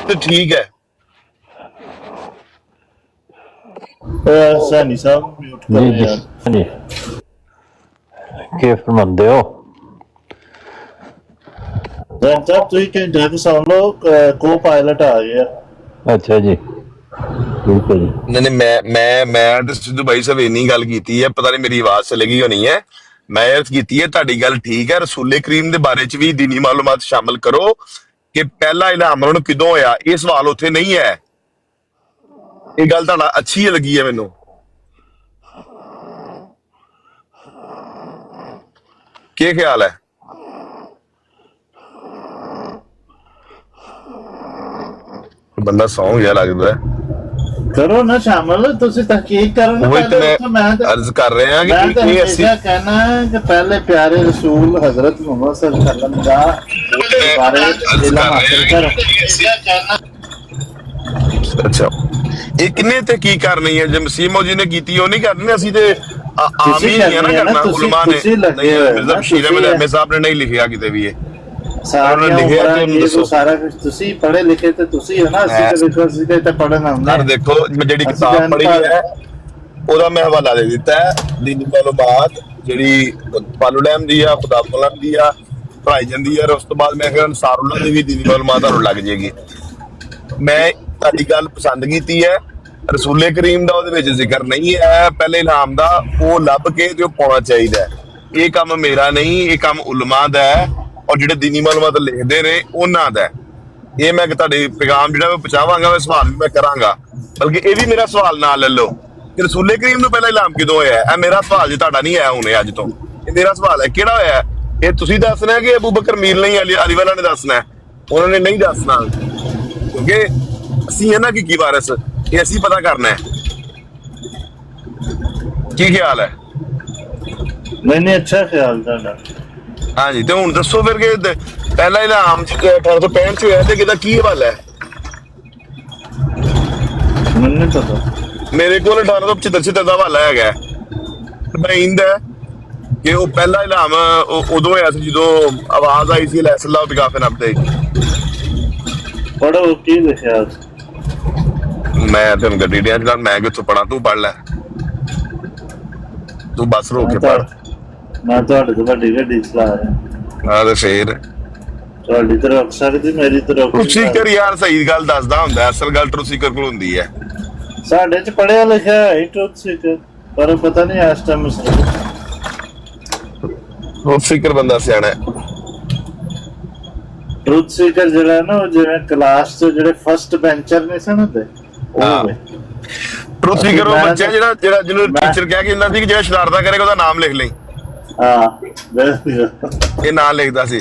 ਤੇ ਠੀਕ ਹੈ। सैनी साहब म्यूट कर जी रहे जी हैं। जी ਕੀ ਫਰਮਾਉਂਦੇ ਹੋ? सैनी साहब तुम घंटे तो सुन लो, को पायलट आ गया। ਅੱਛਾ ਜੀ, ਠੀਕ ਹੈ ਜੀ। ਨਹੀਂ ਨਹੀਂ, ਮੈਂ ਤੇ ਸਿੱਧੂ ਬਾਈ ਸਾਹਿਬ ਇੰਨੀ ਗੱਲ ਕੀਤੀ ਹੈ, ਪਤਾ ਨਹੀਂ ਮੇਰੀ ਆਵਾਜ਼ ਚਲੇਗੀ ਜਾਂ ਨਹੀਂ ਹੈ। ਮੈਂ ਇਹ ਕੀਤੀ ਹੈ, ਤੁਹਾਡੀ ਗੱਲ ਠੀਕ ਹੈ, ਰਸੂਲੇ ਕਰੀਮ ਦੇ ਬਾਰੇ ਚ ਵੀ ਦੀਨੀ ਮਾਲੂਮਾਤ ਸ਼ਾਮਲ ਕਰੋ ਕਿ ਪਹਿਲਾ ਇਲਹਾਮ ਉਹਨਾਂ ਨੂੰ ਕਿਦੋਂ ਹੋਇਆ। ਇਹ ਸਵਾਲ ਉੱਥੇ ਨਹੀਂ ਹੈ। ਇਹ ਗੱਲ ਤੁਹਾਡਾ ਅੱਛੀ ਲੱਗੀ ਹੈ ਮੈਨੂੰ। ਕੀ ਖਿਆਲ ਹੈ? ਬੰਦਾ ਸੌਂ ਗਿਆ ਲੱਗਦਾ ਹੈ। करो ना शामिल, तुसी तहकीक करो ना। वही तो पहले मैं तो अर्ज कर रहे हैं मैं तो कि ये हमेशा कहना है कि पहले प्यारे रसूल हजरत मोहम्मद सल्लल्लाहु अलैहि वसल्लम का बारे में इल्म हासिल करो। अच्छा, ਇਹ ਕਿੰਨੇ ਤੇ ਕੀ ਕਰਨੀ ਹੈ? ਜੇ ਮਸੀਹ ਮੌਜੀ ਨੇ ਕੀਤੀ ਉਹ ਨਹੀਂ ਕਰਨੀ, ਅਸੀਂ ਤੇ ਆਮ ਹੀ ਨਹੀਂ ਹੈ ਨਾ ਕਰਨਾ। ਉਲਮਾ ਨੇ ਨਹੀਂ, ਮਿਰਜ਼ਾ ਬਸ਼ੀਰ ਅਹਿਮਦ ਐਮਏ ਸਾਹਿਬ ਨੇ ਨਹੀਂ ਲਿਖਿਆ ਕਿਤੇ ਵੀ ਇਹ। सारे सारा कुछ तुसी पढ़े लिखे ते तुसी हो ना, ਅਸੀਂ ਤੇ ਦੇਖੋ ਅਸੀਂ ਤੇ ਪੜਨ ਆਉਂਦੇ ਹਾਂ। ਦੇਖੋ ਮੈਂ ਜਿਹੜੀ ਕਿਤਾਬ ਪੜ੍ਹੀ ਹੈ ਉਹਦਾ ਮੈਂ ਹਵਾਲਾ ਦੇ ਦਿੱਤਾ ਹੈ। ਦੀਨੀ ਮਾਲੂਮਾਤ ਜਿਹੜੀ ਪਾਲੂਲੈਮ ਦੀ ਆ, ਖੁਦਾਫੁਲਮ ਦੀ ਆ, ਪੜਾਈ ਜਾਂਦੀ ਹੈ। ਉਸ ਤੋਂ ਬਾਅਦ ਮੈਂ ਕਿਹਾ ਅਨਸਾਰੁੱਲਾ ਦੀ ਵੀ ਦੀਨੀ ਮਾਲੂਮਾਤ ਤੁਹਾਨੂੰ ਲੱਗ ਜਾਏਗੀ। ਮੈਂ ਤੁਹਾਡੀ ਗੱਲ ਪਸੰਦ ਕੀਤੀ ਹੈ। ਰਸੂਲੇ ਕਰੀਮ ਦਾ ਉਹਦੇ ਵਿੱਚ ਜ਼ਿਕਰ ਨਹੀਂ ਹੈ ਪਹਿਲੇ ਇਲਹਾਮ ਦਾ, ਉਹ ਲੱਭ ਕੇ ਤੇ ਉਹ ਪਾਉਣਾ ਚਾਹੀਦਾ। ਇਹ ਕੰਮ ਮੇਰਾ ਨਹੀਂ, ਇਹ ਕੰਮ ਉਲਮਾ ਦਾ ਹੈ ਔਰ ਜਿਹੜੇ ਦੀਨੀ ਮਾਲੂਮਾਤ ਲਿਖਦੇ ਨੇ ਉਹਨਾਂ ਦਾ। ਇਹ ਮੈਂ ਤੁਹਾਡੇ ਪੈਗਾਮ ਜਿਹੜਾ ਮੈਂ ਪਹੁੰਚਾਵਾਂਗਾ, ਮੈਂ ਸਵਾਲ ਵੀ ਮੈਂ ਕਰਾਂਗਾ, ਬਲਕਿ ਇਹ ਵੀ ਮੇਰਾ ਸਵਾਲ ਨਾ ਲੈ ਲਓ ਕਿ ਰਸੂਲੇ ਕਰੀਮ ਨੂੰ ਪਹਿਲਾਂ ਇਲਹਾਮ ਕਿਦੋਂ ਹੋਇਆ। ਇਹ ਮੇਰਾ ਸਵਾਲ ਜੀ, ਤੁਹਾਡਾ ਨਹੀਂ ਆਇਆ ਹੁਣੇ ਅੱਜ ਤੋਂ। ਇਹ ਮੇਰਾ ਸਵਾਲ ਹੈ, ਕਿਹੜਾ ਹੋਇਆ ਇਹ ਤੁਸੀਂ ਦੱਸਣਾ ਕਿ ਅਬੂ ਬਕਰ ਮੀਰ ਨਹੀਂ ਅਲੀ ਵਾਲਾ ਨੇ ਦੱਸਣਾ? ਉਹਨਾਂ ਨੇ ਨਹੀਂ ਦੱਸਣਾ, ਕਿਉਂਕਿ ਅਸੀਂ ਹੈ ਨਾ ਕੀ ਵਾਰਿਸ, ਇਹ ਅਸੀਂ ਪਤਾ ਕਰਨਾ ਹੈ। ਕੀ ਖਿਆਲ ਹੈ? मैंने अच्छा ख्याल था। ਹਾਂਜੀ, ਤੇ ਹੁਣ ਦੱਸੋ ਫਿਰ ਕਿ ਪਹਿਲਾ ਇਲਹਾਮ 1865 ਚ ਹੋਇਆ ਤੇ ਕਿਹਦਾ ਕੀ ਹਵਾਲਾ ਹੈ? मैंने पता ਮੇਰੇ ਕੋਲ 1875 ਦਾ ਹਵਾਲਾ ਹੈਗਾ। ਮੈਂ ਇੰਦਾ ਕਿ ਉਹ ਪਹਿਲਾ ਇਲਹਾਮ ਉਦੋਂ ਹੋਇਆ ਸੀ ਜਦੋਂ ਆਵਾਜ਼ ਆਈ ਸੀ ਅਲੈਹਿਸਲਾਮ ਬਿਗਾਫਨ ਅਬਦੇ। पढ़ो की लिखा। ਮੈਂ ਤੈਨੂੰ ਗੱਡੀ ਡਿਆ ਚਲਾ, ਮੈਂ ਕਿੱਥੋਂ ਪੜਾਂ? ਤੂੰ ਪੜ ਲੈ, ਤੂੰ ਬੱਸ ਰੋਕ ਕੇ ਪੜ। मैं ਤੁਹਾਡੇ ਤੋਂ ਵੱਡੀ ਗੱਡੀ ਚਲਾ ਰਿਹਾ। ਆ ਤੇ ਫੇਰ ਤੁਹਾਡੀ ਤੇ ਰੁਕ ਸਕਦੀ, ਮੇਰੀ ਤੇ ਰੁਕ ਨਹੀਂ ਟਰੂਸੀਕਰ ਸਕਦੀ। ਯਾਰ ਸਹੀ ਗੱਲ ਦੱਸਦਾ ਹੁੰਦਾ, ਅਸਲ ਗੱਲ ਟਰੂਸੀਕਰ ਕੋਲ ਹੁੰਦੀ ਹੈ। ਸਾਡੇ ਚ ਪੜਿਆ ਲਿਖਿਆ ਹੈ ਟਰੂਥ ਸੀਕਰ, ਪਰ ਪਤਾ ਨਹੀਂ ਇਸ ਟਾਈਮ ਟਰੂਸੀਕਰ ਬੰਦਾ ਸਿਆਣਾ ਹੈ। ਟਰੂਥ ਸੀਕਰ ਜਿਹੜਾ ਨਾ, ਉਹ ਜਿਵੇਂ ਕਲਾਸ ਚ ਜਿਹੜੇ ਫਸਟ ਬੈਂਚਰ ਨੇ ਸਨ ਹੁੰਦੇ, ਉਹ ਹੋਵੇ। ਟਰੂਸੀਕਰ ਉਹ ਬੱਚਾ ਜਿਹੜਾ ਜਿਹਨੂੰ ਟੀਚਰ ਕਹਿ ਕੇ ਜਾਂਦਾ ਸੀ ਕਿ ਜਿਹੜਾ ਸ਼ਰਾਰਤਾਂ ਕਰੇਗਾ ਉਹਦਾ ਨਾਮ ਲਿਖ ਲਈ। ਹਾਂ ਬਿਲਕੁਲ। ਇਹ ਨਾਂ ਲਿਖਦਾ ਸੀ।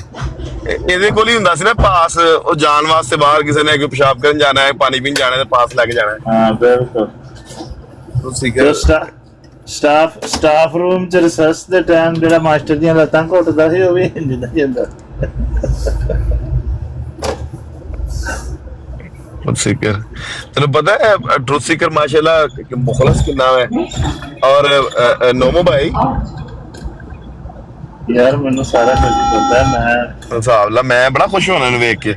ਇਹਦੇ ਕੋਲ ਹੀ ਹੁੰਦਾ ਸੀ ਨਾ ਪਾਸ, ਉਹ ਜਾਣ ਵਾਸਤੇ ਬਾਹਰ ਕਿਸੇ ਨੇ ਕੋਈ ਪਿਸ਼ਾਬ ਕਰਨ ਜਾਣਾ ਹੈ, ਪਾਣੀ ਪੀਣ ਜਾਣਾ ਹੈ, ਪਾਸ ਲੈ ਕੇ ਜਾਣਾ ਹੈ। ਹਾਂ ਬਿਲਕੁਲ। ਟਰੂਸੀਕਰ ਸਟਾਫ ਰੂਮ ਚ ਰਿਸਰਚ ਦੇ ਟਾਈਮ ਜਿਹੜਾ ਮਾਸਟਰ ਦੀਆਂ ਲੱਤਾਂ ਘੁੱਟਦਾ ਸੀ, ਉਹ ਵੀ ਇੰਜਦਾ ਜਾਂਦਾ। ਟਰੂਸੀਕਰ ਤੈਨੂੰ ਪਤਾ ਹੈ ਟਰੂਸੀਕਰ ਮਾਸ਼ਾਅੱਲਾ ਮੁਖਲਸ ਕਿੰਨਾ ਹੈ। ਔਰ ਨੋਮੋ ਭਾਈ ਯਾਰ ਮੈਨੂੰ ਸਾਰਾ ਕੁਝ ਪਤਾ, ਮੈਂ ਹਿਸਾਬ ਲਾ, ਮੈਂ ਬੜਾ ਖੁਸ਼ ਹੋਣਾ ਇਹਨੂੰ ਵੇਖ ਕੇ।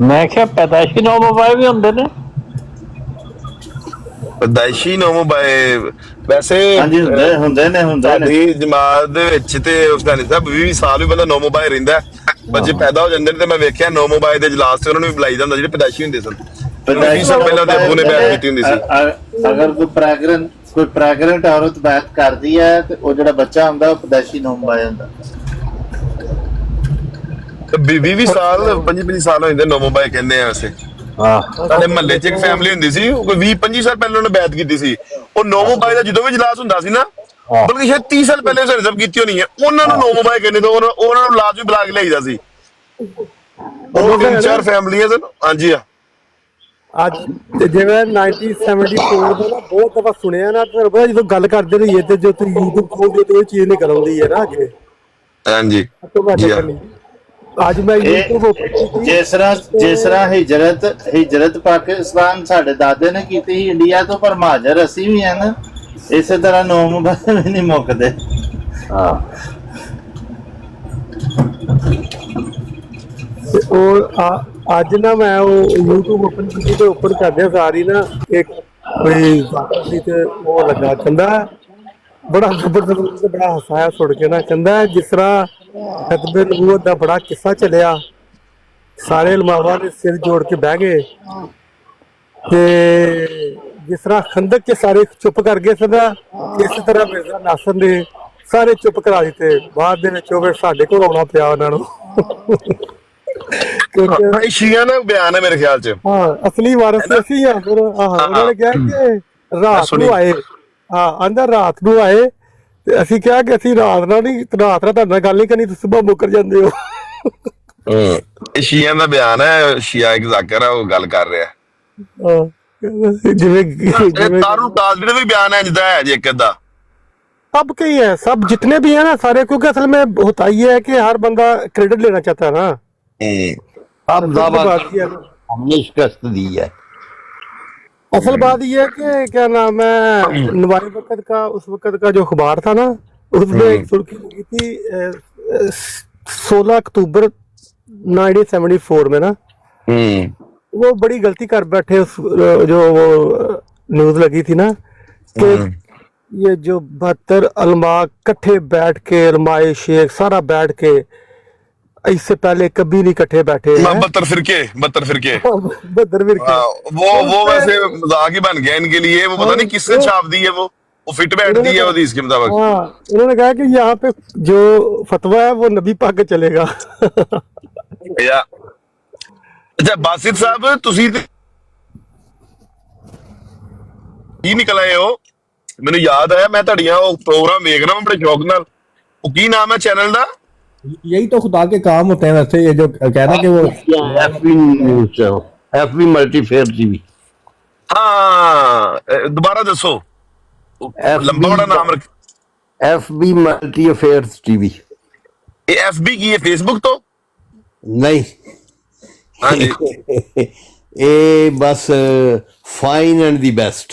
ਮੈਂ ਕਿਹਾ ਪੈਦਾਇਸ਼ੀ ਨੌ ਮੋਬਾਈਲ ਵੀ ਹੁੰਦੇ ਨੇ। ਪੈਦਾਇਸ਼ੀ ਨੋਮੋ ਭਾਈ ਵੈਸੇ ਹਾਂਜੀ ਹੁੰਦੇ ਨੇ। ਸਾਡੀ ਜਮਾਤ ਦੇ ਵਿੱਚ ਤੇ ਉਸਤਾਨੀ ਸਾਹਿਬ 20 ਸਾਲ ਵੀ ਬੰਦਾ ਨੋਮੋ ਭਾਈ ਰਹਿੰਦਾ। ਬੱਚੇ ਪੈਦਾ ਹੋ ਜਾਂਦੇ ਨੇ ਤੇ ਮੈਂ ਵੇਖਿਆ ਨੋਮੋ ਭਾਈ ਦੇ ਇਜਲਾਸ ਤੇ ਉਹਨਾਂ ਨੂੰ ਵੀ ਬੁਲਾਈ ਜਾਂਦਾ ਜਿਹੜੇ ਪੈਦਾਇਸ਼ੀ ਹੁੰਦੇ ਸਨ। 20 ਸਾਲ ਪਹਿਲਾਂ ਤੇ ਅੱਬੂ ਨੇ ਬੈਠ ਕੀਤੀ ਹੁੰਦੀ ਸੀ। ਅਗਰ ਕੋਈ ਪ੍ਰੈਗਨੈਂਟ ਔਰਤ ਬੈਠ ਕਰਦੀ ਹੈ ਤੇ ਉਹ ਜਿਹੜਾ ਬੱਚਾ ਹੁੰਦਾ ਉਹ ਪੈਦਾਇਸ਼ੀ ਨੋਮ ਪਾਇਆ ਜਾਂਦਾ। 20 ਸਾਲ 25 ਸਾਲ ਹੋ ਜਾਂਦੇ ਨੋਮੋ ਭਾਈ ਕਹਿੰਦੇ ਆ ਵੈਸੇ। ਸਾਡੇ ਮਹੱਲੇ 'ਚ ਇੱਕ ਫੈਮਿਲੀ ਹੁੰਦੀ ਸੀ, ਕੋਈ 20-25 ਸਾਲ ਪਹਿਲਾਂ ਉਹਨੇ ਬੈਠ ਕੀਤੀ ਸੀ। ਉਹ ਨੋਮੋ ਭਾਈ ਦਾ ਜਦੋਂ ਵੀ ਇਜਲਾਸ ਹੁੰਦਾ ਸੀ ਨਾ, ਬਲਕਿ ਸ਼ਾਇਦ 30 ਸਾਲ ਪਹਿਲੇ ਉਸ ਰਿਜ਼ਰਵ ਕੀਤੀ ਹੋਣੀ ਹੈ, ਉਹਨਾਂ ਨੂੰ ਨੋਮੋ ਭਾਈ ਕਹਿੰਦੇ ਤੋਂ ਉਹਨਾਂ ਨੂੰ ਲਾਜ਼ਮੀ ਬੁਲਾ ਕੇ ਲਿਆਈਦਾ ਸੀ। ਉਹ 3-4 ਫੈਮਲੀਆਂ ਸਨ। ਹਾਂਜੀ ਆ ਅੱਜ ਜਿਵੇਂ 1974 ਦਾ ਨਾ ਬਹੁਤ ਦਫਾ ਸੁਣਿਆ ਨਾ, ਤੁਹਾਨੂੰ ਪਤਾ ਜਦੋਂ ਗੱਲ ਕਰਦੇ ਰਹੀਏ ਤੇ ਜੋ ਤੁਸੀਂ YouTube ਖੋਲਦੇ ਤੇ ਉਹ ਚੀਜ਼ ਨਿਕਲ ਆਉਂਦੀ ਹੈ ਨਾ ਅੱਗੇ। ਹਾਂਜੀ ਅੱਜ ਮੈਂ YouTube ਜਿਸ ਤਰ੍ਹਾਂ ਹਿਜਰਤ ਪਾਕਿਸਤਾਨ ਸਾਡੇ ਦਾਦੇ ਨੇ ਕੀਤੀ ਸੀ ਇੰਡੀਆ ਤੋਂ, ਪਰ ਮਹਾਜਰ ਅਸੀਂ ਵੀ ਹਨ। ਇਸੇ ਤਰ੍ਹਾਂ ਨੋਮ ਵੀ ਨਹੀਂ ਮੁੱਕਦੇ। ਤੇ ਅੱਜ ਨਾ ਮੈਂ ਉਹ YouTube ਓਪਨ ਕੀਤੀ ਤੇ ਓਪਨ ਕਰਦੇ ਸਾਰੀ ਨਾ ਇੱਕ ਕੋਈ ਸੀ ਤੇ ਉਹ ਲੱਗਾ ਕਹਿੰਦਾ ਬੜਾ ਜ਼ਬਰਦਸਤ ਤੇ ਬੜਾ ਹਸਾਇਆ ਸੁਣ ਕੇ ਨਾ ਕਹਿੰਦਾ ਜਿਸ ਤਰ੍ਹਾਂ ਖਤਬੇ ਨਬੂਵਤ ਦਾ ਬੜਾ ਕਿੱਸਾ ਚੱਲਿਆ, ਸਾਰੇ ਉਲਮਾਵਾਂ ਦੇ ਸਿਰ ਜੋੜ ਕੇ ਬਹਿ ਗਏ ਤੇ ਜਿਸ ਤਰ੍ਹਾਂ ਖੰਦਕ ਕੇ ਸਾਰੇ ਚੁੱਪ ਕਰ ਗਏ ਸਦਾ, ਇਸੇ ਤਰ੍ਹਾਂ ਮਿਰਜ਼ਾ ਨਾਸਰ ਨੇ ਸਾਰੇ ਚੁੱਪ ਕਰਾ ਦਿੱਤੇ। ਬਾਅਦ ਦੇ ਵਿੱਚ ਉਹ ਫਿਰ ਸਾਡੇ ਕੋਲ ਆਉਣਾ ਪਿਆ ਉਹਨਾਂ ਨੂੰ ਕਿਉਂਕਿ ਇਹ ਸ਼ੀਆ ਦਾ ਬਿਆਨ ਹੈ ਮੇਰੇ ਖਿਆਲ ਚ। ਹਾਂ ਅਸਲੀ ਵਾਰਸ ਤੇ ਅਸੀਂ ਆ। ਫਿਰ ਉਹਨਾਂ ਨੇ ਕਿਹਾ ਕਿ ਰਾਤ ਨੂੰ ਆਏ, ਅੰਦਰ ਰਾਤ ਨੂੰ ਆਏ ਤੇ ਅਸੀਂ ਕਿਹਾ ਕਿ ਅਸੀਂ ਰਾਤ ਨਾਲ ਤੁਹਾਡੇ ਨਾਲ ਗੱਲ ਨਹੀਂ ਕਰਨੀ, ਤੁਸੀਂ ਸੁਬਾਹ ਮੁੱਕਰ ਜਾਂਦੇ ਹੋ। ਇਹ ਸ਼ੀਆ ਦਾ ਬਿਆਨ ਹੈ, ਸ਼ੀਆ ਇੱਕ ਜ਼ਾਕਰ ਹੈ, ਉਹ ਗੱਲ ਕਰ ਰਿਹਾ। ਜਿਵੇਂ ਤਾਰੂ ਕਾਜ਼ਮੀ ਦਾ ਵੀ ਬਿਆਨ है जिदा है एक अद्धा सब के ही है, सब जितने भी है ना सारे, क्योंकि असल में होता ये है कि हर बंदा क्रेडिट लेना चाहता है ना। अब बात ये है, हमने शिकस्त दी है। असल बात ये है कि क्या नाम है, नवाई वक्त का उस वक्त का जो अखबार था ना, उसमें एक सुर्खी लगी थी 16 अक्टूबर 1974 में ना, वो बड़ी गलती कर बैठे। उस जो वो न्यूज लगी थी ना कि ये जो 72 अलमा इकट्ठे बैठ के, अलमाए शेख सारा बैठ के, इससे पहले कभी नहीं इकट्ठे बैठे हैं। 72 फिरके 72 फिरके वो वैसे मजाक ही बन गया इनके लिए। वो पता नहीं किसने छाप दी है, वो फिट बैठती है हदीस के मुताबिक। उन्होंने कहा कि यहाँ पे जो फतवा है वो नबी पाक के चलेगा। या अच्छा बासित साहब ਤੁਸੀਂ ਕੀ ਨਿਕਲ ਆਏ ਹੋ? ਮੈਨੂੰ ਯਾਦ ਆਇਆ, ਮੈਂ ਤੁਹਾਡੀਆਂ ਉਹ ਪ੍ਰੋਗਰਾਮ ਵੇਖ रहा हूं बड़े शौक नाल। वो की नाम है चैनल का? यही तो खुदा के काम होते हैं वैसे, ये जो कहना कि वो FB news channel, FB multi fair TV. हाँ दोबारा दसो, लंबा बड़ा नाम रख। FB multi affairs TV. ये एफबी की है फेसबुक तो नहीं हाँ जी। ये बस फाइन एंड दी बेस्ट।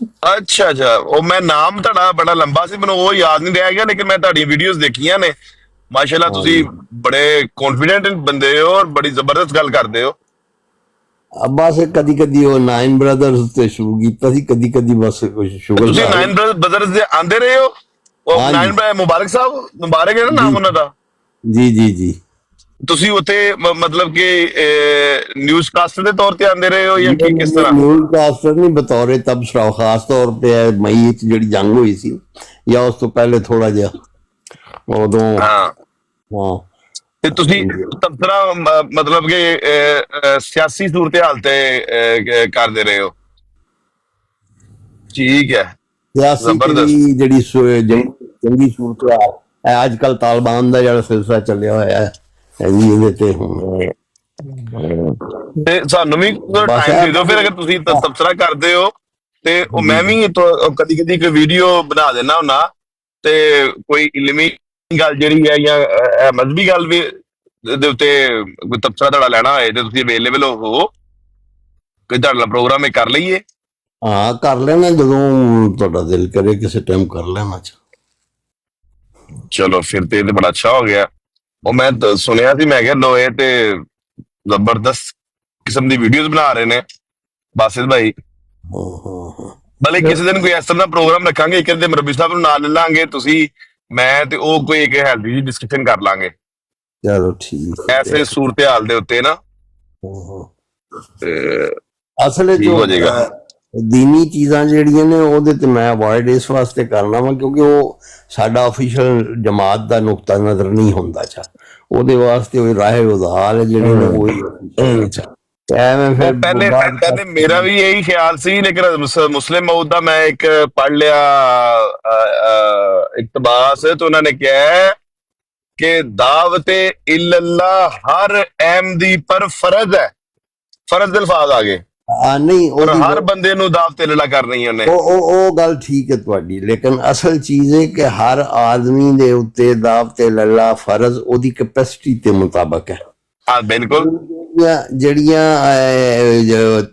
अच्छा अच्छा, ਉਹ ਮੈਂ ਨਾਮ ਤੁਹਾਡਾ ਬੜਾ ਲੰਬਾ ਸੀ, ਮੈਨੂੰ ਉਹ ਯਾਦ ਨਹੀਂ ਰਹਿ ਗਿਆ, ਲੇਕਿਨ ਮੈਂ ਤੁਹਾਡੀਆਂ ਵੀਡੀਓਜ਼ ਦੇਖੀਆਂ ਨੇ। ਮਾਸ਼ਾਅੱਲਾ ਤੁਸੀਂ ਬੜੇ ਕੌਨਫੀਡੈਂਟ ਬੰਦੇ ਹੋ ਔਰ ਬੜੀ ਜ਼ਬਰਦਸਤ ਗੱਲ ਕਰਦੇ ਹੋ। ਬਸ ਕਦੀ ਕਦੀ ਉਹ ਨਾਈਨ ਬ੍ਰਦਰਸ ਤੇ ਸ਼ੁਰੂ ਕੀਤਾ ਸੀ, ਕਦੀ ਕਦੀ ਬਸ ਕੁਝ ਸ਼ੁਗਰ। ਤੁਸੀਂ ਨਾਈਨ ਬ੍ਰਦਰਸ ਦੇ ਆਂਦੇ ਰਹੇ ਹੋ? ਉਹ ਨਾਈਨ ਮੁਬਾਰਕ ਸਾਹਿਬ, ਮੁਬਾਰਕ ਹੈ ਨਾ ਨਾਮ ਉਹਨਾਂ ਦਾ? ਜੀ ਜੀ ਜੀ। ਤੁਸੀਂ ਉੱਥੇ ਮਤਲਬ ਕਿ ਨਿਊਜ਼ ਕਾਸਟਰ ਦੇ ਤੌਰ ਤੇ ਆਂਦੇ ਰਹੇ ਹੋ ਜਾਂ ਕਿਸ ਤਰ੍ਹਾਂ? ਨਿਊਜ਼ ਕਾਸਟਰ ਨਹੀਂ, ਬਤੌਰੇ ਤਬਸਰਾ, ਖਾਸ ਤੌਰ ਤੇ ਮਈ ਚ ਜਿਹੜੀ ਜੰਗ ਹੋਈ ਸੀ ਜਾਂ ਉਸ ਤੋਂ ਪਹਿਲੇ ਥੋੜਾ ਜਿਹਾ ਉਦੋਂ। ਹਾਂ ਤੇ ਤੁਸੀਂ ਤਬਸਰਾ ਮਤਲਬ ਕਿ ਸਿਆਸੀ ਸੂਰਤ ਹਾਲ ਤੇ ਕਰਦੇ ਰਹੇ ਹੋ? ਠੀਕ ਹੈ, ਸਿਆਸੀ ਜਿਹੜੀ ਜੰਗੀ ਸੂਰਤ ਹਾਲ ਅੱਜ ਕੱਲ ਤਾਲਿਬਾਨ ਦਾ ਜਿਹੜਾ ਸਿਲਸਿਲਾ ਚੱਲਿਆ ਹੋਇਆ ਹੈ ਇਹਦੇ ਤੇ ਹੁਣ ਤੇ ਸਾਨੂੰ ਵੀ ਟਾਈਮ ਦੇ ਦਿਓ ਫਿਰ, ਅਗਰ ਤੁਸੀਂ ਤਬਸਰਾ ਕਰਦੇ ਹੋ ਤੇ ਉਹ ਮੈਂ ਵੀ ਕਦੀ ਕਦੀ ਇੱਕ ਵੀਡੀਓ ਬਣਾ ਦੇਣਾ ਹੁੰਨਾ, ਤੇ ਕੋਈ ਇਲਮੀ ਗੱਲ ਜਿਹੜੀ ਹੈ ਜਾਂ ਮਜ਼ਹਬੀ ਗੱਲ ਵੀ ਦੇ ਉੱਤੇ ਕੋਈ ਤਬਸਰਾ ਤੁਹਾਡਾ ਲੈਣਾ ਹੋਏ ਤੇ ਤੁਸੀਂ ਅਵੇਲੇਬਲ ਹੋ, ਕੋਈ ਤੁਹਾਡਾ ਪ੍ਰੋਗਰਾਮ ਇਹ ਕਰ ਲਈਏ? ਹਾਂ ਕਰ ਲੈਣਾ, ਜਦੋਂ ਤੁਹਾਡਾ ਦਿਲ ਕਰੇ ਕਿਸੇ ਟਾਈਮ ਕਰ ਲੈਣਾ। ਚਲੋ ਫਿਰ ਤੇ ਇਹ ਬੜਾ ਅੱਛਾ ਹੋ ਗਿਆ। ਉਹ ਮੈਂ ਸੁਣਿਆ ਸੀ, ਮੈਂ ਕਿਹਾ ਲੋ ਇਹ ਤੇ ਜ਼ਬਰਦਸਤ ਕਿਸਮ ਦੀ ਵੀਡੀਓਜ਼ ਬਣਾ ਰਹੇ ਨੇ ਬਾਸਿਤ ਭਾਈ। ਭਲੇ ਕਿਸੇ ਦਿਨ ਕੋਈ ਇਸ ਤਰ੍ਹਾਂ ਦਾ ਪ੍ਰੋਗਰਾਮ ਰੱਖਾਂਗੇ, ਇੱਕ ਦਿਨ ਮਰਬੀ ਸਾਹਿਬ ਨੂੰ ਨਾਲ ਲੈ ਲਾਂਗੇ, ਤੁਸੀਂ ਮੈਂ ਤੇ ਉਹ ਕੋਈ ਇੱਕ ਹੈਲਦੀ ਜੀ ਡਿਸਕਸ਼ਨ ਕਰ ਲਾਂਗੇ। ਚਲੋ ਠੀਕ ਐਸੇ ਸੂਰਤ ਹਾਲ ਦੇ ਉੱਤੇ ਨਾ ਅਸਲ ਚ ਹੋ ਜਾਏਗਾ। ਦੀਨੀ ਚੀਜ਼ਾਂ ਜਿਹੜੀਆਂ ਨੇ ਉਹਦੇ ਤੇ ਮੈਂ ਅਵੋਇਡ ਇਸ ਵਾਸਤੇ ਕਰਨਾ ਵਾ ਕਿਉਂਕਿ ਉਹ ਸਾਡਾ ਅਫੀਸ਼ੀਅਲ ਜਮਾਤ ਦਾ ਨੁਕਤਾ ਨਜ਼ਰ ਨਹੀਂ ਹੁੰਦਾ। ਉਹਦੇ ਵਾਸਤੇ ਉਹ ਰਾਹੇ ਉਦਾਲ ਜਿਹੜੇ ਨੇ ਉਹ ਐਵੇਂ ਫਿਰ ਪਹਿਲੇ ਮੇਰਾ ਵੀ ਇਹੀ ਖਿਆਲ ਸੀ, ਲੇਕਿਨ ਮੁਸਲਿਮ ਮਊਦ ਦਾ ਮੈਂ ਇੱਕ ਪੜ੍ਹ ਲਿਆ ਇਕਤਬਾਸ, ਤੇ ਉਹਨਾਂ ਨੇ ਕਿਹਾ ਕਿ ਦਾਵਤੇ ਇल्लल्लाह हर अहमदी पर फर्ज है। फर्ज ਦੇ ਅਲਫਾਜ਼ ਆ ਗਏ ਨਹੀਂ, ਔਰ ਹਰ ਬੰਦੇ ਨੂੰ ਦਾਵਤ ਇल्लल्लाह ਕਰਨੀ ਉਹਨੇ। ਉਹ ਗੱਲ ਠੀਕ ਹੈ ਤੁਹਾਡੀ, ਲੇਕਿਨ ਅਸਲ ਚੀਜ਼ ਹੈ ਕਿ ਹਰ ਆਦਮੀ ਦੇ ਉੱਤੇ ਦਾਵਤ ਇल्लल्लाह ਫਰਜ਼ ਉਹਦੀ ਕੈਪੈਸਿਟੀ ਦੇ ਮੁਤਾਬਕ ਹੈ। ਹਾਂ ਬਿਲਕੁਲ। ਜਿਹੜੀਆਂ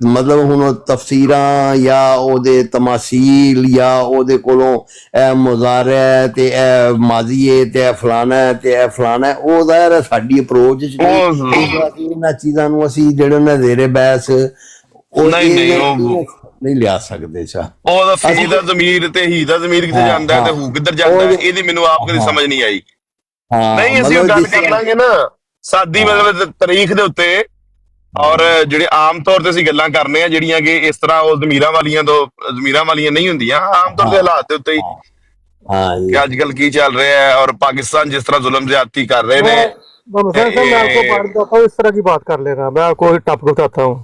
ਮਤਲਬ ਹੁਣ ਤਫਸੀਰਾਂ ਜਾਂ ਉਹਦੇ ਤਮਾਸੀਲ ਜਾਂ ਉਹਦੇ ਕੋਲੋਂ ਇਹ ਮੁਜ਼ਾਰਾ ਹੈ ਤੇ ਇਹ ਮਾਜ਼ੀ ਹੈ ਤੇ ਇਹ ਫਲਾਣਾ ਹੈ ਤੇ ਇਹ ਫਲਾਣਾ ਹੈ, ਉਹ ਜ਼ਾਹਿਰ ਸਾਡੀ ਅਪਰੋਚ ਇਹਨਾਂ ਚੀਜ਼ਾਂ ਨੂੰ ਅਸੀਂ ਜਿਹੜੇ ਨਾ ਜ਼ੇਰੇ ਬਹਿਸ ਨਹੀਂ ਲਿਆ ਸਕਦੇ। ਉਹਦਾ ਫੀ ਦਾ ਜ਼ਮੀਰ ਤੇ ਹੀ ਦਾ ਜ਼ਮੀਰ ਕਿੱਥੇ ਜਾਂਦਾ ਤੇ ਹੂ ਕਿੱਧਰ ਜਾਂਦਾ, ਇਹਦੀ ਮੈਨੂੰ ਆਪ ਕਦੀ ਸਮਝ ਨਹੀਂ ਆਈ। ਨਹੀਂ ਅਸੀਂ ਗੱਲ ਕਰ ਲਾਂਗੇ ਨਾ ਸਾਦੀ ਮਤਲਬ ਤਾਰੀਖ ਦੇ ਉੱਤੇ, ਔਰ ਜਿਹੜੇ ਆਮ ਤੌਰ ਤੇ ਅਸੀਂ ਗੱਲਾਂ ਕਰਨੇ ਆ ਜਿਹੜੀਆਂ ਕਿ ਇਸ ਤਰ੍ਹਾਂ ਉਹ ਜ਼ਮੀਰਾਂ ਵਾਲੀਆਂ ਨਹੀਂ ਹੁੰਦੀਆਂ, ਆਮ ਤੌਰ ਤੇ ਹਾਲਾਤ ਦੇ ਉੱਤੇ ਹੀ ਕਿ ਅੱਜ ਕੱਲ ਕੀ ਚੱਲ ਰਿਹਾ ਹੈ ਔਰ ਪਾकिस्तान जिस तरह जुल्म ज्यादती कर रहे हैं। मैं आपको बात बताता हूँ, इस तरह की बात कर लेना, मैं आपको एक टॉपिक बताता हूँ।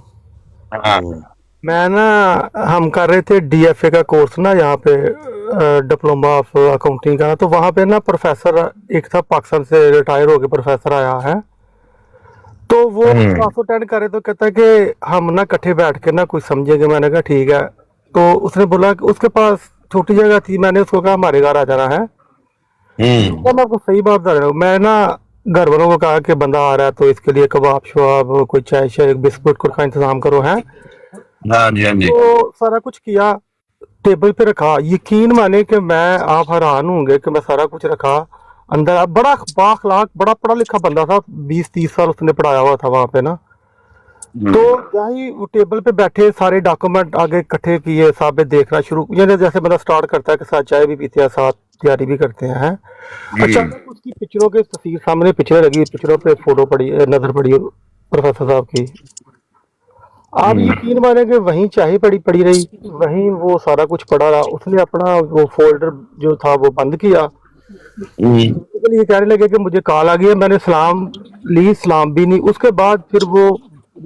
मैं ना हम कर रहे थे DFA का कोर्स ना यहाँ पे डिप्लोमा ऑफ अकाउंटिंग का, तो वहाँ पे ना प्रोफेसर एक था पाकिस्तान से रिटायर होके प्रोफेसर आया है, तो वो क्लास अटेंड करे तो कहता है कि हम ना इकट्ठे बैठ के ना कुछ समझेंगे। मैंने कहा ठीक है, तो उसने बोला कि उसके पास छोटी जगह थी, मैंने उसको कहा हमारे घर आ जाना है। तो मैं आपको सही बात बता रहा हूँ, मैं ना घर वालों को कहा कि बंदा आ रहा है तो इसके लिए कबाब शबाब कोई चाय शाय बिस्कुट का इंतजाम करो है। हाँ जी हाँ जी। तो सारा कुछ किया, टेबल पे रखा, यकीन माने कि मैं आप हैरान होंगे कि मैं सारा कुछ रखा अंदर। बड़ा बाखलाक बड़ा पढ़ा लिखा बंदा था, 20-30 साल उसने पढ़ाया हुआ था वहाँ पे ना। तो यही वो टेबल पे बैठे सारे डॉक्यूमेंट आगे इकट्ठे किए, साहब देखना शुरू, यानी जैसे बंदा स्टार्ट करता है कि साथ चाय भी पीते हैं साथ तैयारी भी करते हैं। अच्छा, उसकी पिक्चरों के तस्वीर सामने पिक्चरें लगी, पिक्चरों पे फोटो पड़ी, नजर पड़ी प्रोफेसर साहब की। आप यकीन मानेंगे वहीं चाय पड़ी रही, वहीं वो सारा कुछ पड़ा रहा। उसने अपना वो फोल्डर जो था वो बंद किया, ये कहने लगे कि मुझे कॉल आ गई है। मैंने सलाम ली, सलाम भी नहीं। उसके बाद फिर वो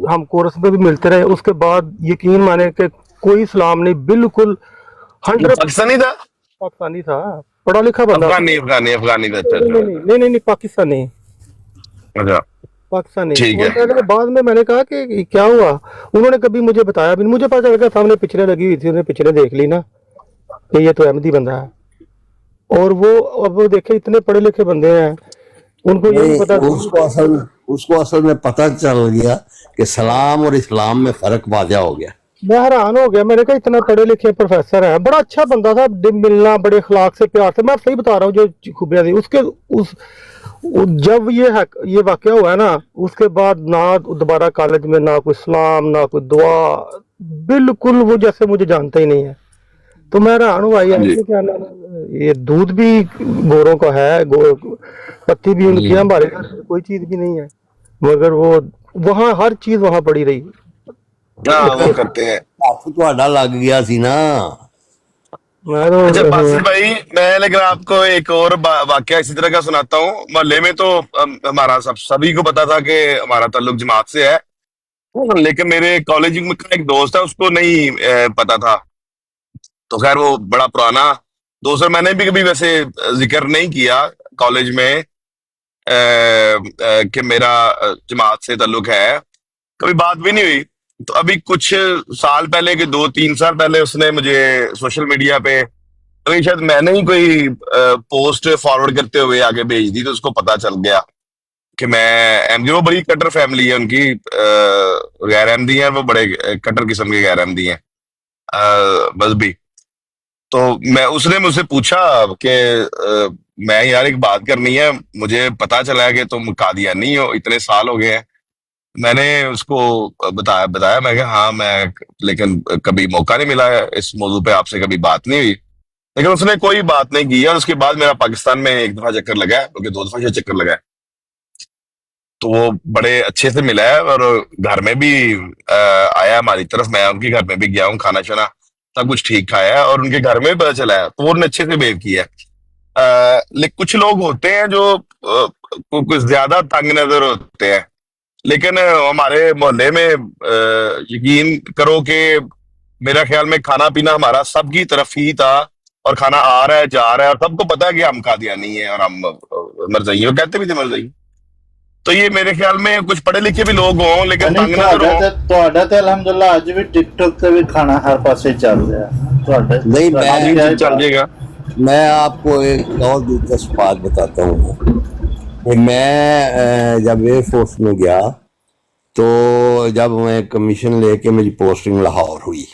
हम कोर्स में भी मिलते रहे, उसके बाद यकीन माने कि कोई सलाम नहीं, बिल्कुल 100 पाकिस्तानी था, पढ़ा लिखा बंदा। अफगानी नहीं पाकिस्तानी, पाकिस्तानी। और बाद में मैंने कहा कि क्या हुआ, उन्होंने कभी मुझे बताया भी नहीं। मुझे पता चल गया सामने पिक्चरें लगी हुई थी, उन्होंने पिक्चरें देख ली ना कि ये तो अहमदी बंदा है। और वो देखे इतने पढ़े लिखे बंदे हैं, उनको ये नहीं पता। उसको असल में पता चल गया कि सलाम और इस्लाम में फर्क वाज़ह हो गया। मैं हैरान हो गया, मैंने कहा इतना पढ़े लिखे प्रोफेसर है, बड़ा अच्छा बंदा था, मिलना बड़े अखलाक से प्यार से, मैं सही बता रहा हूँ जो खूबियां थी उसके। जब ये वाकया हुआ है ना, उसके बाद ना दोबारा कॉलेज में ना कोई सलाम ना कोई दुआ, बिल्कुल वो जैसे मुझे जानता ही नहीं है। तो मैं हैरान हुआ, क्या नाम, ये दूध भी गोरों का है, पत्ती भी उनकी है, हमारे घर कोई चीज भी नहीं है, मगर वो वहाँ हर चीज वहाँ पड़ी रही। वो करते हैं ਤੁਹਾਡਾ ਲੱਗ ਗਿਆ ਸੀ ਨਾ। अच्छा बासिल भाई, मैं लेकिन आपको एक और वाकया इसी तरह का सुनाता हूँ। मोहल्ले में तो हमारा सभी को पता था कि हमारा ताल्लुक जमात से है, लेकिन मेरे कॉलेज में एक दोस्त है, उसको नहीं पता था। तो खैर वो बड़ा पुराना दोस्त है, मैंने भी कभी वैसे जिक्र नहीं किया कॉलेज में कि मेरा जमात से ताल्लुक है, कभी बात भी नहीं हुई। तो अभी कुछ साल पहले के 2-3 साल पहले उसने मुझे सोशल मीडिया पे, अभी शायद मैंने ही कोई पोस्ट फॉरवर्ड करते हुए आगे भेज दी, तो उसको पता चल गया कि मैं अहमदी, वो बड़ी कट्टर फैमिली है उनकी, गैर अहमदी है वो, बड़े कट्टर किस्म के गैर अहमदी हैं मजहबी। तो उसने मुझसे पूछा कि मैं यार एक बात करनी है, मुझे पता चला है कि तुम कादियानी हो, इतने साल हो गए हैं। मैंने उसको बताया मैं कहा हाँ मैं, लेकिन कभी मौका नहीं मिला है इस मौजू पे, आपसे कभी बात नहीं हुई। लेकिन उसने कोई बात नहीं की, और उसके बाद मेरा पाकिस्तान में एक दफा चक्कर लगा है, क्योंकि 2 दफा से चक्कर लगा है, तो वो बड़े अच्छे से मिला है, और घर में भी आया हमारी तरफ, मैं उनके घर में भी गया हूँ, खाना शाना सब कुछ ठीक खाया है, और उनके घर में भी पता चला है, तो वो अच्छे से बिहेव किया है। लेकिन कुछ लोग होते हैं जो कुछ ज्यादा तंग नजर होते हैं, लेकिन हमारे मोहल्ले में यकीन करो कि मेरा ख्याल में खाना पीना हमारा सबकी तरफ ही था, और खाना आ रहा है जा रहा है, और सबको पता है कि हम कादियानी हैं और हम मरज़ई हैं, कहते भी थे मरज़ई। तो ये मेरे ख्याल में कुछ पढ़े लिखे भी लोग हों, लेकिन तंग नजर हो। ਤੁਹਾਡਾ ਤੇ ਅਲਹਮਦੁਲਿਲਾ ਅੱਜ ਵੀ ਟਿਕਟੌਕ ਤੇ ਵੀ ਖਾਣਾ ਹਰ ਪਾਸੇ ਚੱਲ ਰਿਹਾ ਤੁਹਾਡਾ। नहीं, मैं चल जाएगा। मैं आपको एक और दिलचस्प बात बताता हूँ कि मैं जब एयरफोर्स में गया तो जब मैं कमीशन लेके मेरी पोस्टिंग लाहौर हुई,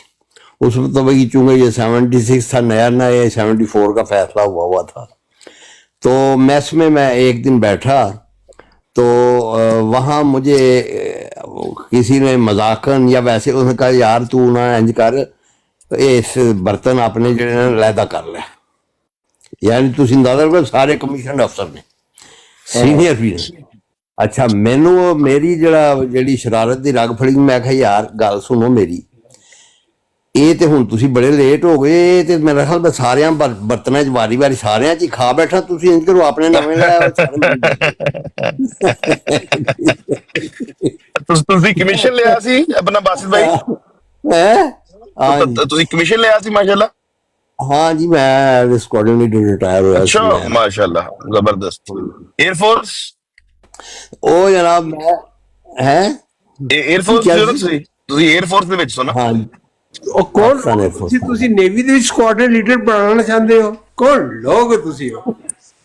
उस वक्त तो भाई चूंकि ये 76 था, नया नया 74 का फैसला हुआ था, तो मैस में मैं एक दिन बैठा तो वहाँ मुझे किसी ने मजाकन या वैसे उसने कहा यार तू ना इंज कर, इस बर्तन अपने ਜਿਹੜੇ ਨੇ लैदा कर ले, यानी ਤੁਸੀਂ ਅੰਦਾਜ਼ਾ ਕਰੋ ਸਾਰੇ ਕਮਿਸ਼ਨ ਅਫਸਰ ਨੇ, ਸੀਨੀਅਰ ਵੀ ਨੇ। ਅੱਛਾ ਮੈਨੂੰ ਮੇਰੀ ਜਿਹੜੀ ਸ਼ਰਾਰਤ ਦੀ ਰਗ ਫੜੀ, ਮੈਂ ਕਿਹਾ ਯਾਰ ਗੱਲ ਸੁਣੋ ਮੇਰੀ, ਇਹ ਤੇ ਹੁਣ ਤੁਸੀਂ ਬੜੇ ਲੇਟ ਹੋ ਗਏ, ਇਹ ਤੇ ਮੇਰਾ ਖਿਆਲ ਮੈਂ ਸਾਰਿਆਂ ਬਰਤਨਾਂ 'ਚ ਵਾਰੀ ਵਾਰੀ ਸਾਰਿਆਂ 'ਚ ਹੀ ਖਾ ਬੈਠਾ, ਤੁਸੀਂ ਇੰਜ ਕਰੋ ਆਪਣੇ ਨਵੇਂ ਤੁਸੀਂ ਕਮਿਸ਼ਨ ਲਿਆ ਸੀ ਆਪਣਾ ਬਾਸਿਤ ਭਾਈ? ਹੈ ਤੁਸੀਂ ਕਮਿਸ਼ਨ ਲਿਆ ਸੀ ਮਾਸ਼ਾਅੱਲਾ? हाँ जी, मैं स्क्वाड्रन लीडर रिटायर हुआ। अच्छा माशाल्लाह, जबरदस्त। एयरफोर्स? ओ जनाब मैं है एयरफोर्स जो ਤੁਸੀਂ 에ਅਰਫੋਰਸ ਦੇ ਵਿੱਚ ਸੋ ਨਾ? हाँ ਉਹ ਕੌਣ ਤੁਸੀਂ ਨੇਵੀ ਦੇ ਵਿੱਚ ਸਕੁਆਡਰਨ ਲੀਡਰ ਬਣਾਉਣਾ ਚਾਹੁੰਦੇ ਹੋ? ਕੌਣ ਲੋਗ ਤੁਸੀਂ ਹੋ?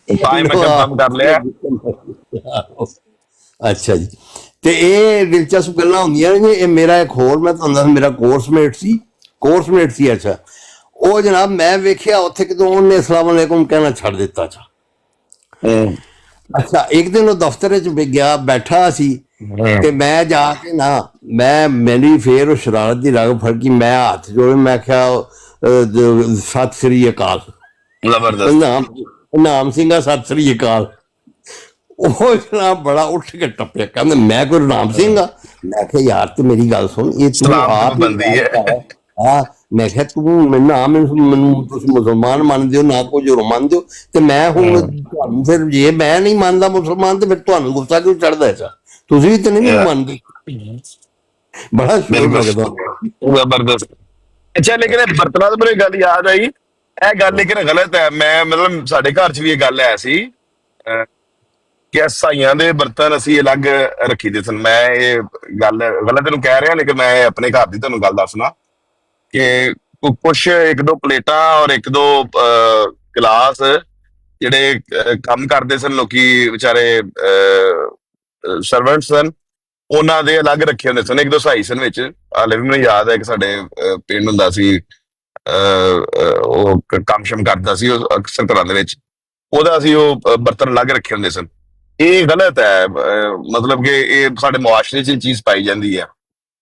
ਤਾਂ ਹੀ ਮੈਂ ਕੰਮ ਕਰ ਲਿਆ। ਅੱਛਾ ਜੀ, ਤੇ ਇਹ ਦਿਲਚਸਪ ਗੱਲਾਂ ਹੁੰਦੀਆਂ ਨੇ। ਇਹ ਮੇਰਾ ਇੱਕ ਹੋਰ ਮੈਂ ਤੁਹਾਨੂੰ ਦੱਸ, ਮੇਰਾ ਕੋਰਸਮੇਟ ਸੀ। ਅੱਛਾ ਉਹ ਜਨਾਬ ਮੈਂ ਵੇਖਿਆ ਉੱਥੇ ਕਿਦੋਂ ਉਹਨੇ ਅਸਲਾਮ ਅਲੈਕੁਮ ਕਹਿਣਾ ਛੱਡ ਦਿੱਤਾ। ਅੱਛਾ ਇੱਕ ਦਿਨ ਉਹ ਦਫ਼ਤਰ 'ਚ ਗਿਆ ਬੈਠਾ ਸੀ ਤੇ ਮੈਂ ਜਾ ਕੇ ਨਾ ਮੇਰੀ ਫੇਰ ਉਹ ਸ਼ਰਾਰਤ ਦੀ ਰਗ ਫੜਕੀ, ਮੈਂ ਹੱਥ ਜੋੜੇ, ਮੈਂ ਕਿਹਾ ਸਤਿ ਸ੍ਰੀ ਅਕਾਲ। ਜ਼ਬਰਦਸਤ। ਨਾਮ ਸਿੰਘਾ ਸਤਿ ਸ੍ਰੀ ਅਕਾਲ। ਉਹ ਜਨਾਬ ਬੜਾ ਉੱਠ ਕੇ ਟੱਪਿਆ, ਕਹਿੰਦਾ ਮੈਂ ਕੋਈ ਰਾਮ ਸਿੰਘ ਆ? ਮੈਂ ਕਿਹਾ ਯਾਰ ਤੇ ਮੇਰੀ ਗੱਲ ਸੁਣ, ਇਹ ਤੂੰ ਆਪ ਬੰਦੀ ਹੈ। ਹਾਂ ਮੈਂ ਕਿਹਾ ਤੂੰ ਮੈਨੂੰ ਤੁਸੀਂ ਮੁਸਲਮਾਨ ਮੰਨਦੇ ਹੋ ਨਾ ਕੁਝ ਹੋਰ ਮੰਨਦੇ ਹੋ, ਤੇ ਮੈਂ ਹੁਣ ਤੁਹਾਨੂੰ ਫਿਰ ਜੇ ਮੈਂ ਨਹੀਂ ਮੰਨਦਾ ਮੁਸਲਮਾਨ ਤੇ ਫਿਰ ਤੁਹਾਨੂੰ ਗੁੱਸਾ ਕਿਉਂ ਚੜਦਾ ਹੈ? ਤੁਸੀਂ ਵੀ ਤਾਂ ਨਹੀਂ ਮੰਨਦੇ। ਬੜਾ ਸ਼ੌਕ ਲੱਗਦਾ। ਜ਼ਬਰਦਸਤ। ਅੱਛਾ ਲੇਕਿਨ ਬਰਤਨਾਂ ਤੋਂ ਮੈਨੂੰ ਗੱਲ ਯਾਦ ਆਈ, ਇਹ ਗੱਲ ਲੇਕਿਨ ਗਲਤ ਹੈ। ਮੈਂ ਮਤਲਬ ਸਾਡੇ ਘਰ 'ਚ ਵੀ ਇਹ ਗੱਲ ਹੈ ਸੀ ਕਿ ਸਾਈਆਂ ਦੇ ਬਰਤਨ ਅਸੀਂ ਅਲੱਗ ਰੱਖੀ ਦੇ ਸਨ। ਮੈਂ ਇਹ ਗੱਲ ਗਲਤ ਇਹਨੂੰ ਕਹਿ ਰਿਹਾ, ਲੇਕਿਨ ਮੈਂ ਆਪਣੇ ਘਰ ਦੀ ਤੁਹਾਨੂੰ ਗੱਲ ਦੱਸਣਾ ਕਿ ਕੁਛ ਇੱਕ ਦੋ ਪਲੇਟਾਂ ਔਰ ਇੱਕ ਦੋ ਗਲਾਸ ਜਿਹੜੇ ਕੰਮ ਕਰਦੇ ਸਨ ਲੋਕੀ ਵਿਚਾਰੇ ਸਰਵੈਂਟਸ ਸਨ, ਉਹਨਾਂ ਦੇ ਅਲੱਗ ਰੱਖੇ ਹੁੰਦੇ ਸਨ। ਇੱਕ ਦੋ ਸਹਾਈ ਸਨ ਵਿੱਚ, ਹਾਲੇ ਵੀ ਮੈਨੂੰ ਯਾਦ ਹੈ ਕਿ ਸਾਡੇ ਪਿੰਡ ਹੁੰਦਾ ਸੀ, ਉਹ ਕੰਮ ਸ਼ਮ ਕਰਦਾ ਸੀ ਉਹ ਅਕਸਰ ਘਰਾਂ ਦੇ ਵਿੱਚ, ਉਹਦਾ ਅਸੀਂ ਉਹ ਬਰਤਨ ਅਲੱਗ ਰੱਖੇ ਹੁੰਦੇ ਸਨ। ਇਹ ਗਲਤ ਹੈ, ਮਤਲਬ ਕਿ ਇਹ ਸਾਡੇ ਮੁਆਸ਼ਰੇ 'ਚ ਚੀਜ਼ ਪਾਈ ਜਾਂਦੀ ਹੈ।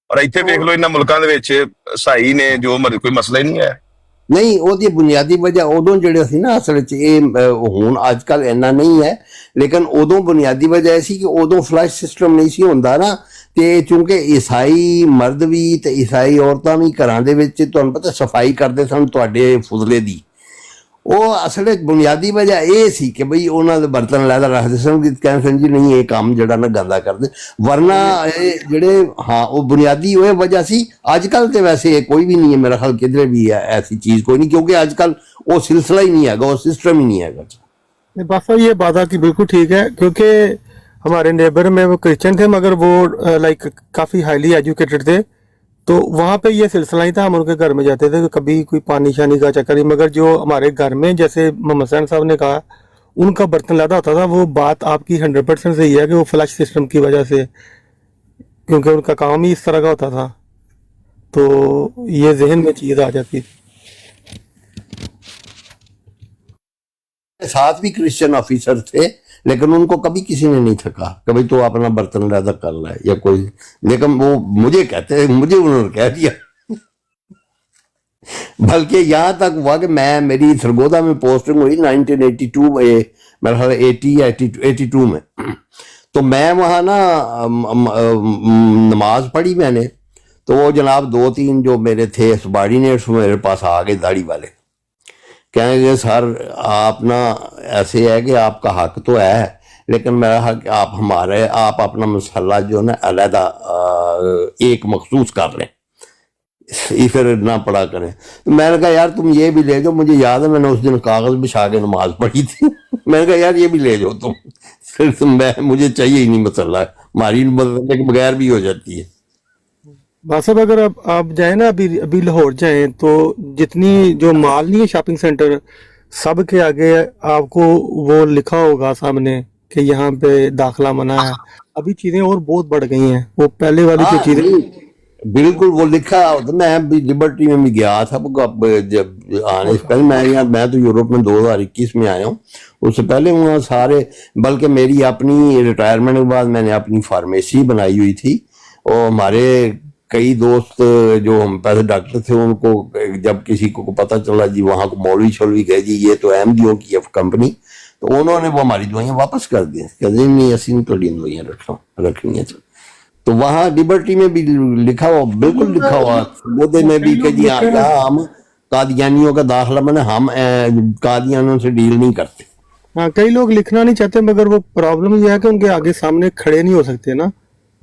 ਔਰ ਇੱਥੇ ਵੇਖ ਲਓ ਇਹਨਾਂ ਮੁਲਕਾਂ ਦੇ ਵਿੱਚ ਸਹਾਈ ਨੇ ਜੋ ਕੋਈ ਮਸਲਾ ਹੀ ਨਹੀਂ ਹੈ। ਨਹੀਂ ਉਹਦੀ ਬੁਨਿਆਦੀ ਵਜ੍ਹਾ ਉਦੋਂ ਜਿਹੜੇ ਸੀ ਨਾ, ਅਸਲ 'ਚ ਇਹ ਹੁਣ ਅੱਜ ਕੱਲ੍ਹ ਇੰਨਾ ਨਹੀਂ ਹੈ, ਲੇਕਿਨ ਉਦੋਂ ਬੁਨਿਆਦੀ ਵਜ੍ਹਾ ਇਹ ਸੀ ਕਿ ਉਦੋਂ ਫਲਸ਼ ਸਿਸਟਮ ਨਹੀਂ ਸੀ ਹੁੰਦਾ ਨਾ, ਤੇ ਚੂੰਕਿ ਈਸਾਈ ਮਰਦ ਵੀ ਤੇ ਈਸਾਈ ਔਰਤਾਂ ਵੀ ਘਰਾਂ ਦੇ ਵਿੱਚ ਤੁਹਾਨੂੰ ਪਤਾ ਸਫਾਈ ਕਰਦੇ ਸਨ ਤੁਹਾਡੇ ਫੁਜ਼ਲੇ ਦੀ। ਉਹ ਅਸਲ ਵਿੱਚ ਬੁਨਿਆਦੀ ਵਜ੍ਹਾ ਇਹ ਸੀ ਕਿ ਬਈ ਉਹਨਾਂ ਦੇ ਬਰਤਨ ਲੈਦਾ ਰੱਖਦੇ ਸਨ ਕਿ ਕਹਿੰਦੇ ਸਨ ਜੀ ਨਹੀਂ ਇਹ ਕੰਮ ਜਿਹੜਾ ਨਾ ਗੰਦਾ ਕਰਦੇ, ਵਰਨਾ ਇਹ ਜਿਹੜੇ ਹਾਂ ਉਹ ਬੁਨਿਆਦੀ ਉਹ ਵਜ੍ਹਾ ਸੀ। ਅੱਜ ਕੱਲ੍ਹ ਤੇ ਵੈਸੇ ਕੋਈ ਵੀ नहीं है मेरा ख्याल, किधरे भी है ऐसी चीज़ कोई नहीं, क्योंकि आजकल वो सिलसिला ही नहीं है, वो सिस्टम ही नहीं है। बस ये बात आपकी बिल्कुल ठीक है, क्योंकि हमारे नेबर में वो क्रिश्चियन थे मगर वो लाइक काफ़ी हाईली एजुकेटेड थे, तो वहाँ पे ये सिलसिला ही था। हम उनके घर में जाते थे तो कभी कोई पानी शानी का चक्कर नहीं, मगर जो हमारे घर में जैसे मोहम्मद सैन साहब ने कहा उनका बर्तन लादा होता था, वो बात आपकी 100% सही है कि वो फ्लश सिस्टम की वजह से, क्योंकि उनका काम ही इस तरह का होता था, तो ये जहन में चीज़ आ जाती थी। साथ भी क्रिश्चियन ऑफिसर थे, लेकिन उनको कभी किसी ने नहीं थका कि भाई तो अपना बर्तन लैदा कर ले या कोई, लेकिन वो मुझे कहते हैं, मुझे उन्होंने कह दिया। बल्कि यहाँ तक हुआ कि मेरी सरगोदा में पोस्टिंग हुई 1982 में, मेरा ख्याल 82 में, तो मैं वहाँ ना नमाज पढ़ी मैंने, तो वो जनाब 2-3 जो मेरे थे सबॉर्डिनेट्स मेरे पास आ गए दाढ़ी वाले, कहेंगे सर आप ना ऐसे है कि आपका हक तो है, लेकिन मेरा हक आप अपना मसला जो ना अलहदा एक मखसूस कर लें, फिर ना पढ़ा करें। तो मैंने कहा यार तुम ये भी ले जाओ, मुझे याद है मैंने उस दिन कागज़ बिछा के नमाज पढ़ी थी। मैंने कहा यार ये भी ले जाओ तुम, फिर मुझे चाहिए ही नहीं मसला, हमारी बदलने के बगैर भी हो जाती है। वासब अगर आप जाए ना अभी लाहौर जाएं तो जितनी जो माल नहीं है शॉपिंग सेंटर, सब के आगे आपको वो लिखा होगा सामने कि यहाँ पे दाखला मना है। अभी चीजें और बहुत बढ़ गई हैं, वो पहले वाली जो हाँ, चीजें। बिल्कुल वो लिखा होता। मैं भी लिबर्टी में भी गया था अब जब आने से पहले। मैं तो यूरोप में 2021 में आया हूँ। उससे पहले वहाँ सारे, बल्कि मेरी अपनी रिटायरमेंट के बाद मैंने अपनी फार्मेसी बनाई हुई थी, और हमारे कई दोस्त जो हम पहले डॉक्टर थे, उनको जब किसी को पता चला जी वहाँ को मौलवी शौलवी गए जी ये तो एमडीओ की है कंपनी, तो उन्होंने वो हमारी दवाइयाँ वापस कर दी। कहते नहीं असीं थोड़ी दवाइयाँ रखनी है। तो वहाँ लिबर्टी में भी लिखा हुआ, बिल्कुल लिखा हुआ बोधे में भी कि जी यहाँ हम कादियानियों का दाखिला बने, हम कादियानियों से डील नहीं करते। हाँ, कई लोग लिखना नहीं चाहते, मगर वो प्रॉब्लम ये है कि उनके आगे सामने खड़े नहीं हो सकते ना।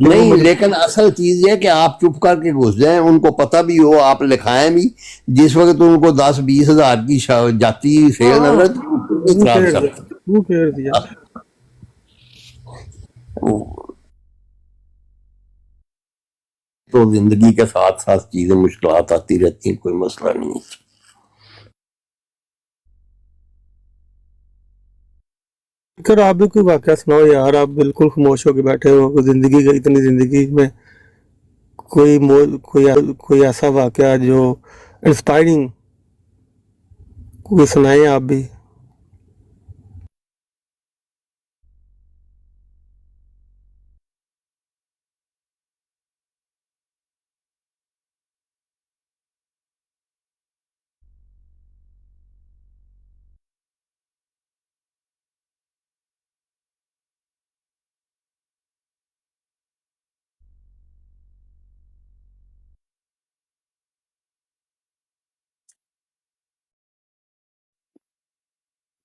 नहीं, लेकिन असल चीज ये है कि आप चुप करके घुस जाएं, उनको पता भी हो, आप लिखाएं भी। जिस वक्त उनको 10-20 हजार की जाती सेल नजर मुंह फेर दिया। तो जिंदगी के साथ साथ चीजें मुश्किलात आती रहती हैं, कोई मसला नहीं है। कर आप भी कोई वाकया सुनाओ यार, आप बिल्कुल खामोश होके बैठे हो। जिंदगी का इतनी जिंदगी में कोई ऐसा वाकया जो इंस्पायरिंग कोई सुनाए आप भी।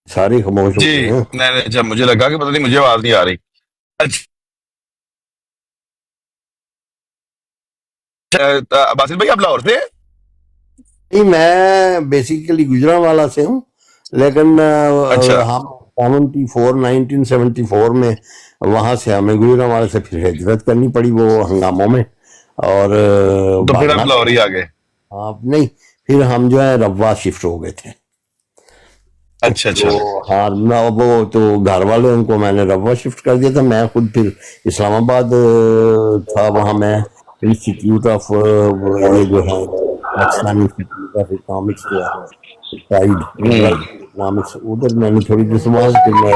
सारे खामोश हो जी गए हैं। नहीं, अच्छा मुझे लगा कि पता नहीं मुझे आवाज नहीं आ रही। अच्छा बासिल भाई आप लाहौर से हैं? नहीं, मैं बेसिकली गुजरांवाला से हूँ, लेकिन अच्छा हम 1974 में वहां से हमें गुजरांवाला से फिर हिजरत करनी पड़ी वो हंगामों में, और तो फिर आप भागना लाहौर ही आ गए। आप नहीं, फिर हम जो है रब्वा शिफ्ट हो गए थे। अच्छा अच्छा तो हाँ, वो तो घर वाले उनको मैंने रब्वा शिफ्ट कर दिया था। मैं खुद फिर इस्लामाबाद था, वहाँ मैं इंस्टीट्यूट ऑफ ये जो है पाकिस्तानी इंस्टीट्यूट ऑफ इकोनॉमिक्स जो है टाइड इकोनॉमिक्स, उधर मैंने थोड़ी देर से वहाँ से मैं,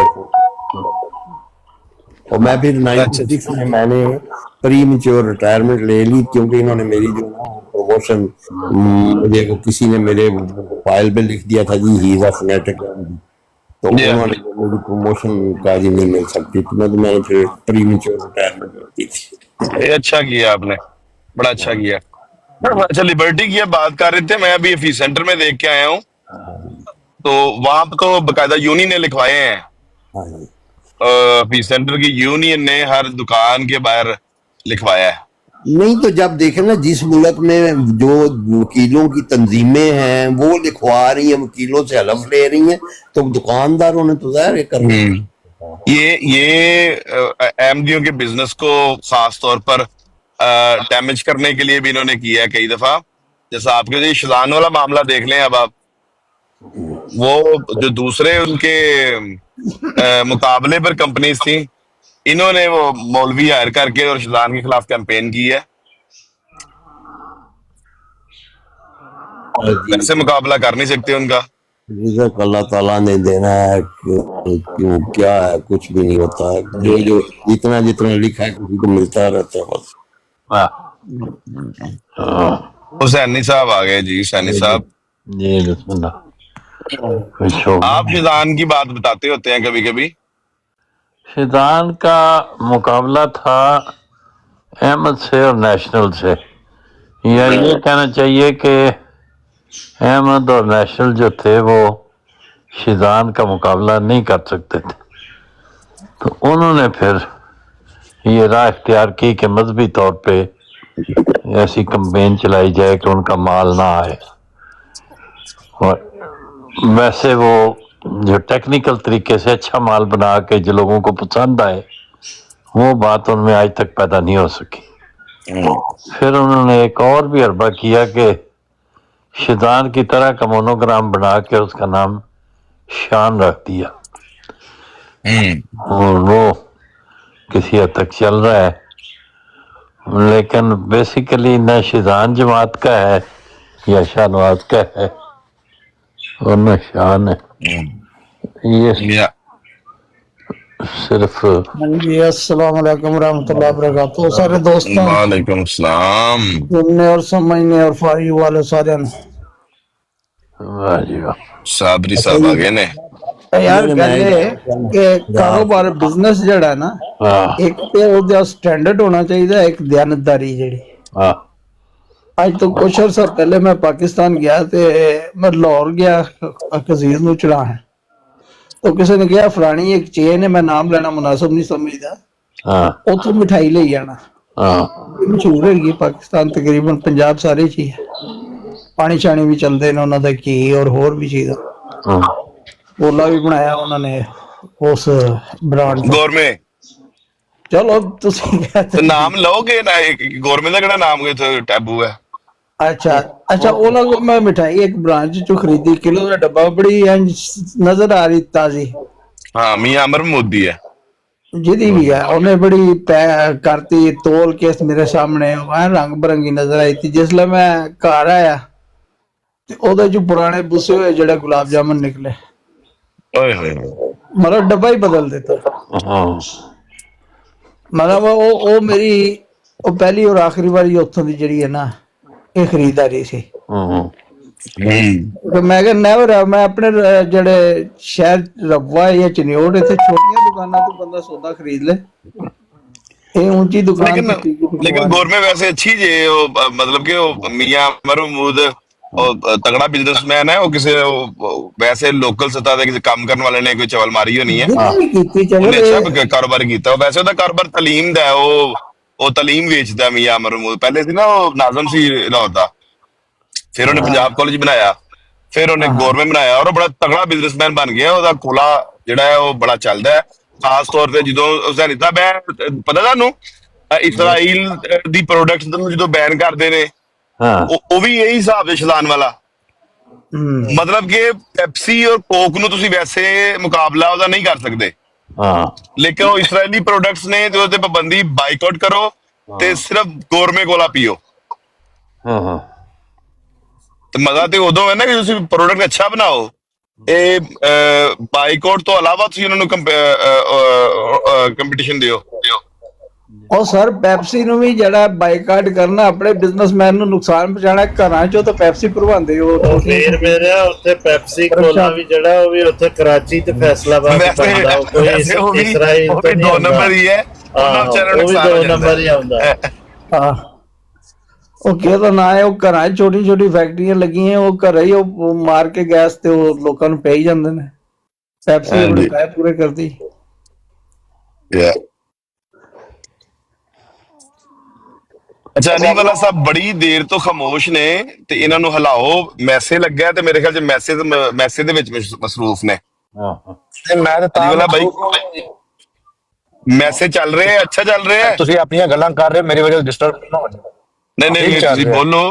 और मैं फिर अच्छा 96 में मैंने प्री मेच्योर रिटायरमेंट ले ली, क्योंकि इन्होंने मेरी जो प्रमोशन, मुझे को किसी ने मेरे फाइल पे लिख दिया था जी ही इज अ फनेटिक, तो जी उन्होंने मेरी प्रमोशन का जी नहीं मिल सकती, तो मैंने फिर प्री मेच्योर रिटायरमेंट ली थी। ये अच्छा किया आपने, बड़ा अच्छा किया। अच्छा लिबर्टी की अब बात कर रहे थे, मैं अभी फीस सेंटर में देख के आया हूँ, तो वहां पर तो बकायदा यूनियन ने लिखवाए हैं। हाँ जी। फीस सेंटर की यूनियन ने हर दुकान के बाहर लिखवाया है। नहीं तो जब देखें ना, जिस मुल्क में जो वकीलों की तंजीमें हैं वो लिखवा रही हैं, वकीलों से हलफ ले रही हैं, तो दुकानदारों ने तो ज़ाहिर है करना है। ये एमडीओ के बिजनेस को खास तौर पर डैमेज करने के लिए भी इन्होंने किया है कई दफा। जैसा आपके जो शजान वाला मामला देख लें, अब आप वो जो दूसरे उनके मुकाबले पर कंपनीज थी, इन्होंने वो मौलवी हायर करके और शजान के खिलाफ कैंपेन की है। वैसे मुकाबला कर नहीं सकते उनका। रिज़्क अल्लाह ताला ने देना है, क्यों क्या है, कुछ भी नहीं होता है। जो जितना जितना लिखा है किसी को मिलता रहता है बस। हुसैनी साहब आ गए जी, हुसैनी साहब। जी बिस्मिल्लाह। आप शजान की बात बताते होते हैं कभी कभी। शैतान का मुकाबला था अहमद से और नेशनल से, या ये कहना चाहिए कि अहमद और नेशनल जो थे वो शैतान का मुकाबला नहीं कर सकते थे, तो उन्होंने फिर ये राह इख्तियार की कि मजहबी तौर पे ऐसी कैंपेन चलाई जाए कि उनका माल ना आए। और वैसे वो जो टेक्निकल तरीके से अच्छा माल बना के जो लोगों को पसंद आए, वो बात उनमें आज तक पैदा नहीं हो सकी। फिर उन्होंने एक और भी अरबा किया कि शैतान की तरह का मोनोग्राम बना के उसका नाम शान रख दिया। और वो किसी हद तक चल रहा है, लेकिन बेसिकली न शिजान जमात का है या शाहनवाज का है और न शान है। ये या सिर्फ हाँ जी, अस्सलाम वालेकुम रहमतुल्लाह वबरकातुहू। सारे दोस्तों वालेकुम सलाम। सुनने और समझने और फारी वाले सारे वाह जी वाह। साबरी साहब आ गए ने। यार गल कि कारोबार बिजनेस जड़ा है ना, हाँ एक ते ओदा स्टैंडर्ड होना चाहिए, एक दयानतदारी जेड़ी। हाँ आज तो कुछ अर्सा पहले मैं पाकिस्तान गया ते मैं लाहौर गया अजीज नू चढ़ा है, तो किसी ने कहा फलानी एक चेन है, मैं नाम लेना मुनासिब नहीं समझदा, हाँ उथों मिठाई ले जाना। हाँ मशहूर है पाकिस्तान तकरीबन पंजाब सारे च ही है, पानी शानी भी चलते ने उन्होंने घी और होर भी चीज़, हाँ पोला भी बनाया उन्होंने उस ब्रांड का। गौरमे चलो तुसी तो कहते नाम लोगे ना, गौरमे का केड़ा नाम कोई टैबू है? अच्छा अच्छा, उन्होंने को मैं मिठाई एक ब्रांच चो खरीदी, किलो का डब्बा, बड़ी नजर आ रही ताजी, हाँ मियां अमर मोदी है। जिदी भी है उन्हें बड़ी पैक करती तोल के मेरे सामने, वह रंग बिरंगी नजर आई थी। जिसले मैं घर आया ते ओदे चो पुराने बुसे हुए जेड़े गुलाब जामुन निकले, ओए होए मतलब डब्बा ही बदल देता। हाँ मतलब वो मेरी वो पहली और आखिरी बारी उत्थों दी जेड़ी है ना ये खरीदारी सी। हाँ तो मैं क्या नेवर है, मैं अपने जेड़े शहर रबवा या चनियोड़ इतने छोटियां दुकानां तो बंदा सौदा खरीद ले, ये ऊंची दुकान लेकिन ते पीकी लेकिन दुकान। गौरमे वैसे अच्छी जे मतलब कि वो मियां अमर महमूद तगड़ा बिजनेसमैन है। वो किसी वैसे लोकल सतह ते किसी काम करने वाले ने कोई चवल मारी होनी है। जितनी भी कीती चलो ਉਹਨੇ ਅੱਛਾ ਕਾਰੋਬਾਰ ਕੀਤਾ। ਵੈਸੇ ਉਹਦਾ ਕਾਰੋਬਾਰ ਤਾਲੀਮ ਦਾ ਹੈ। ਉਹ ਤਾਲੀਮ ਵੇਚਦਾ ਮੀਆਂ ਅਮਰ ਮਹਿਮੂਦ। ਪਹਿਲੇ ਸੀ ਨਾ ਉਹ ਨਾਜ਼ਮ ਸੀ ਲਾਹੌਰ ਦਾ, ਫਿਰ ਉਹਨੇ ਪੰਜਾਬ ਕਾਲਜ ਬਣਾਇਆ, ਫਿਰ ਉਹਨੇ ਗੌਰਮੈਂਟ ਬਣਾਇਆ ਔਰ ਉਹ ਬੜਾ ਤਗੜਾ ਬਿਜ਼ਨਸਮੈਨ ਬਣ ਗਿਆ। ਉਹਦਾ ਕੋਲਾ ਜਿਹੜਾ ਹੈ ਉਹ ਬੜਾ ਚੱਲਦਾ ਹੈ, ਖਾਸ ਤੌਰ ਤੇ ਜਦੋਂ ਉਸਦਾ ਨੀਤਾ ਬੈਨ ਪਤਾ ਤੁਹਾਨੂੰ ਇਸਰਾਈਲ ਦੀ ਪ੍ਰੋਡਕਟਸ ਨੂੰ ਜਦੋਂ ਬੈਨ ਕਰਦੇ ਨੇ हाँ ਉਹ ਵੀ ਇਹੀ ਹਿਸਾਬ ਹੈ ਚਲਾਉਣ ਵਾਲਾ। ਮਤਲਬ ਕਿ ਪੈਪਸੀ ਔਰ ਕੋਕ ਨੂੰ ਤੁਸੀਂ ਵੈਸੇ ਮੁਕਾਬਲਾ ਉਹਦਾ ਨਹੀਂ ਕਰ ਸਕਦੇ, हाँ ਲੇਕਿਨ ਉਹ ਇਸਰਾਈਲੀ ਪ੍ਰੋਡਕਟਸ ਨੇ ਤੇ ਉਹਦੇ ਤੇ ਪਾਬੰਦੀ ਬਾਈਕਾਟ ਕਰੋ ਤੇ ਸਿਰਫ ਗੌਰਮੇ ਕੋਲਾ ਪੀਓ। हाँ हाँ ਤੇ ਮਜ਼ਾ ਤੇ ਉਦੋਂ ਹੈ ਨਾ ਕਿ ਤੁਸੀਂ ਪ੍ਰੋਡਕਟ ਅੱਛਾ ਬਣਾਓ। ਇਹ ਬਾਈਕਾਟ ਤੋਂ ਇਲਾਵਾ ਤੁਸੀਂ ਉਹਨਾਂ ਨੂੰ ਕੰਪੀਟੀਸ਼ਨ ਦਿਓ। और सर पैप्सी नु भी जड़ा बाइकाट करना, अपने बिजनेसमैन नु नुकसान पहुंचाना, घरां चो तो पैप्सी भरवांदे हो। ਫੇਰ ਮੇਰੇ ਉੱਥੇ ਪੈਪਸੀ ਕੋਲਾ ਵੀ ਜਿਹੜਾ ਉਹ ਵੀ ਉੱਥੇ ਕਰਾਚੀ ਤੇ ਫੈਸਲਾਬਾਦ ਵੈਸੇ ਪੈਂਦਾ, ਉਹ ਕੋਈ ਵੈਸੇ ਉਹ ਵੀ ਇਸਰਾਈਲ ਉਹ ਤੋਂ ਵੀ ਨਹੀਂ ਦੋ ਆਉਂਦਾ। ਨੰਬਰ ਹੀ ਹੈ। ਉਹਨਾਂ ਵਿਚਾਰਿਆਂ ਨੂੰ ਉਹ ਵੀ ਨੁਕਸਾਨ ਹੋ ਦੋ ਜਾਂਦਾ ਨੰਬਰ ਹੀ ਆਉਂਦਾ। हाँ ਉਹ ਕਿਹਦਾ ਨਾ ਹੈ, ਉਹ ਘਰਾਂ 'ਚ ਛੋਟੀ ਛੋਟੀ ਫੈਕਟਰੀਆਂ ਲੱਗੀਆਂ, ਉਹ ਘਰੇ ਹੀ ਉਹ ਮਾਰ ਕੇ ਗੈਸ ਤੇ ਉਹ ਲੋਕਾਂ ਨੂੰ ਪਈ ਜਾਂਦੇ ਨੇ। ਪੈਪਸੀ ਆਪਣੇ ਪੈਸੇ ਪੂਰੇ ਕਰਦੀ। Yeah. ਅੱਛਾ ਅਲੀ ਵਾਲਾ ਸਾਹਿਬ ਬੜੀ ਦੇਰ ਤੋਂ ਖਾਮੋਸ਼ ਨੇ ਤੇ ਇਹਨਾਂ ਨੂੰ ਹਿਲਾਓ। ਮੈਸੇਜ ਲੱਗਾ ਤੇ ਮੇਰੇ ਖਿਆਲ ਚ ਮੈਸੇਜ ਦੇ ਵਿੱਚ ਮਸਰੂਫ ਨੇ। हाँ ਤੇ ਮੈਂ ਤਾਂ ਅਲੀ ਵਾਲਾ ਬਾਈ ਮੈਸੇਜ ਚੱਲ ਰਹੇ, ਅੱਛਾ ਚੱਲ ਰਿਹਾ ਹੈ। ਤੁਸੀਂ ਆਪਣੀਆਂ ਗੱਲਾਂ ਕਰ ਰਹੇ ਹੋ, ਮੇਰੀ ਵਜ੍ਹਾ ਤੋਂ ਡਿਸਟਰਬ ਨਾ ਹੋ ਜਾਓ। ਨਹੀਂ ਨਹੀਂ ਤੁਸੀਂ ਬੋਲੋ।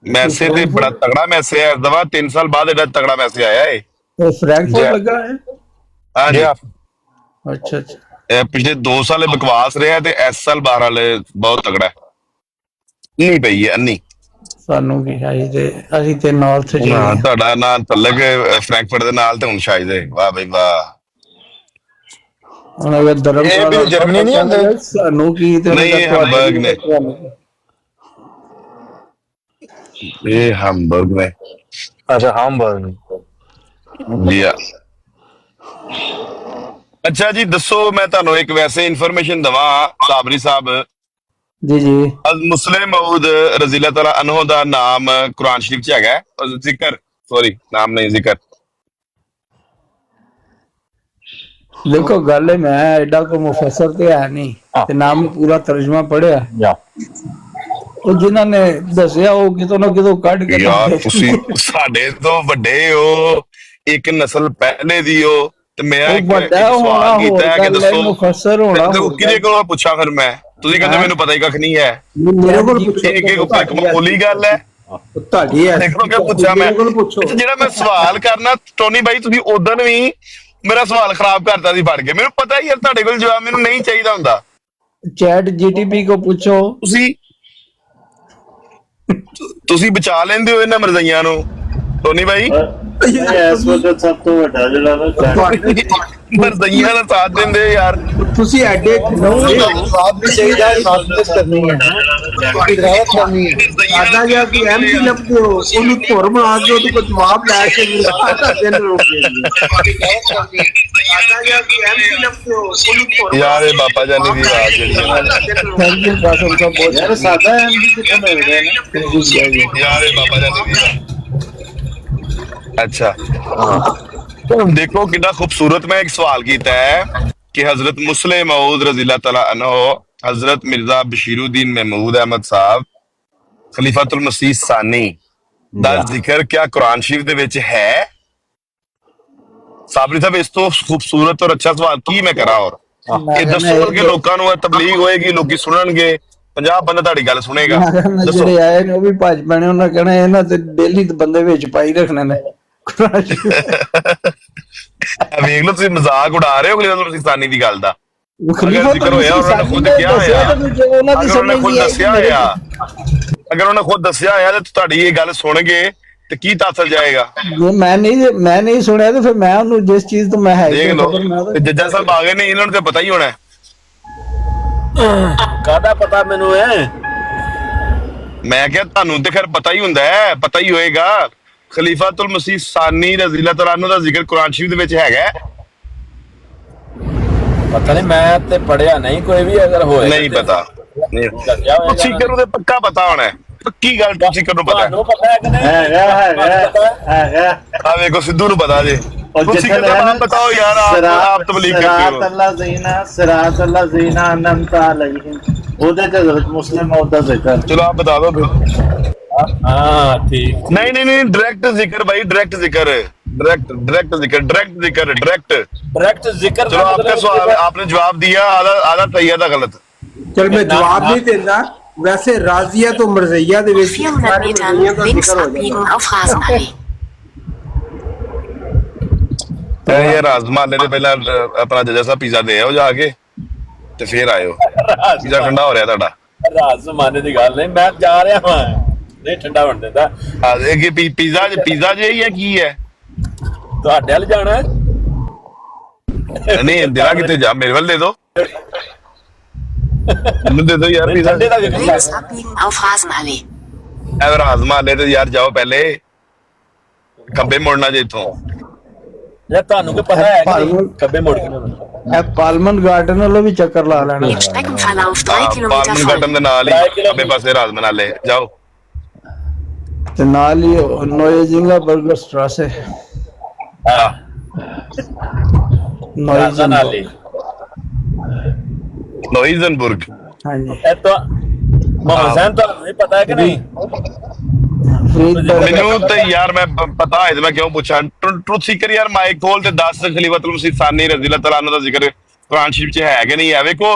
ਮੈਸੇਜ ਤੇ ਬੜਾ ਤਗੜਾ ਮੈਸੇਜ ਹੈ। ਦਵਾ 3 ਸਾਲ ਬਾਅਦ ਇਹਦਾ ਤਗੜਾ ਮੈਸੇਜ ਆਇਆ ਹੈ। ਉਹ ਫਰੈਂਕਫਰਟ ਲੱਗਾ ਹੈ। ਹਾਂਜੀ ਅੱਛਾ ਅੱਛਾ, ਇਹ ਪਿਛਲੇ 2 ਸਾਲ ਬਕਵਾਸ ਰਿਹਾ ਤੇ ਇਸ ਸਾਲ ਬਾਹਰ ਵਾਲੇ ਬਹੁਤ ਤਗੜਾ ਨਹੀਂ ਪਈ ਹੈ ਅੰਨੀ। ਸਾਨੂੰ ਕੀ ਚਾਹੀਦੇ, ਅਸੀਂ ਤੇ ਨਾਰਥ ਚ ਹਾਂ ਤੁਹਾਡਾ ਨਾਂ ਤਲਕ ਫਰੈਂਕਫਰਟ ਦੇ ਨਾਲ ਤੇ ਹੁਣ ਸ਼ਾਇਦ ਹੈ। ਵਾਹ ਬਈ ਵਾਹ। ਹੁਣ ਅਗਰ ਇਹ ਵੀ ਜਰਮਨੀ ਨਹੀਂ ਆਉਂਦੇ? ਸਾਨੂੰ ਕੀ ਤੇ ਨਹੀਂ ਇਹ ਹੈਮਬਰਗ ਨੇ, ਇਹ ਹੈਮਬਰਗ ਨੇ। ਅੱਛਾ ਹਾਮਬਰਗ ਜੀ ਆ। ਅੱਛਾ ਜੀ ਦੱਸੋ, ਮੈਂ ਤੁਹਾਨੂੰ ਇੱਕ ਵੈਸੇ ਇਨਫੋਰਮੇਸ਼ਨ ਦਵਾਂ ਸਾਬਰੀ ਸਾਹਿਬ। ਜੀ ਜੀ ਮੁਸਲਿਮ ਮਊਦ ਰਜ਼ੀਲਾ ਤਾਲਾ ਅਨਹੂ ਦਾ ਨਾਮ ਕੁਰਾਨ ਸ਼ਰੀਫ ਚ ਹੈਗਾ। ਜ਼ਿਕਰ ਸੌਰੀ ਨਾਮ ਨਹੀਂ ਜ਼ਿਕਰ। देखो गल है, मैं एडा को मुफस्सर ते है नहीं ते ना मैं पूरा तर्जमा पढ़िया। या ਉਹ ਜਿਨ੍ਹਾਂ ਨੇ ਦੱਸਿਆ ਉਹ ਕਿਤੋਂ ਨਾ ਕਿਤੋਂ ਕੱਢ ਕੇ ਯਾਰ ਤੁਸੀਂ ਸਾਡੇ ਤੋਂ ਵੱਡੇ ਹੋ, ਇੱਕ ਨਸਲ ਪਹਿਲੇ ਦੀ ਹੋ ਤੇ ਮੈਂ ਇੱਕ ਸਵਾਲ ਕੀਤਾ ਹੈ ਕਿ ਦੱਸੋ ਮੁਫੱਸਰ ਹੋਣਾ ਕਿਹਦੇ ਕੋਲੋਂ ਪੁੱਛਾਂ ਫਿਰ ਮੈਂ? ਤੁਸੀਂ ਕਹਿੰਦੇ ਮੈਨੂੰ ਪਤਾ ਹੀ ਕੱਖ ਨਹੀਂ ਹੈ। ਮੇਰੇ ਕੋਲ ਇੱਕ ਮਾਮੂਲੀ ਗੱਲ ਹੈ, ਤੁਹਾਡੀ ਹੈ, ਦੇਖੋ ਕਿ ਪੁੱਛਾਂ ਮੈਂ। ਜਿਹੜਾ ਮੈਂ ਸਵਾਲ ਕਰਨਾ ਟੋਨੀ ਬਾਈ, ਤੁਸੀਂ ਉਦੋਂ ਵੀ ਮੇਰਾ ਸਵਾਲ ਖਰਾਬ ਕਰਤਾ ਸੀ ਫੜ ਕੇ। ਮੈਨੂੰ ਪਤਾ ਹੀ ਯਾਰ ਤੁਹਾਡੇ ਕੋਲ ਜਵਾਬ ਮੈਨੂੰ ਨਹੀਂ ਚਾਹੀਦਾ ਹੁੰਦਾ। चैट जीटीपी को पूछो। ਤੁਸੀਂ ਬਚਾ ਲੈਂਦੇ ਹੋ ਇਹਨਾਂ ਮਰਜ਼ਈਆਂ ਨੂੰ ਟੋਨੀ ਭਾਈ। ਇਸ ਵਕਤ ਸਭ ਤੋਂ ਵੱਡਾ ਜਿਹੜਾ ਨਾ ਮਰਜ਼ਈਆਂ ਦਾ ਸਾਥ ਦਿੰਦੇ ਹੋ ਯਾਰ। ਤੁਸੀਂ ਐਡੇ ਜਵਾਬ ਵੀ ਚਾਹੀਦਾ ਹੈ, ਸਾਥ ਕਰਨੀ ਹੈ, ਹਿਦਾਇਤ ਕਰਨੀ ਹੈ। ਸਾਡਾ ਜਿਹਾ ਕਿ ਐਮਪੀ ਲੱਭਦੇ ਹੋ, ਉਹਨੂੰ ਧੁਰ ਬਣਾ ਦਿਓ ਤੇ ਕੋਈ ਜਵਾਬ ਲੈ ਕੇ ਦਿਨ ਰੋਕ ਦੇਣਗੇ। ਸਾਡਾ ਜਿਹਾ ਕਿ ਐਮਪੀ ਲੱਭਦੇ ਹੋ, ਉਹਨੂੰ ਧੁਰ ਯਾਰ ਇਹ ਬਾਬਾ ਜਾਨੀ ਦੀ ਰਾਤ ਜਿਹੜੀ ਹੈ ਨਾ, थैंक यू कासम साहब, बहुत ਯਾਰ ਸਾਡਾ ਐਮਪੀ ਕਿੱਥੇ ਮਿਲ ਰਿਹਾ ਨਾ। ਯਾਰ ਇਹ ਬਾਬਾ ਜਾਨੀ ਦੀ ਰਾਤ। ਅੱਛਾ ਹੁਣ ਦੇਖੋ ਕਿੰਨਾ ਖੂਬਸੂਰਤ ਮੈਂ ਇੱਕ ਸਵਾਲ ਕੀਤਾ ਹੈ ਕਿ ਹਜ਼ਰਤ ਮੁਸਲਿਮ ਮਊਦ रज़ी अल्लाह तआला अन्हो हजरत मिर्जा बशीरुद्दीन महमूद अहमद साहब खलीफतुल मसीह सानी ਦਾ ਜ਼ਿਕਰ ਕਿਆ ਕੁਰਾਨ ਸ਼ਰੀਫ ਦੇ ਵਿੱਚ ਹੈ? ਸਾਬਰੀ ਸਾਹਿਬ ਇਸ ਤੋਂ ਖੂਬਸੂਰਤ ਔਰ ਅੱਛਾ ਸਵਾਲ ਕੀ ਮੈਂ ਕਰਾਂ? ਔਰ ਇਹ ਦੱਸੋ ਕਿ ਲੋਕਾਂ ਨੂੰ ਇਹ ਤਬਲੀਗ ਹੋਏਗੀ, ਲੋਕੀ ਸੁਣਨਗੇ, 50 ਬੰਦਾ ਤੁਹਾਡੀ ਗੱਲ ਸੁਣੇਗਾ। ਦੱਸੋ ਜਿਹੜੇ ਆਏ ਨੇ ਉਹ ਵੀ ਭੱਜ ਪੈਣੇ, ਉਹਨਾਂ ਕਹਿਣਾ ਇਹਨਾਂ ਤੇ ਡੇਲੀ ਬੰਦੇ ਵਿੱਚ ਪਾਈ ਰੱਖਣੇ ਨੇ। ਵੇਖ ਲਓ ਤੁਸੀਂ ਮਜ਼ਾਕ ਉਡਾ ਰਹੇ ਹੋ ਖਲੀਫਤੁਲ ਮਸੀਹ ਸਾਨੀ ਦੀ ਗੱਲ ਦਾ। ਖਲੀਫਾ ਜ਼ਿਕਰ ਹੋਇਆ ਉਹਨਾਂ ਨੇ ਖੁਦ ਕਿਹਾ ਹੋਇਆ, ਉਹਨਾਂ ਦੀ ਅਗਰ ਉਹਨੇ ਸਮਝ ਖੁਦ ਨਹੀਂ ਦੱਸਿਆ ਹੋਇਆ, ਅਗਰ ਉਹਨੇ ਖੁਦ ਦੱਸਿਆ ਹੋਇਆ ਤੇ ਤੁਹਾਡੀ ਇਹ ਗੱਲ ਸੁਣਗੇ ਤੇ ਕੀ ਤਾਸਰ ਜਾਏਗਾ? ਜੇ ਮੈਂ ਨਹੀਂ ਸੁਣਿਆ ਤੇ ਫਿਰ ਮੈਂ ਉਹਨੂੰ ਜਿਸ ਚੀਜ਼ ਤੋਂ ਮੈਂ ਹੈ ਦੇਖ ਲਓ ਤੇ ਜੱਜਾ ਸਾਹਿਬ ਆ ਗਏ ਨੇ, ਇਹਨਾਂ ਨੂੰ ਤੇ ਪਤਾ ਹੀ ਹੋਣਾ ਹੈ। ਕਾਹਦਾ ਪਤਾ ਮੈਨੂੰ ਹੈ? ਮੈਂ ਕਿਹਾ ਤੁਹਾਨੂੰ ਤੇ ਖੈਰ ਪਤਾ ਹੀ ਹੁੰਦਾ ਹੈ, ਪਤਾ ਹੀ ਹੋਏਗਾ। ਖਲੀਫਤੁਲ ਮਸੀਹ ਸਾਨੀ रज़ी अल्लाह तआला अन्हु ਦਾ ਜ਼ਿਕਰ ਕੁਰਾਨ ਸ਼ਰੀਫ ਦੇ ਵਿੱਚ ਹੈਗਾ? ਪਤਾ ਨਹੀਂ, ਮੈਂ ਤੇ ਪੜਿਆ ਨਹੀਂ ਕੋਈ ਵੀ, ਅਗਰ ਹੋਏ ਨਹੀਂ ਪਤਾ। ਤੁਸੀਂ ਕਰੋ ਤੇ ਪੱਕਾ ਪਤਾ ਹੋਣਾ ਹੈ, ਪੱਕੀ ਗੱਲ ਤੁਸੀਂ ਕਰੋ ਪਤਾ ਹੈ। ਤੁਹਾਨੂੰ ਪਤਾ ਹੈ ਕਿ ਨਹੀਂ? ਹੈਗਾ ਆ ਵੇਖੋ ਸਿੱਧੂ ਨੂੰ ਪਤਾ ਜੇ, ਤੁਸੀਂ ਕਿਹਦਾ ਨਾਮ ਬਤਾਓ ਯਾਰ, ਆਪ ਤਬਲੀਗ ਕਰਦੇ ਹੋ। ਸਿਰਾਤ ਅੱਲਾ ਜ਼ੀਨਾ ਅਨਮਤਾ ਅਲੈਹਿਮ, ਉਹਦੇ ਤੇ ਹਜ਼ਰਤ ਮੁਸਲਿਮ ਮੌਦ ਦਾ ਜ਼ਿਕਰ। ਚਲੋ ਆਪ ਬਤਾ ਦੋ ਫਿਰ। हाँ ठीक। नहीं डायरेक्ट जिक्र भाई, डायरेक्ट जिक्र, डायरेक्ट जिक्र। चलो आपका सवाल आपने जवाब दिया, आधा सही आधा गलत। चल मैं जवाब नहीं देता। वैसे राजिया तो मरज़िया दे विच 400 Meter links abbiegen auf Rasenallee। ये राजमाले ने पहला अपना जजा सा पिज़्ज़ा दे आओ जाके ते फिर आयो, पिज़्ज़ा ठंडा हो रहा है ਤੁਹਾਡਾ। राज जमाने दी गल नहीं, मैं जा रहा हां, नहीं ठंडा होने देता। हां ये पिज़्ज़ा जे ही है की है? ਤੁਹਾਡੇ ਵੱਲ ਜਾਣਾ ਹੈ? नहीं देना कितने जा, मेरे वाल दे दो, ਮੈਨੂੰ ਦੇ ਦੋ ਯਾਰ pizza. Links abbiegen auf Rasenallee। ਐ ਰਾਜਮਾਲੇ ਤੇ ਯਾਰ ਜਾਓ ਪਹਿਲੇ, ਖੱਬੇ ਮੁੜਨਾ ਜੇ ਇਥੋਂ। ਯਾਰ ਤੁਹਾਨੂੰ ਕੀ ਪਤਾ ਹੈ ਕਿ ਖੱਬੇ ਮੁੜ ਕੇ ਇਹ ਪਾਰਲਮੈਂਟ ਗਾਰਡਨ ਵੱਲੋਂ ਵੀ ਚੱਕਰ ਲਾ ਲੈਣਾ। Den Streckenverlauf 3 Kilometer ਪਾਰਲਮੈਂਟ ਗਾਰਡਨ ਦੇ ਨਾਲ ਹੀ ਖੱਬੇ ਪਾਸੇ ਰਾਜਮਾਲੇ ਜਾਓ। ਤੇ ਨਾਲ ਹੀ ਨੋਇਜ਼ਿੰਗਾ 버ਗਰ ਸਟ੍ਰਾਸੇ। ਹਾਂ ਨੋਇਜ਼ਨਾਲੇ। ਨੋਇਜ਼ਨਬਰਗ। ਹਾਂਜੀ ਇਹ ਤਾਂ ਮੁਹੰਮਦ ਸਾਹਿਬ ਤੁਹਾਨੂੰ ਨਹੀਂ ਪਤਾ ਹੈ ਕਿ ਨਹੀਂ? ਮੈਨੂੰ ਤੇ ਯਾਰ ਮੈਂ ਪਤਾ ਹੈ ਤੇ ਮੈਂ ਕਿਉਂ ਪੁੱਛਾਂ। ਟਰੂਥ ਸੀਕਰ ਯਾਰ ਮਾਈਕ ਖੋਲ ਤੇ 10 ਖਲੀਫਤੁਲ ਮਸੀਹ ਸਾਨੀ रज़ी अल्लाह तआला अन्हु ਦਾ ਜ਼ਿਕਰ ਕੁਰਾਨ ਸ਼ਰੀਫ 'ਚ ਹੈ ਕਿ ਨਹੀਂ ਹੈ? ਵੇਖੋ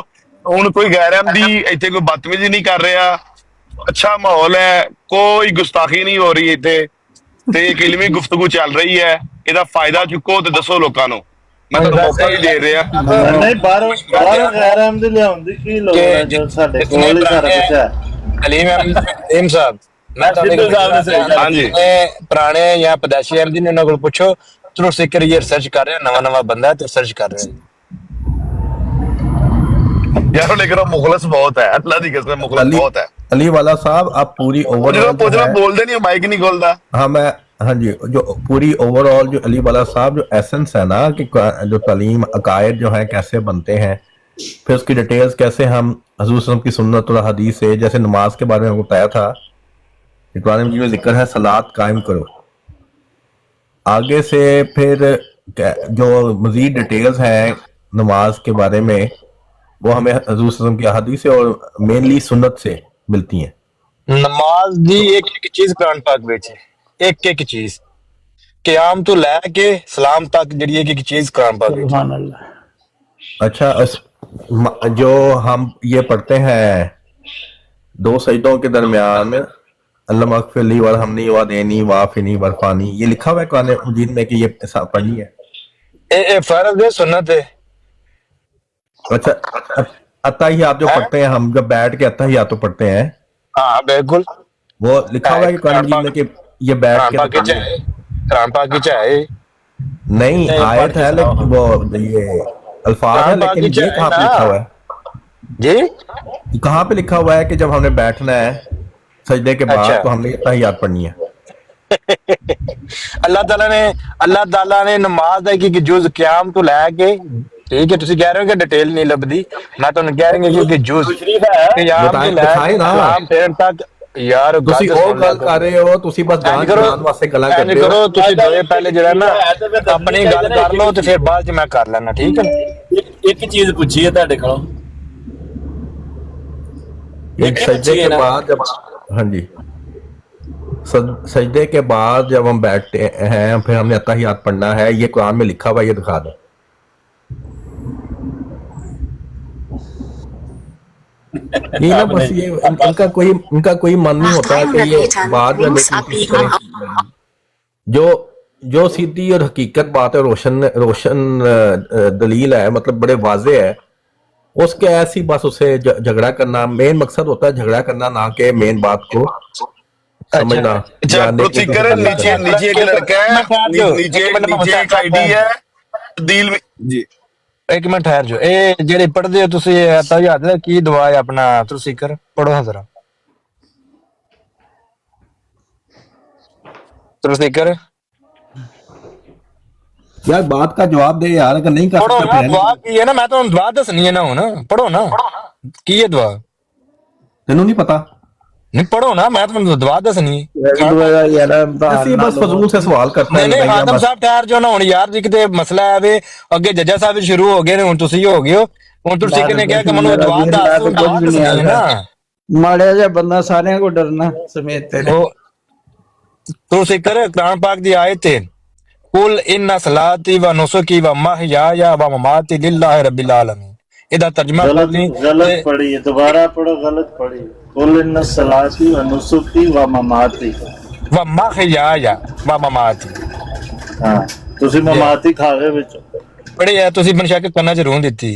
ਹੁਣ ਕੋਈ ਗੈਰ ਅਹਿਮਦੀ ਇੱਥੇ ਕੋਈ ਬਦਤਮੀਜ਼ੀ ਨਹੀਂ ਕਰ ਰਿਹਾ, ਅੱਛਾ ਮਾਹੌਲ ਹੈ, ਕੋਈ ਗੁਸਤਾਖੀ ਨਹੀਂ ਹੋ ਰਹੀ ਇੱਥੇ ਤੇ ਇੱਕ ਇਲਮੀ ਗੁਫ਼ਤਗੂ ਚੱਲ ਰਹੀ ਹੈ। ਇਹਦਾ ਫਾਇਦਾ ਚੁੱਕੋ ਤੇ ਦੱਸੋ ਲੋਕਾਂ ਨੂੰ। ਮੈਂ ਤੁਹਾਨੂੰ ਮੌਕਾ ਵੀ ਦੇ ਰਿਹਾ। ਨਹੀਂ ਬਾਹਰੋਂ ਗੈਰ ਅਹਿਮਦੀ ਲਿਆਉਂਦੀ ਕੀ ਲੋੜ ਹੈ, ਜੋ ਸਾਡੇ ਕੋਲ ਹੀ ਸਾਰਾ ਕੁਝ ਹੈ। ਅਲੀਮ ਸਾਹਿਬ ਮੈਂ ਹਾਂਜੀ ਪੁਰਾਣੇ ਜਾਂ ਪਦਾਸ਼ੀ ਅਹਿਮਦੀ ਨੇ ਉਹਨਾਂ ਕੋਲ ਪੁੱਛੋ। ਚਲੋ ਸਿੱਕਰ ਇਹ ਰਿਸਰਚ ਕਰ ਰਿਹਾ, ਨਵਾਂ ਬੰਦਾ ਤੇ ਰਿਸਰਚ ਕਰ ਰਿਹਾ यार लेकिन मुखलस बहुत है, अल्लाह की कसम मुखलस बहुत है। अली वाला साहब आप पूरी ओवरऑल बोलते नहीं, माइक नहीं खोलता। हाँ जी, जो पूरी ओवरऑल जो अली वाला साहब जो एसेंस है ना कि जो तालीम अकायद जो है कैसे बनते हैं, फिर उसकी डिटेल्स कैसे हम हजूर सल्लल्लाहु अलैहि वसल्लम की सुन्नत और हदीस से, जैसे नमाज के बारे में बताया था, कुरान मजीद में जिक्र है सलात कायम करो। आगे से फिर जो मजीद डिटेल्स हैं नमाज के बारे में वो हमें हजूर सल्लल्लाहु अलैहि वसल्लम की हदीस से और मेनली सुन्नत से मिलती हैं। नमाज दी एक एक चीज कुरान पाक विच है, एक एक चीज क़याम तो लेके सलाम तक जिहड़ी एक एक चीज कुरान पाक विच। सुभान अल्लाह। अच्छा जो हम ये पढ़ते हैं 2 सजदों के दरमियान अल्लाह मगफिर ली वरहमनी वदेनी वाफिनी वरफानी, ये लिखा हुआ है कुरान मजीद में कि ये पढ़नी है? ये फर्ज है सुन्नत है। अच्छा, अत्तहियात जो पढ़ते हैं हम, जब बैठ के अत्तहियात तो पढ़ते हैं, हाँ बिल्कुल, वो लिखा हुआ है कि कुरान मजीद में कि ये बैठ कुरान के पाक की चाहे, कुरान पाक की चाहे, नहीं आयत है, लेकिन वो ये अल्फाज है, कुरान पाक लेकिन की ये चाहे कहाँ पे ना। लिखा हुआ है? जी कहाँ पे लिखा हुआ है कि जब हमने बैठना है सजदे के बाद अच्छा। तो हमने अत्तहियात पढ़नी है? अल्लाह ताला ने नमाज दा कि जुज क्याम तो लैके, ठीक है, तुसी कह रहे हो कि डिटेल नहीं लभदी, मैं तो कह रही हूं कि जुज क्याम तो दिखाए ना। क्याम फेरन तक यार ਤੁਸੀਂ ਉਹ ਗੱਲ ਕਰ ਰਹੇ ਹੋ, ਤੁਸੀਂ ਬਸ ਜਾਣ ਜਾਣ ਵਾਸਤੇ ਗੱਲਾਂ इंज ਕਰਦੇ करो ਹੋ। तुसी दोए पहले जरा ना अपनी गल कर लो ते फिर बाद च मैं कर लेना, ठीक है। ਇੱਕ ਚੀਜ਼ ਪੁੱਛੀ ਹੈ ਤੁਹਾਡੇ ਕੋਲੋਂ, एक सजदे के बाद जब, हाँ जी, सजदे के बाद जब हम बैठते हैं फिर हमने अत्तहियात पढ़ना है, ये कुरान में लिखा हुआ, ये दिखा दो। ये ना बस ये इनका कोई मन नहीं Nach होता है 300 कि ये Metern बाद में links कोशिश abbiegen करें। जो सीधी और हकीकत बात है, रोशन दलील है, मतलब बड़े वाजे है, उसके ऐसी बस उसे झगड़ा करना, मेन मकसद होता है झगड़ा करना, ना कि मेन बात को समझना। अच्छा जानने की प्रोसीकर कोशिश नीचे करना। नीचे एक लड़का है, नीचे एक आईडी है दिल में जी। एक मिनट ठहर जो, ए जेड़े पढ़दे हो तुसी अत्तहियात दा की दुआ है अपना तुसीकर पढ़ो हां जरा तुसीकर यार बात का जवाब दे यार, अगर नहीं कर पढ़ो सकता ना दुआ की है ना, मैं तो दुआ दसनी है ना हुन, पढ़ो ना की है दुआ, तेनू नहीं पता? नहीं पढ़ो ना, मैं तो दुआ दसनी है। ऐसे ही बस फजूल से सवाल करता नहीं है नहीं भैया, खातम बस। साहब ठहर जो ना हुन यार जी, किते मसला है वे अगे जज्जा साहब भी शुरू हो गए ने, हुन तुसी हो गए हो, हुन तुसी ने कहा कि मनु दुआ दस, दुआ दसनी है ना। ਮਾੜਿਆ ਜਿਹਾ ਬੰਦਾ ਸਾਰਿਆਂ ਕੋ ਡਰਨਾ ਸਮੇਤ ਤੇਰੇ। तो तुसीकर कुरान पाक दी आयत है, कुल इन्ना सलाती व नुसुकी व महयाया व ममाती लिल्लाहि रब्बिल आलमीन। इदा तर्जुमा गलत करनी गलत पढ़ी है, दोबारा पढ़ो, गलत पढ़ी। कुल इन्ना सलाती व नुसुकी व ममाती। व महयाया व ममाती। हाँ तुसी ममाती खा गए विच पढ़े है तुसी मन शक करना जरूर देती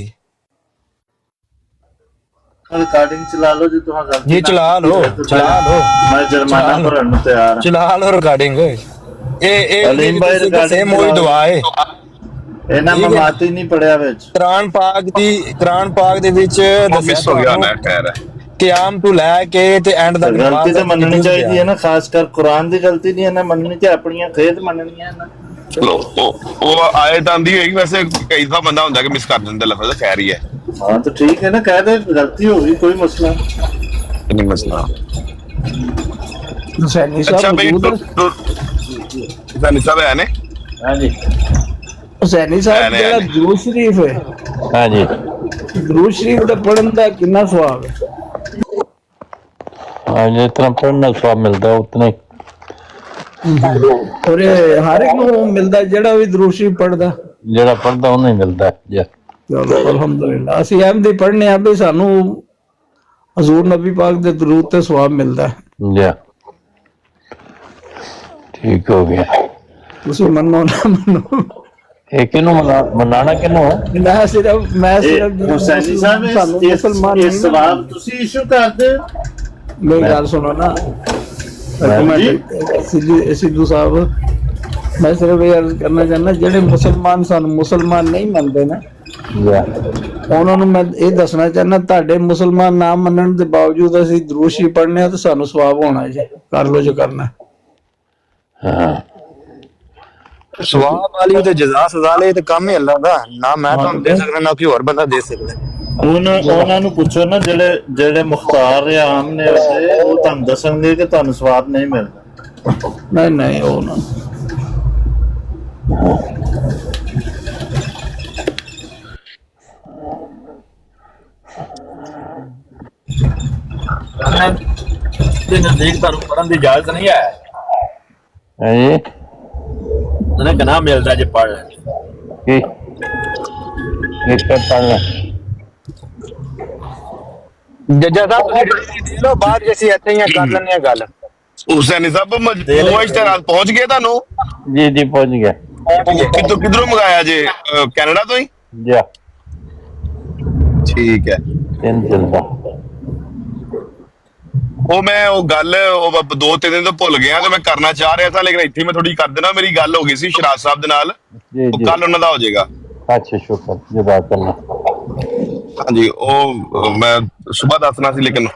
रिकॉर्डिंग चला लो जी, तुहां गलती जी ना चला की लो है तो चला लो मैं जुर्माना चला लो। भरन नूं तैयार हां। चला लो रिकॉर्डिंग अलीम भाई रिकॉर्डिंग सेम वही चला लो। दुआ है ਇਹਨਾਂ ठीक है। ममाती नहीं पढ़िया विच। कुरान पाक दे विच मिस हो गया ना खैर है। क़याम तो लैके ते एंड तक गलती तो मननी चाहिए है ना, खासकर कुरान दी गलती नहीं है ना मननी, ते अपनियां खेद मननी है ना। चलो वो आयत आंदी होगी, वैसे कई दफा बंदा होता है कि मिस कर देंदा लफ्ज, खैर ही है, हाँ तो ठीक है ना, कह दे गलती होगी, कोई मसला नहीं मसला। हुसैनी अच्छा साहब भाई मौजूद तो जानी साहब है ने? हाँ जी हुसैनी साहब नहीं, ਜਿਹੜਾ नहीं। ਦਰੂਦ ਸ਼ਰੀਫ ਹੈ, हाँ जी ਦਰੂਦ ਸ਼ਰੀਫ ਦਾ ਪੜਨ ਦਾ ਕਿੰਨਾ ਸਵਾਬ ਹੈ? हाँ, जितना पढ़ना स्वाब मिलता है उतना ही। ਔਰ ਇਹ ਹਰ ਇੱਕ ਨੂੰ ਮਿਲਦਾ ਜਿਹੜਾ ਵੀ ਦਰੂਦ ਸ਼ਰੀਫ ਪੜਦਾ। ਜਿਹੜਾ ਪੜਦਾ ਉਹਨੂੰ ਹੀ ਮਿਲਦਾ ਹੈ ਜੀ। ਚਲੋ ਅਲਹਮਦੁਲਿਲਾ, ਅਸੀਂ ਅਹਿਮਦੀ ਪੜਨੇ ਆ ਵੀ ਸਾਨੂੰ ਹਜ਼ੂਰ ਨਬੀ ਪਾਕ ਦੇ ਦਰੂਦ ਤੇ ਸਵਾਬ ਮਿਲਦਾ ਹੈ। जी ठीक हो गया। ਤੁਸੀਂ ਮੰਨੋ ਨਾ ਮੰਨੋ, ਇਹ ਕਿਹਨੂੰ ਮਨਾਣਾ ਕਿਹਨੂੰ ਹੈ? ਮੈਂ ਸਿਰਫ हुसैनी साहब ਸਾਨੂੰ ਮੁਸਲਮਾਨ ये ਨਹੀਂ ਨਾ। सवाल तुसी इशू कर दे। ਮੇਰੀ ਗੱਲ ਸੁਣੋ ਨਾ ਸਿੱਧੂ ਸਾਹਿਬ, ਮੈਂ ਸਿਰਫ ਇਹ ਅਰਜ਼ ਕਰਨਾ ਚਾਹੁੰਦਾ ਜਿਹੜੇ ਮੁਸਲਮਾਨ ਸਾਨੂੰ ਮੁਸਲਮਾਨ ਨਹੀਂ ਮੰਨਦੇ ਨਾ, ਉਹਨਾਂ ਨੂੰ ਮੈਂ ਇਹ ਦੱਸਣਾ ਚਾਹੁੰਦਾ ਤੁਹਾਡੇ ਮੁਸਲਮਾਨ ਨਾ ਮੰਨਣ ਦੇ ਬਾਵਜੂਦ ਅਸੀਂ ਦਰੂਦ ਸ਼ਰੀਫ ਪੜ੍ਹਨੇ ਆ ਤੇ ਸਾਨੂੰ ਸਵਾਬ ਹੋਣਾ ਜੀ, ਕਰ ਲੋ ਜੋ ਕਰਨਾ। हाँ ਸਵਾਬ ਵਾਲੀ ਤੇ ਜਜ਼ਾ ਸਜ਼ਾ ਲਈ ਤੇ ਕੰਮ ਹੀ ਅੱਲਾ ਦਾ ਨਾ, ਮੈਂ ਤੁਹਾਨੂੰ ਦੇ ਸਕਦਾ ਨਾ ਕੋਈ ਹੋਰ ਬੰਦਾ ਦੇ ਸਕਦਾ। ਉਹਨਾਂ ਨੂੰ ਪੁੱਛੋ ਨਾ ਜਿਹੜੇ ਮੁਖਤਾਰ ਆਮ ਨੇ ਉਹਦੇ, ਉਹ ਤੁਹਾਨੂੰ ਦੱਸਣਗੇ ਕਿ ਤੁਹਾਨੂੰ ਸਵਾਬ ਨਹੀਂ ਮਿਲਦਾ। ਨਹੀਂ ਉਹ ਨਾ ਦੇ ਨਜ਼ਦੀਕ ਤੁਹਾਨੂੰ ਪੜਨ ਦੀ ਇਜਾਜ਼ਤ ਨਹੀਂ ਹੈ, हाँ जी ਉਹਨੇ ਗਨਾਹ ਮਿਲਦਾ ਜੇ ਪੜ ਲੈ। की एक पे पढ़ना ਜੱਜਾ ਸਾਹਿਬ ਤੁਸੀਂ ਦੇ ਲਓ ਬਾਅਦ ਜੇ ਅਸੀਂ ਇੱਥੇ ਹੀ ਕਰ ਲੈਂਦੇ ਆ ਗੱਲ। हुसैनी साहब वो इश्तेहार पहुंच गए ਤੁਹਾਨੂੰ? जी जी पहुंच गया। ਕਿੱਧਰੋਂ ਮੰਗਾਇਆ ਜੇ ਕੈਨੇਡਾ ਤੋਂ ਹੀ? ਜਾ ਠੀਕ ਹੈ। 3 ਦਿਨ ਦਾ ਉਹ ਮੈਂ ਉਹ ਗੱਲ ਉਹ 2-3 ਦਿਨ ਤੋਂ ਭੁੱਲ ਗਿਆ ਤੇ ਮੈਂ ਕਰਨਾ ਚਾਹ ਰਿਹਾ ਸੀ, ਲੇਕਿਨ ਇੱਥੇ ਮੈਂ ਥੋੜੀ ਕਰ ਦੇਣਾ। ਮੇਰੀ ਗੱਲ ਹੋ ਗਈ ਸੀ ਸ਼ਰਾਜ ਸਾਹਿਬ ਦੇ ਨਾਲ, ਜੀ ਉਹ ਜੀ ਕੱਲ ਉਹਨਾਂ ਦਾ ਹੋ ਜਾਏਗਾ। ਅੱਛਾ ਸ਼ੁਕਰ ਜਜ਼ਾਕੱਲਾ ਹਾਂਜੀ ਉਹ ਮੈਂ ਸਵੇਰ ਦੱਸਣਾ ਸੀ, ਲੇਕਿਨ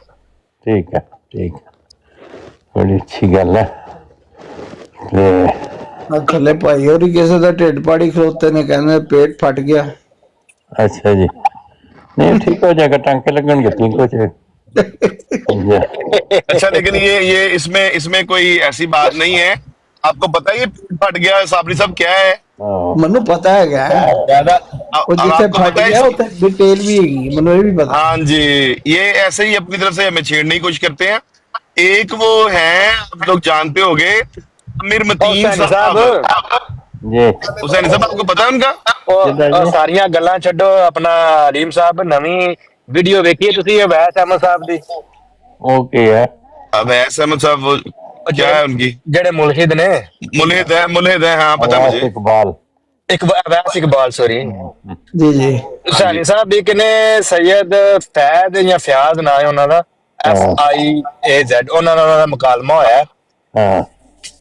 ਠੀਕ ਹੈ ਬੜੀ ਅੱਛੀ ਗੱਲ ਹੈ ਤੇ ਥੱਲੇ ਭਾਈ ਹੋਰੀ ਕਿਸੇ ਦਾ ਢਿੱਡ ਪਾੜੀ ਖਲੋਤੇ ਨੇ, ਕਹਿੰਦੇ ਪੇਟ ਫਟ ਗਿਆ। अच्छा जी नहीं ठीक हो जाएगा टांके लगेंगे ठीक हो जाएगा अच्छा। लेकिन ये इसमें कोई ऐसी बात नहीं है। आपको पता है ये फट गया साबरी साहब क्या है? मनु पता है क्या ज्यादा वो जिसे फट गया उसे डिटेल भी है, मनु ये भी पता। हाँ जी, ये ऐसे ही अपनी तरफ से हमें छेड़ने की कोशिश करते हैं। एक वो है, आप लोग जानते होंगे, आमिर मतीन साहब जी। हुसैन साहब आपको पता है उनका? ਸਾਰੀਆਂ ਗੱਲਾਂ ਛੱਡੋ, ਆਪਣਾ ਹਲੀਮ ਸਾਹਿਬ ਨਵੀਂ ਵੀਡੀਓ ਵੇਖੀਏ ਤੁਸੀਂ ਅਵੈਸ ਅਹਿਮਦ ਸਾਹਿਬ ਦੀ? ओके है अवैस अहमद साहब वो क्या है उनकी? ਜਿਹੜੇ ਮੁਲਹਿਦ ਨੇ। मुल्हिद है हाँ पता मुझे। इकबाल ਅਵੈਸ ਇਕਬਾਲ ਸੌਰੀ जी जी ਹੁਸੈਨੀ ਸਾਹਿਬ ਇੱਕ ਨੇ ਸੈयद ਫੈਦ ਜਾਂ ਫਿਆਜ਼ ਨਾਂ ਹੈ ਉਹਨਾਂ ਦਾ, FIAZ, ਉਹਨਾਂ ਦਾ ਮੁਕਾਲਮਾ ਹੋਇਆ हाँ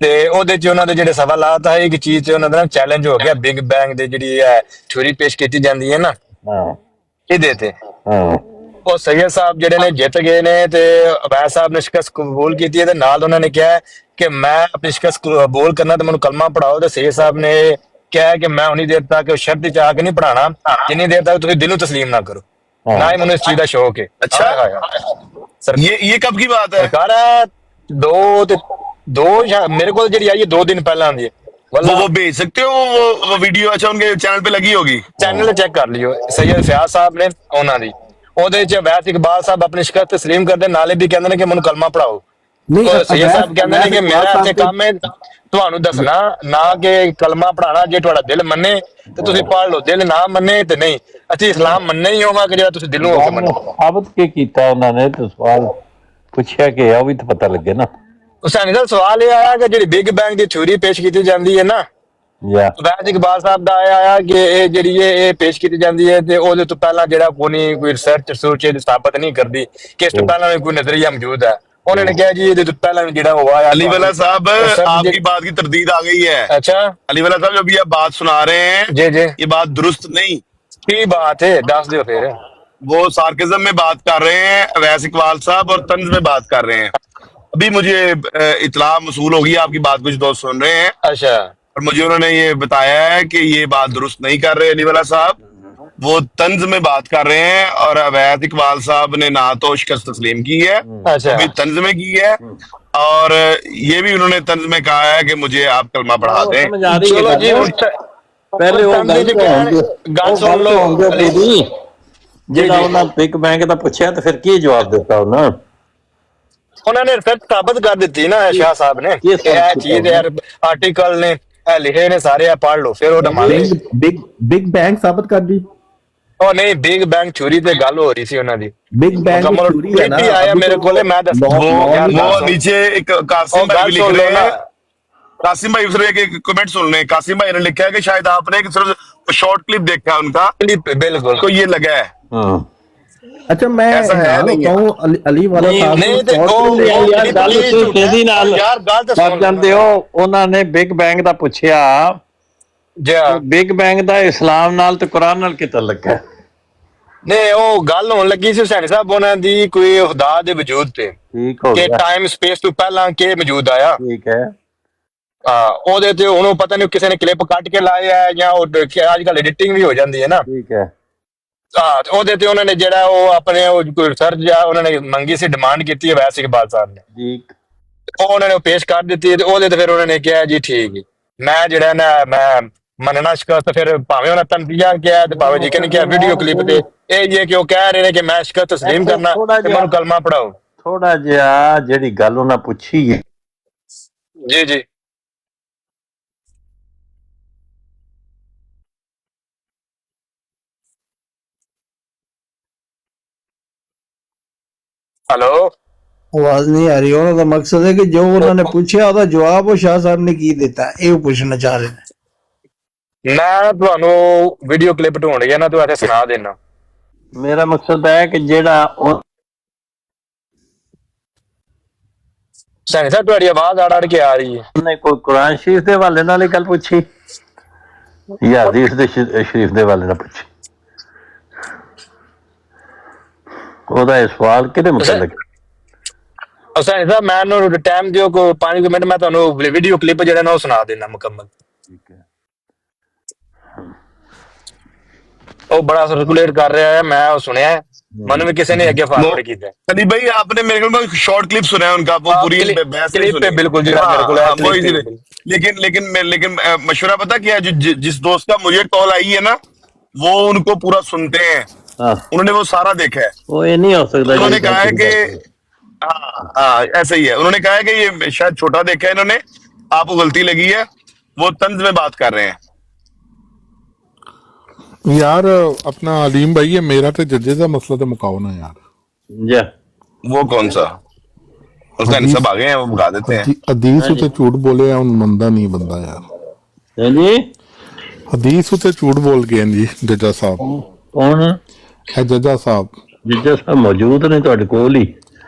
ਤੇ ਉਹਦੇ ਚ ਉਹਨਾਂ ਦੇ ਜਿਹੜੇ ਸਵਾਲਾਤ ਹੈ ਇੱਕ ਚੀਜ਼ ਚ ਉਹਨਾਂ ਦਾ ਚੈਲੰਜ ਹੋ ਗਿਆ, ਬਿਗ ਬੈਂਗ ਦੇ ਜਿਹੜੀ ਹੈ ਥਿਊਰੀ ਪੇਸ਼ ਕੀਤੀ ਜਾਂਦੀ ਹੈ ਨਾ हाँ ਇਹਦੇ ਤੇ हाँ ਉਹ ਸੈयद ਸਾਹਿਬ ਜਿਹੜੇ ਨੇ ਜਿੱਤ ਗਏ ਨੇ ਤੇ ਅਵੈਸ ਸਾਹਿਬ ਨੇ ਸ਼ਿਕਸਤ ਕਬੂਲ ਕੀਤੀ ਹੈ ਤੇ ਨਾਲ ਉਹਨਾਂ ਨੇ ਕਿਹਾ ਕਿ ਮੈਂ ਆਪਣੀ ਸ਼ਿਕਸਤ ਕਬੂਲ ਕਰਨਾ ਤੇ ਮੈਨੂੰ ਕਲਮਾ ਪੜਾਓ। ਤੇ ਸੈयद ਸਾਹਿਬ ਨੇ ਕਿਹਾ ਕਿ ਮੈਂ ਉਨੀ ਦੇਰ ਤੱਕ ਸ਼ਰਤ ਚ ਆ ਕੇ ਨਹੀਂ ਪੜਾਣਾ ਜਿੰਨੀ ਦੇਰ ਤੱਕ ਤੁਸੀਂ ਦਿਲੋਂ ਤਸਲੀਮ ਨਾ ਕਰੋ, ਨਾ ਹੀ ਮੈਨੂੰ ਇਸ ਚੀਜ਼ ਦਾ ਸ਼ੌਕ ਹੈ। अच्छा ये कब की बात है? ਸਰਕਾਰ ਦੋ ਮੇਰੇ ਕੋਲ ਜਿਹੜੀ ਆਈ ਹੈ 2 ਦਿਨ ਪਹਿਲਾਂ ਦੀ वो भेज सकते हो वो वीडियो? अच्छा उनके चैनल पे लगी होगी, ਚੈਨਲ ਚੈੱਕ ਕਰ ਲਿਓ। ਸੈयद ਫਿਆਜ਼ ਸਾਹਿਬ ਨੇ ਉਹਨਾਂ ਦੀ, ਉਹਦੇ ਚ ਅਵੈਸ ਇਕਬਾਲ ਸਾਹਿਬ ਆਪਣੀ ਸ਼ਿਕਸਤ ਤਸਲੀਮ ਕਰਦੇ, ਨਾਲੇ ਵੀ ਕਹਿੰਦੇ ਨੇ ਕਿ ਮੈਨੂੰ ਕਲਮਾ ਪੜਾਓ। ਸੈयद ਸਾਹਿਬ ਕਹਿੰਦੇ ਨੇ ਕਿ ਮੇਰਾ ਇੱਥੇ ਕੰਮ ਹੈ ਤੁਹਾਨੂੰ ਦੱਸਣਾ, ਨਾ ਕਿ ਕਲਮਾ ਪੜਾਣਾ। ਜੇ ਤੁਹਾਡਾ ਦਿਲ ਮੰਨੇ ਤੇ ਤੁਸੀਂ ਪੜ ਲਓ, ਦਿਲ ਨਾ ਮੰਨੇ ਤੇ ਨਹੀਂ। ਅਸੀਂ ਇਸਲਾਮ ਮੰਨੇ ਹੀ ਹੋਵਾਂ ਕਿ ਜਿਹੜਾ ਤੁਸੀਂ ਦਿਲੋਂ ਹੋ ਕੇ ਮੰਨੋ। ਸਾਬਤ ਕੀ ਕੀਤਾ ਉਹਨਾਂ ਨੇ ਤੇ ਸਵਾਲ ਪੁੱਛਿਆ ਕਿ ਉਹ ਵੀ ਤਾਂ ਪਤਾ ਲੱਗੇ ਨਾ। ਹੁਸੈਨ ਸਾਹਿਬ ਸਵਾਲ ਇਹ ਆਇਆ ਕਿ ਜਿਹੜੀ ਬਿਗ ਬੈਂਗ ਦੀ ਥਿਊਰੀ ਪੇਸ਼ ਕੀਤੀ ਜਾਂਦੀ ਹੈ ਨਾ, या ਅਵੈਸ ਇਕਬਾਲ ਸਾਹਿਬ ਦਾ ਆਇਆ ਕਿ ਇਹ ਜਿਹੜੀ ਇਹ ਪੇਸ਼ ਕੀਤੀ ਜਾਂਦੀ ਹੈ ਤੇ ਉਹਦੇ ਤੋਂ ਪਹਿਲਾਂ ਜਿਹੜਾ ਕੋਈ ਰਿਸਰਚ ਇਹ ਸਥਾਪਿਤ ਨਹੀਂ ਕਰਦੀ ਕਿ ਇਸ ਤੋਂ ਪਹਿਲਾਂ ਵੀ ਕੋਈ ਨਜ਼ਰੀਆ ਮੌਜੂਦ ਹੈ। उन्होंने कहा जी ये तो पहला जेड़ा हुआ है। अली वाला साहब आपकी बात की तरदीद आ गई है। अच्छा अली वाला साहब जो अभी आप बात सुना रहे हैं जी जी ये बात दुरुस्त नहीं। की बात है दस दो फिर। वो सार्किज्म में बात कर रहे हैं अवैस इकबाल साहब और तंज में बात कर रहे हैं। अभी मुझे इतला मसूल होगी, आपकी बात कुछ दोस्त सुन रहे हैं। अच्छा और मुझे उन्होंने ये बताया है कि ये बात दुरुस्त नहीं कर रहे अली वाला साहब, वो तंज में बात कर रहे हैं। और अवैस इकबाल साहब ने ना तो शिकस्त तस्लीम की है, अच्छा भी तंज में की है, और ये भी उन्होंने तंज में कहा है कि मुझे आप कलमा पढ़ा दें। चलो जी पहले वो गल सुन लो ਜਿਹੜਾ ਉਹਨਾਂ ਬਿਗ ਬੈਂਗ ਦਾ ਪੁੱਛਿਆ ਤੇ ਫਿਰ ਕੀ ਜਵਾਬ ਦਿੱਤਾ ਉਹਨਾਂ? ਉਹਨਾਂ ਨੇ ਰਿਸਰਚ ਸਾਬਤ ਕਰ ਦਿੱਤੀ ਨਾ ਸ਼ਾਹ ਸਾਹਿਬ ਨੇ, ਇਹ ਚੀਜ਼ ਯਾਰ ਆਰਟੀਕਲ ਨੇ ਲਿਖੇ ਨੇ ਸਾਰੇ, ਆ ਪੜ੍ਹ ਲਓ। ਫਿਰ ਉਹ ਬਿਗ ਬੈਂਗ ਸਾਬਤ ਕਰ ਦੀ। ਉਹ ਨਹੀਂ ਬਿਗ ਬੈਂਗ ਥਿਊਰੀ ਤੇ ਗੱਲ ਹੋ ਰਹੀ ਸੀ ਉਹਨਾਂ ਦੀ। बिग बैंग थ्योरी है ना, आया मेरे को मैं दस वो नीचे एक कासिम भाई भी लिख रहे हैं, कासिम भाई सिर्फ एक कमेंट सुन रहे हैं। कासिम भाई ने लिखा है कि शायद आपने सिर्फ शॉर्ट क्लिप देखा है उनका, बिल्कुल तो ये लगा है। अच्छा मैं कहूं अली वाला साहब नहीं ਯਾਰ ਗੱਲ ਤੁਸੀਂ ਤੇਜ਼ੀ ਨਾਲ ਕਰ ਜਾਂਦੇ ਹੋ। ਉਹਨਾਂ ਨੇ ਬਿਗ ਬੈਂਗ ਦਾ ਪੁੱਛਿਆ, ਬਿਗ ਬੈਂਗ ਦਾ ਇਸਲਾਮ ਨਾਲ ਤੇ ਕੁਰਾਨ ਨਾਲ ਕਿਤੇ ਲੱਗਾ? ਨਹੀਂ ਉਹ ਗੱਲ ਹੋਣ ਲੱਗੀ ਸੀ ਹੁਸੈਨ ਸਾਹਿਬ ਉਹਨਾਂ ਦੀ ਕੋਈ ਖੁਦਾ ਦੇ ਵਜੂਦ ਤੇ, ਠੀਕ ਹੋ ਕਿ ਗਿਆ, ਟਾਈਮ ਸਪੇਸ ਤੋਂ ਪਹਿਲਾਂ ਕੇ ਮੌਜੂਦ ਆਇਆ। ਠੀਕ ਹੈ। ਉਹਦੇ ਤੇ ਉਹਨੂੰ ਪਤਾ ਨਹੀਂ ਕਿਸੇ ਨੇ ਕਲਿੱਪ ਕੱਟ ਕੇ ਲਾਇਆ ਹੈ ਜਾਂ ਉਹ ਅੱਜ ਕੱਲ ਐਡੀਟਿੰਗ ਵੀ ਹੋ ਜਾਂਦੀ ਹੈ ਨਾ। ਠੀਕ ਹੈ। ਉਹਦੇ ਤੇ ਉਹਨਾਂ ਨੇ ਜਿਹੜਾ ਉਹ ਆਪਣੇ ਕੋਈ ਰਿਸਰਚ ਜਾਂ ਉਹਨਾਂ ਨੇ ਮੰਗੀ ਸੀ, ਡਿਮਾਂਡ ਕੀਤੀ ਹੈ ਵੈਸ ਇਕਬਾਲ ਸਾਹਿਬ ਨੇ, ਠੀਕ। ਉਹ ਉਹਨਾਂ ਨੇ ਪੇਸ਼ ਕਰ ਦਿੱਤੀ ਤੇ ਉਹਦੇ ਤੇ ਫਿਰ ਉਹਨਾਂ ਨੇ ਕਿਹਾ ਜੀ ਠੀਕ ਹੈ ਮੈਂ ਜਿਹੜਾ ਨਾ ਮੈਂ ਮੰਨਣਾ ਸ਼ਿਕਸਤ, ਫਿਰ ਭਾਵੇਂ ਉਹਨਾਂ ਤਨਬੀਆ ਕਿਹਾ ਤੇ ਭਾਵੇਂ ਜੀ ਨੇ ਕਿਹਾ ਵੀਡੀਓ ਕਲਿੱਪ ਤੇ ਇਹ ਜੇ ਕਿ ਉਹ ਕਹਿ ਰਹੇ ਨੇ ਕਿ ਮੈਂ ਸ਼ਿਕਸਤ ਤਸਲੀਮ ਕਰਨਾ ਤੇ ਮੈਨੂੰ ਕਲਮਾ ਪੜਾਓ। ਥੋੜਾ ਜਿਹਾ ਜਿਹੜੀ ਗੱਲ ਉਹਨਾਂ ਪੁੱਛੀ ਹੈ ਜੀ ਜੀ हेलो आवाज नहीं आ रही। उन्होंने का मकसद है कि जो उन्होंने पूछा ਉਹਦਾ ਜਵਾਬ ਉਹ ਸ਼ਾਹ ਸਾਹਿਬ ਨੇ ਕੀ ਦਿੱਤਾ, ਇਹ ਪੁੱਛਣਾ ਚਾਹ ਰਹੇ ਨੇ। ਮੈਂ ਤੁਹਾਨੂੰ ਵੀਡੀਓ ਕਲਿੱਪ ਢੂੰਡ ਗਿਆ ਨਾ, ਤੂੰ ਇੱਥੇ ਸੁਣਾ ਦੇਣਾ। ਮੇਰਾ ਮਕਸਦ ਹੈ ਕਿ ਜਿਹੜਾ ਸੈਣੀ ਸਾਹਿਬ ਤੁਹਾਡੀ ਆਵਾਜ਼ ਅੜ ਕੇ ਆ ਰਹੀ ਹੈ। ਉਹਨੇ ਕੋਈ ਕੁਰਾਨ ਸ਼ਰੀਫ ਦੇ ਹਵਾਲੇ ਨਾਲ ਹੀ ਗੱਲ ਪੁੱਛੀ ਜਾਂ ਹਦੀਸ ਦੇ ਸ਼ਰੀਫ ਦੇ ਹਵਾਲੇ ਨਾਲ ਪੁੱਛੀ? ਉਹਦਾ ਇਹ ਸਵਾਲ ਕਿਹਦੇ ਮੁਤਲਕ? ਸੈਣੀ ਸਾਹਿਬ ਮੈਨੂੰ ਟਾਈਮ ਦਿਓ ਕੋਈ 5 ਮਿੰਟ, ਮੈਂ ਤੁਹਾਨੂੰ ਵੀਡੀਓ ਕਲਿੱਪ ਜਿਹੜਾ ਨਾ ਉਹ ਸੁਣਾ ਦੇਣਾ ਮੁਕੰਮਲ। ਉਹ ਬੜਾ ਸਰਕੂਲੇਟ ਕਰ ਰਿਹਾ ਹੈ, मैं वो सुनया है, मैंने भी किसी ने आगे फॉरवर्ड किया है। सनी भाई आपने मेरे को शॉर्ट क्लिप सुना है उनका, वो पूरी बहस नहीं क्लिप पे सुनी। बिल्कुल जी, मेरे को हाँ, वो इसीलिए लेकिन मशवरा पता क्या है, जिस दोस्त का मुझे कॉल आई है ना, वो उनको पूरा सुनते हैं, उन्होंने वो सारा देखा है। वो ये नहीं हो सकता। उन्होंने कहा है कि हाँ ऐसा ही है, उन्होंने कहा है कि ये शायद छोटा देखा है इन्होंने, आपको गलती लगी है, वो तंज में बात कर रहे हैं। यार अपना अलीम भाई है, मेरा तो जजेस का मसला तो मुकाओ ना यार। वो कौन सा? उसका सब आ गए हैं, वो भगा देते हैं। हदीस उते झूठ बोले हैं, मंदा नहीं बंदा यार जी। हदीस उते झूठ बोल गए जी जजा साहब। कौन है? जजा साहब। जजा साहब मौजूद ने ਤੁਹਾਡੇ ਕੋਲ ਹੀ?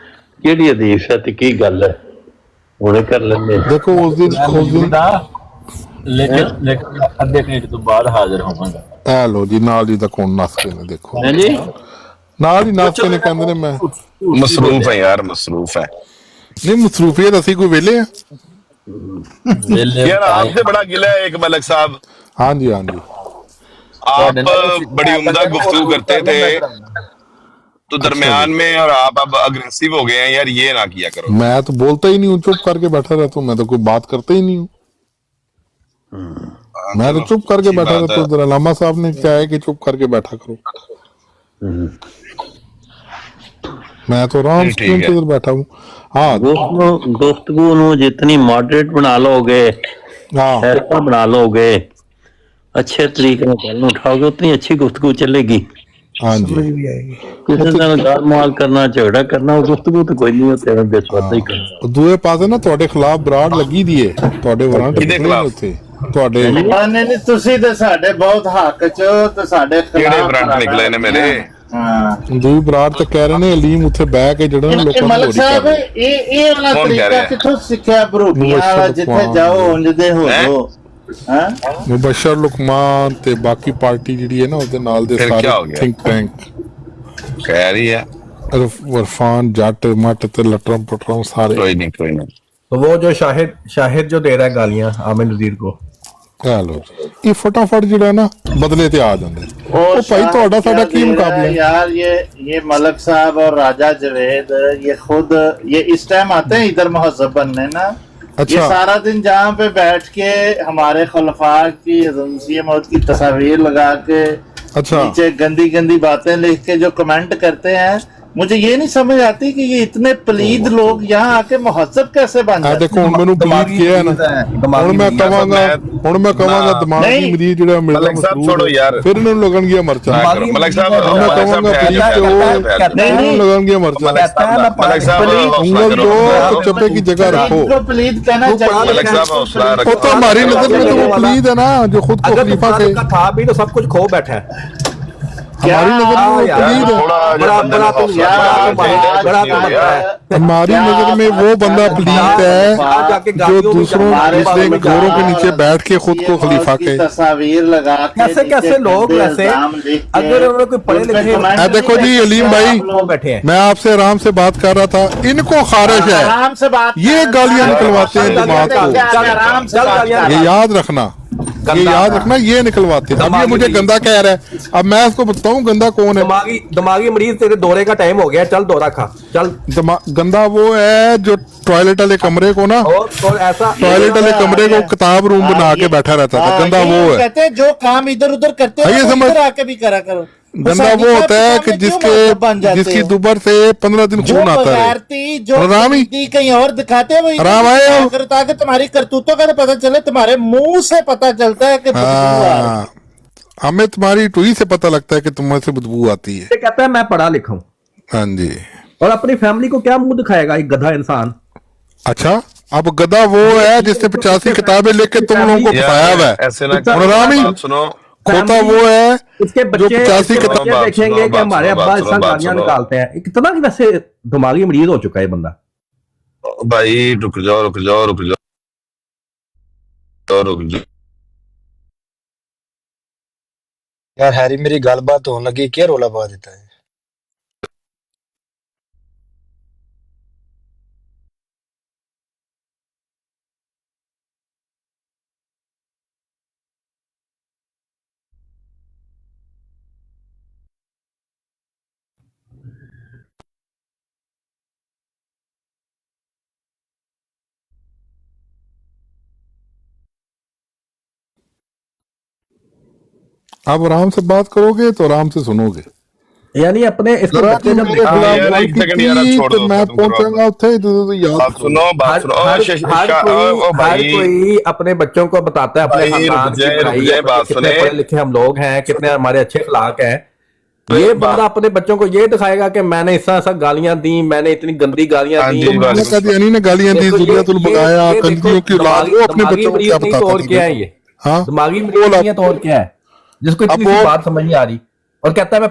ਕਿਹੜੀ ਹਦੀਸ ਹੈ ਤੇ ਕੀ ਗੱਲ ਹੈ? ਹੁਣੇ ਕਰ ਲੈਂਦੇ। देखो उस दिन लेकिन अद्धे घंटे तो बाद हाजिर होवांगा। ए लो जी नाल जी दा कौन नस के ने देखो हैं जी, नाल ही नस के ने कहंदे ने मैं मसरूफ है यार, मसरूफ है। नहीं मसरूफियत ਅਸੀਂ ਕੋਈ ਵੇਲੇ ਆ यार आपसे बड़ा गिला है एक मलक साहब। हाँ जी हाँ जी, आप बड़ी उम्दा गुफ्तगू करते थे तो दरमियान में, और आप अब अग्रेसिव हो गए हैं यार, ये ना किया करो। मैं तो बोलता ही नहीं हूँ, चुप करके बैठा रहता हूँ, मैं तो कोई बात करता ही नहीं हूँ। मैं तो चुप करके बैठा रहता हूँ। इधर अलामा साहब ने क्या है कि चुप करके बैठा करो, मैं तो आराम से इधर बैठा हूँ। हाँ गुफ्तगू ਨੂੰ जितनी मॉडरेट बना लोगे, हल्का बना लोगे, अच्छे तरीके से गल उठाओगे, उतनी अच्छी गुफ्तगू चलेगी। हाँ जी, किसी ਨਾਲ ਗਾਲ ਮਾਲ ਕਰਨਾ, ਝਗੜਾ ਕਰਨਾ, ਉਹ ਗੁਫ਼ਤਗੂ ਤੇ ਕੋਈ ਨਹੀਂ ਹੁੰਦੀ, ਬੇਸਵਾਦਾ ਹੀ ਕਰਨਾ। ਦੂਏ ਪਾਸੇ ਨਾ ਤੁਹਾਡੇ ਖਿਲਾਫ ਬਰਾੜ ਲੱਗੀ ਦੀ ਏ, ਤੁਹਾਡੇ ਵਾਰੰਟ ਨਿਕਲੇ ਉੱਥੇ ਤੁਹਾਡੇ। ਨਹੀਂ ਤੁਸੀਂ ਤੇ ਸਾਡੇ ਬਹੁਤ ਹੱਕ ਚ ਤੇ ਸਾਡੇ ਕਿਹੜੇ ਖਿਲਾਫ ਵਾਰੰਟ ਨਿਕਲੇ ਨੇ ਮੇਰੇ? ਹਾਂ ਦੂਈ ਬਰਾੜ ਤੇ ਕਹਿ ਰਹੇ ਨੇ ਅਲੀਮ ਉੱਥੇ ਬਹਿ ਕੇ ਜਿਹੜਾ ਨਾ ਲੋਕਾਂ ਨੂੰ ਮਲਕ ਚੋਰੀ ਸਾਹਿਬ ਕਰ ਰਿਹਾ। ਇਹ ਵਾਲਾ ਕੌਣ ਕਹਿ ਤਰੀਕਾ ਰਿਹਾ? ਕਿੱਥੋਂ ਸਿੱਖਿਆ ਬਰੂਟੀਆਂ ਵਾਲਾ, ਜਿੱਥੇ ਜਾਓ ਉਂਝ ਦੇ ਹੋ ਜਾਓ। ਹਾਂ ਮੁਬਸ਼ਰ ਲੁਕਮਾਨ ਤੇ ਬਾਕੀ ਪਾਰਟੀ ਜਿਹੜੀ ਹੈ ਨਾ ਉਹਦੇ ਨਾਲ ਦੇ ਫਿਰ ਸਾਰੇ ਕਿਆ ਹੋ ਗਿਆ? ਥਿੰਕ ਟੈਂਕ कह रही है वरफान जट मट ते लटरम पटरम सारे। कोई नहीं। तो वो जो शाहिद जो दे रहा है गालियां आमिर नज़ीर को, लो ये फटाफट ਜਿਹੜਾ ਨਾ ਬਦਲੇ ਤੇ ਆ ਜਾਂਦੇ। ਉਹ ਭਾਈ ਤੁਹਾਡਾ ਸਾਡਾ ਕੀ ਮੁਕਾਬਲਾ ਹੈ यार? ये मलक साहब और राजा जवेद ये खुद ये इस टाइम आते हैं इधर महजब बनने ना। अच्छा। ये सारा दिन जहाँ पे बैठ के हमारे खुलफा की हज़रत मौत की तस्वीर लगा के अच्छा नीचे गंदी गंदी बातें लिख के जो कमेंट करते हैं, मुझे ये नहीं समझ आती कि ये इतने पलीद लोग यहाँ आके मुहज्जब कैसे बन ਆ जाते ਦੇਖੋ ਹੁਣ ਮੈਨੂੰ ਪਲੀਜ਼ ਕਿਹਾ ਹੈ ਨਾ, ਹੁਣ ਮੈਂ ਕਵਾਂਗਾ ਦਿਮਾਗੀ ਮਰੀਜ਼ ਜਿਹੜਾ ਮਿਲਦਾ मलक साहब छोड़ो यार, ਫਿਰ ਇਹਨਾਂ ਨੂੰ ਲੱਗਣਗੀਆਂ ਮਰਚਾਂ। मलक साहब ਮੈਂ ਕਵਾਂਗਾ ਪਲੀਜ਼ ਤੇ ਉਹ नहीं लगेंगे मरचा। मलक साहब उंगल दो तो चप्पे की जगह रखो। इनको पलीद कहना चाहिए। मलक साहब हौसला वो रखो। तो हमारी नजर में तो वो पलीद है ना, जो खुद को खलीफा से का था भी तो सब कुछ खो बैठा है। हमारी नजर में वो पलीद है। हमारी नजर में वो बंदा पलीद है जो दूसरों गोरों के नीचे बैठ के खुद को खलीफा के तस्वीर लगा कैसे कैसे लोग वैसे अगर उन्होंने कोई पढ़े लिखे। देखो जी अलीम भाई, बैठे हैं, मैं आपसे आराम से बात कर रहा था, इनको खारिश है, आराम से बात ये गालियां निकलवाते हैं दिमाग को, आराम से बात ये याद रखना, ये याद रखना, ये निकलवाते हैं। अब ये मुझे गंदा कह रहा है, अब मैं इसको बताऊं गंदा कौन है? दिमागी मरीज, तेरे दौरे का टाइम हो गया, चल दौरा खा चल। गंदा वो है जो टॉयलेट वाले कमरे को ना, ऐसा टॉयलेट वाले कमरे को किताब रूम बना के बैठा रहता था, गंदा वो है। कहते हैं जो काम इधर उधर करते हैं ये समझ आके भी करा करो। गंदा वो होता है कि जिसकी दुबर से 15 दिन खून आता है। जो रामी कहीं और दिखाते हैं वही आराम आए हो? ताकि तुम्हारी करतूतों का तो पता चले, तुम्हारे मुंह से पता चलता है कि बदबू आ रही है। हमें तुम्हारी टुई से पता लगता है कि तुम्हारे से बदबू आती है। कहता है मैं पढ़ा लिखा हूँ। हाँ जी, और अपनी फैमिली को क्या मुंह दिखाएगा एक गधा इंसान? अच्छा अब गधा वो है जिसने 85 किताबें लेके तुम लोगों को फंसाया हुआ है। ऐसे ना रामी सुनो, खोता वो है इसके जो बच्चे 85 इसके किताब बच्चे देखेंगे कि हमारे अब्बा इस तरह गालियां निकालते हैं। कितना कि वैसे दिमागी मरीज हो चुका है बंदा। भाई रुक जाओ यार हैरी मेरी गलबात होने लगी, क्या रोला पा देता है? आप आराम से बात करोगे तो आराम से सुनोगे। यानी अपने इसके जरा बच्चे तुम जब मेरे खिलाफ यार, बात एक की सेकंड यार, अब थी छोड़ तो दो, मैं खत्म करो। पहुंचाऊंगा उत्थे तो याद बात सुनो हर भाई कोई अपने बच्चों को बताता है अपने भाई, खानदान रुक की जाए, बुराई, रुक जाए, बात कितने सुने। पढ़े लिखे हम लोग हैं, कितने हमारे अच्छे अखलाक हैं। ये बंदा अपने बच्चों को ये दिखाएगा कि मैंने ऐसा गालियां दी, मैंने इतनी गंदी गालियां हाँ दी। जी, मैंने कहा यानी ने गालियां दी, जुलियातुल बगाया, कंजरियों की औलाद, वो अपने बच्चों को क्या बताता और क्या है ये? हाँ दिमागी मरीज तो और क्या है जिसको इतनी सी बात समझ नहीं आ रही और कहता है मैं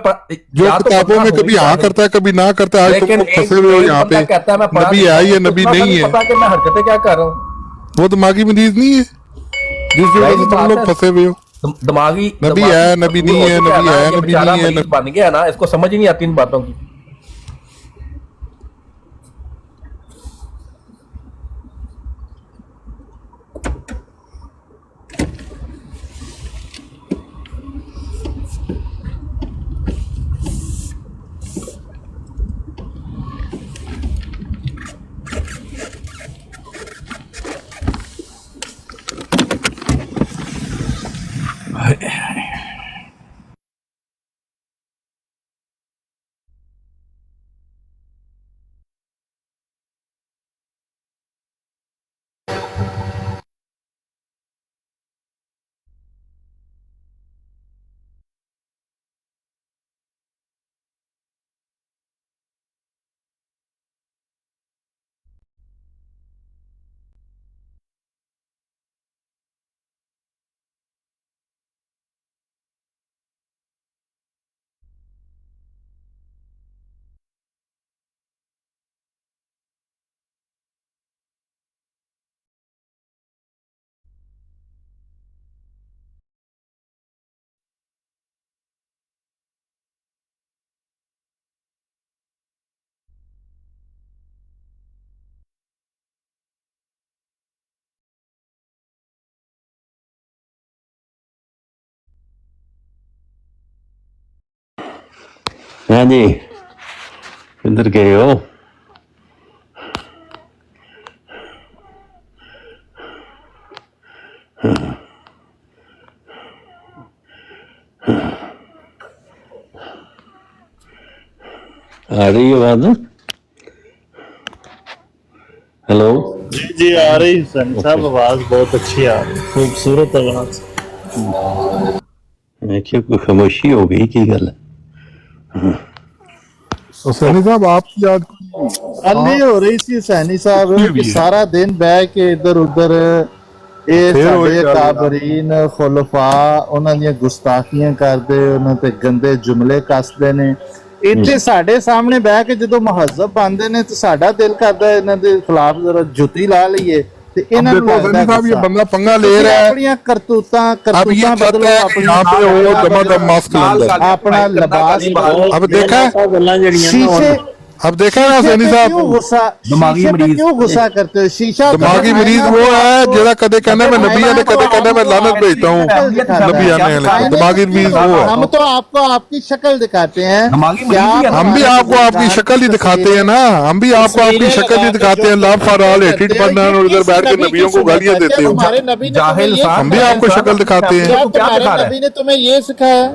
जो किताबों में कभी हाँ करता है कभी ना करता है। आज तुम लोग फंसे हुए हो यहाँ पे, नबी है या नबी नहीं है, पता कि मैं हरकतें क्या कर रहा हूँ। वो दिमागी मरीज नहीं है जिस वजह से तुम लोग फंसे हुए हो। दिमागी नबी है नबी नहीं है, नबी है नबी नहीं है। बन गया ना, इसको समझ ही नहीं आती इन बातों की। हाँ जी, किधर गए हो? आ रही है आवाज? हेलो जी जी आ रही सनी साहब, आवाज बहुत अच्छी आ रही, खूबसूरत आवाज। मैं क्या कोई खामोशी हो गई की गल? तो सैनी साहब आपकी याद अली हो रही सी सैनी साहब कि सारा दिन बह के इधर उधर ਇਹ ਸਾਡੇ ਕਾਬਰੀਨ ਖੁਲਫਾ ਉਹਨਾਂ ਦੀਆਂ ਗੁਸਤਾਖੀਆਂ ਕਰਦੇ, ਉਹਨਾਂ ਤੇ ਗੰਦੇ ਜੁਮਲੇ ਕੱਸਦੇ ਨੇ। ਇੱਥੇ ਸਾਡੇ ਸਾਹਮਣੇ ਬਹਿ ਕੇ ਜਦੋਂ ਮਹੱਜ਼ਬ ਬਣਦੇ ਨੇ ਤੇ ਸਾਡਾ ਦਿਲ ਕਰਦਾ ਇਹਨਾਂ ਦੇ ਖਿਲਾਫ ਜ਼ਰਾ ਜੁੱਤੀ ਲਾ ਲਈਏ ਤੇ ਇਹਨਾਂ ਨੂੰ ਲੱਗਦਾ साहब ये बंदा पंगा ले रहा है। ਆਪਣੀਆਂ ਕਰਤੂਤਾਂ अब ये ਬਦਲੋ, चाहता है कि यहाँ पे वो दमादम मास्क लगा। ਆਪਣਾ ਲਿਬਾਸ अब देखा शीशे अब देखा ना सैनी साहब, दिमागी मरीज क्यों गुस्सा करते हो? शीशा दिमागी मरीज वो है जेड़ा कदे कहना मैं नबी ने, कदे कहना मैं लानत भेजता हूँ नबी आने वाले। दिमागी मरीज वो है। हम तो आपको आपकी शक्ल दिखाते हैं, हम भी आपको आपकी शक्ल ही दिखाते हैं ना, हम भी आपको आपकी शक्ल ही दिखाते हैं। लाभ फराल हेटिड पढ़ना और उधर बैठ के नबियों को गालियां देते हो। हमारे नबी ने तुम्हें ये हम भी आपको शक्ल दिखाते हैं। तुम्हारे नबी ने तुम्हें ये सिखाया?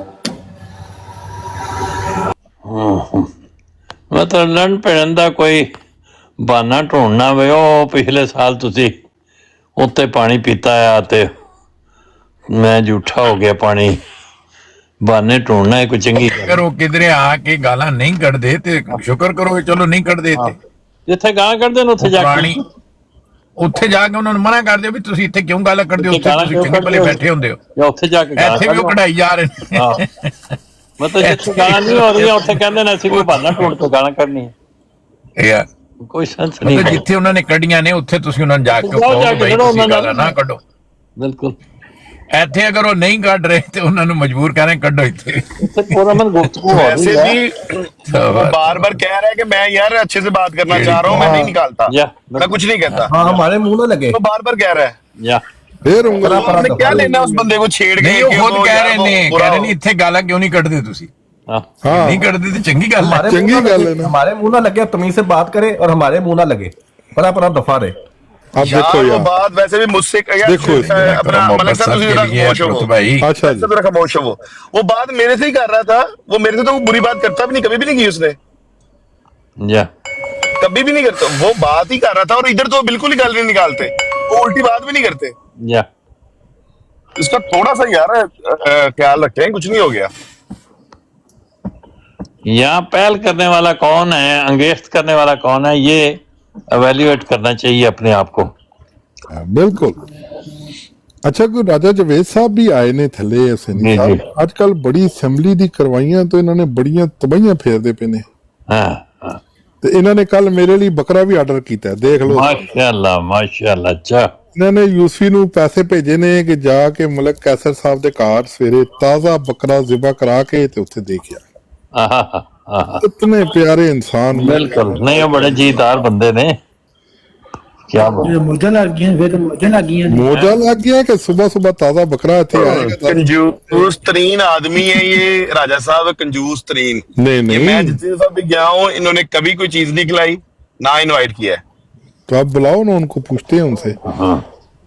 ਮਤਲਬ ਲੜਨ ਭਿੜਨ ਦਾ ਕੋਈ ਬਹਾਨਾ ਢੂੰਡਣਾ ਵੇ। ਉਹ ਪਿਛਲੇ ਸਾਲ ਤੁਸੀਂ ਉੱਤੇ ਪਾਣੀ ਪੀਤਾ ਆ ਤੇ ਮੈਂ ਝੂਠਾ ਹੋ ਗਿਆ ਪਾਣੀ, ਬਹਾਨੇ ਢੂੰਡਣਾ ਹੈ ਕੋਈ ਚੰਗੀ ਗੱਲ। ਕਰੋ ਕਿਧਰੇ ਆ ਕੇ ਗਾਲਾਂ ਨਹੀਂ ਕੱਢਦੇ ਤੇ ਸ਼ੁਕਰ ਕਰੋ ਚਲੋ ਨਹੀਂ ਕੱਢਦੇ ਇੱਥੇ। ਜਿੱਥੇ ਗਾਲਾਂ ਕੱਢਦੇ ਨੇ ਉੱਥੇ ਜਾ ਕੇ ਉੱਥੇ ਜਾ ਕੇ ਉਹਨਾਂ ਨੂੰ ਮਨਾ ਕਰ ਦਿਓ ਵੀ ਤੁਸੀਂ ਇੱਥੇ ਕਿਉਂ ਗਾਲਾਂ ਕੱਢਦੇ ਹੋ, ਉੱਥੇ ਤੁਸੀਂ ਚੰਗੇ ਭਲੇ ਬੈਠੇ ਹੁੰਦੇ ਹੋ, ਜਾਂ ਉੱਥੇ ਜਾ ਕੇ ਇੱਥੇ ਵੀ ਉਹ ਕਢਾਈ ਜਾ ਰਹੇ ਨੇ। ਹਾਂ ਮਤਲਬ ਜਿੱਥੇ ਗਾਲਾਂ ਨਹੀਂ ਹੋ ਰਹੀਆਂ ਉੱਥੇ ਕਹਿੰਦੇ ਨੇ ਅਸੀਂ ਕੋਈ ਬਹਾਨਾ ਢੂੰਡ ਕੇ ਗਾਲਾਂ ਕੱਢਣੀ ਹੈ, ਯਾਰ ਕੋਈ ਸੈਂਸ ਨਹੀਂ ਮਤਲਬ ਜਿੱਥੇ ਉਹਨਾਂ ਨੇ ਕੱਢੀਆਂ ਨੇ ਉੱਥੇ ਤੁਸੀਂ ਉਹਨਾਂ ਨੂੰ ਜਾ ਕੇ ਕਹੋ ਬਈ ਤੁਸੀਂ ਗਾਲਾਂ ਨਾ ਕੱਢੋ। ਬਿਲਕੁਲ ਇੱਥੇ ਅਗਰ ਉਹ ਨਹੀਂ ਕੱਢ ਰਹੇ ਤੇ ਉਹਨਾਂ ਨੂੰ ਮਜਬੂਰ ਕरें ਕੱਢੋ ਇੱਥੇ। वैसे भी वो बार बार कह रहा है कि मैं यार अच्छे से बात करना चाह रहा हूँ, मैं नहीं निकालता, मैं कुछ नहीं कहता। हाँ हमारे मुंह ना लगे, तो बार बार कह रहा है फिर आपने क्या लेना उस बंदे को छेड़ के? नहीं, वो खुद कह रहे ने ਇੱਥੇ ਗਾਲਾਂ ਕਿਉਂ ਨਹੀਂ ਕੱਢਦੇ ਤੁਸੀਂ? नहीं करते तो चंगी गल है, चंगी गल है ना। हमारे मुंह ना लगे, तमीज से बात करे और हमारे मुंह ना लगे, पर दफा रहे। अब देखो यार वो यार बात वैसे भी मुझसे देखो अपना मलिक साहब तुझे खामोश हो भाई, अच्छा जरा खामोश हो। वो बात मेरे से ही कर रहा था, वो मेरे से तो वो बुरी बात करता भी नहीं, कभी भी नहीं की उसने, कभी भी नहीं करता। वो बात ही कर रहा था और इधर तो बिल्कुल ही गाल नहीं निकालते, वो उल्टी बात भी नहीं करते। इसका थोड़ा सा यार ख्याल रखें, कुछ नहीं हो गया। यहाँ पहल करने वाला कौन है, अंगेस्त करने वाला कौन है, ये एवेल्युएट करना चाहिए अपने आप को। बिल्कुल। अच्छा कोई राजा जवेद साहब भी आए ने थले सैनी साहब, आजकल बड़ी असैंबली दी करवाइयां तो इन्होंने बड़ियां तबाहियां फेरदे पे ने। ते इन्होंने कल मेरे लिए बकरा भी आर्डर कीता है, देख लो। माशाअल्लाह माशाअल्लाह। अच्छा इन्होंने यूसफी नू पैसे भेजे ने कि जाके मलिक कैसर साहब दे घर सवेरे ताजा बकरा ज़िबा करा के ते उत्थे देखिया। इतने प्यारे इंसान, बिल्कुल नहीं, वो बड़े जीदार बंदे ने। क्या मौजा लग गया, फिर मौजा लग गया, मौजा लग गया कि सुबह सुबह ताजा बकरा इत्थे आएगा। कंजूस तरीन आदमी है ये राजा साहब, कंजूस तरीन। नहीं मैं जितने साहब भी गया हूँ, इन्होंने कभी कोई चीज नहीं खिलाई, ना इनवाइट किया है। तो आप बुलाओ ना उनको, पूछते हैं उनसे।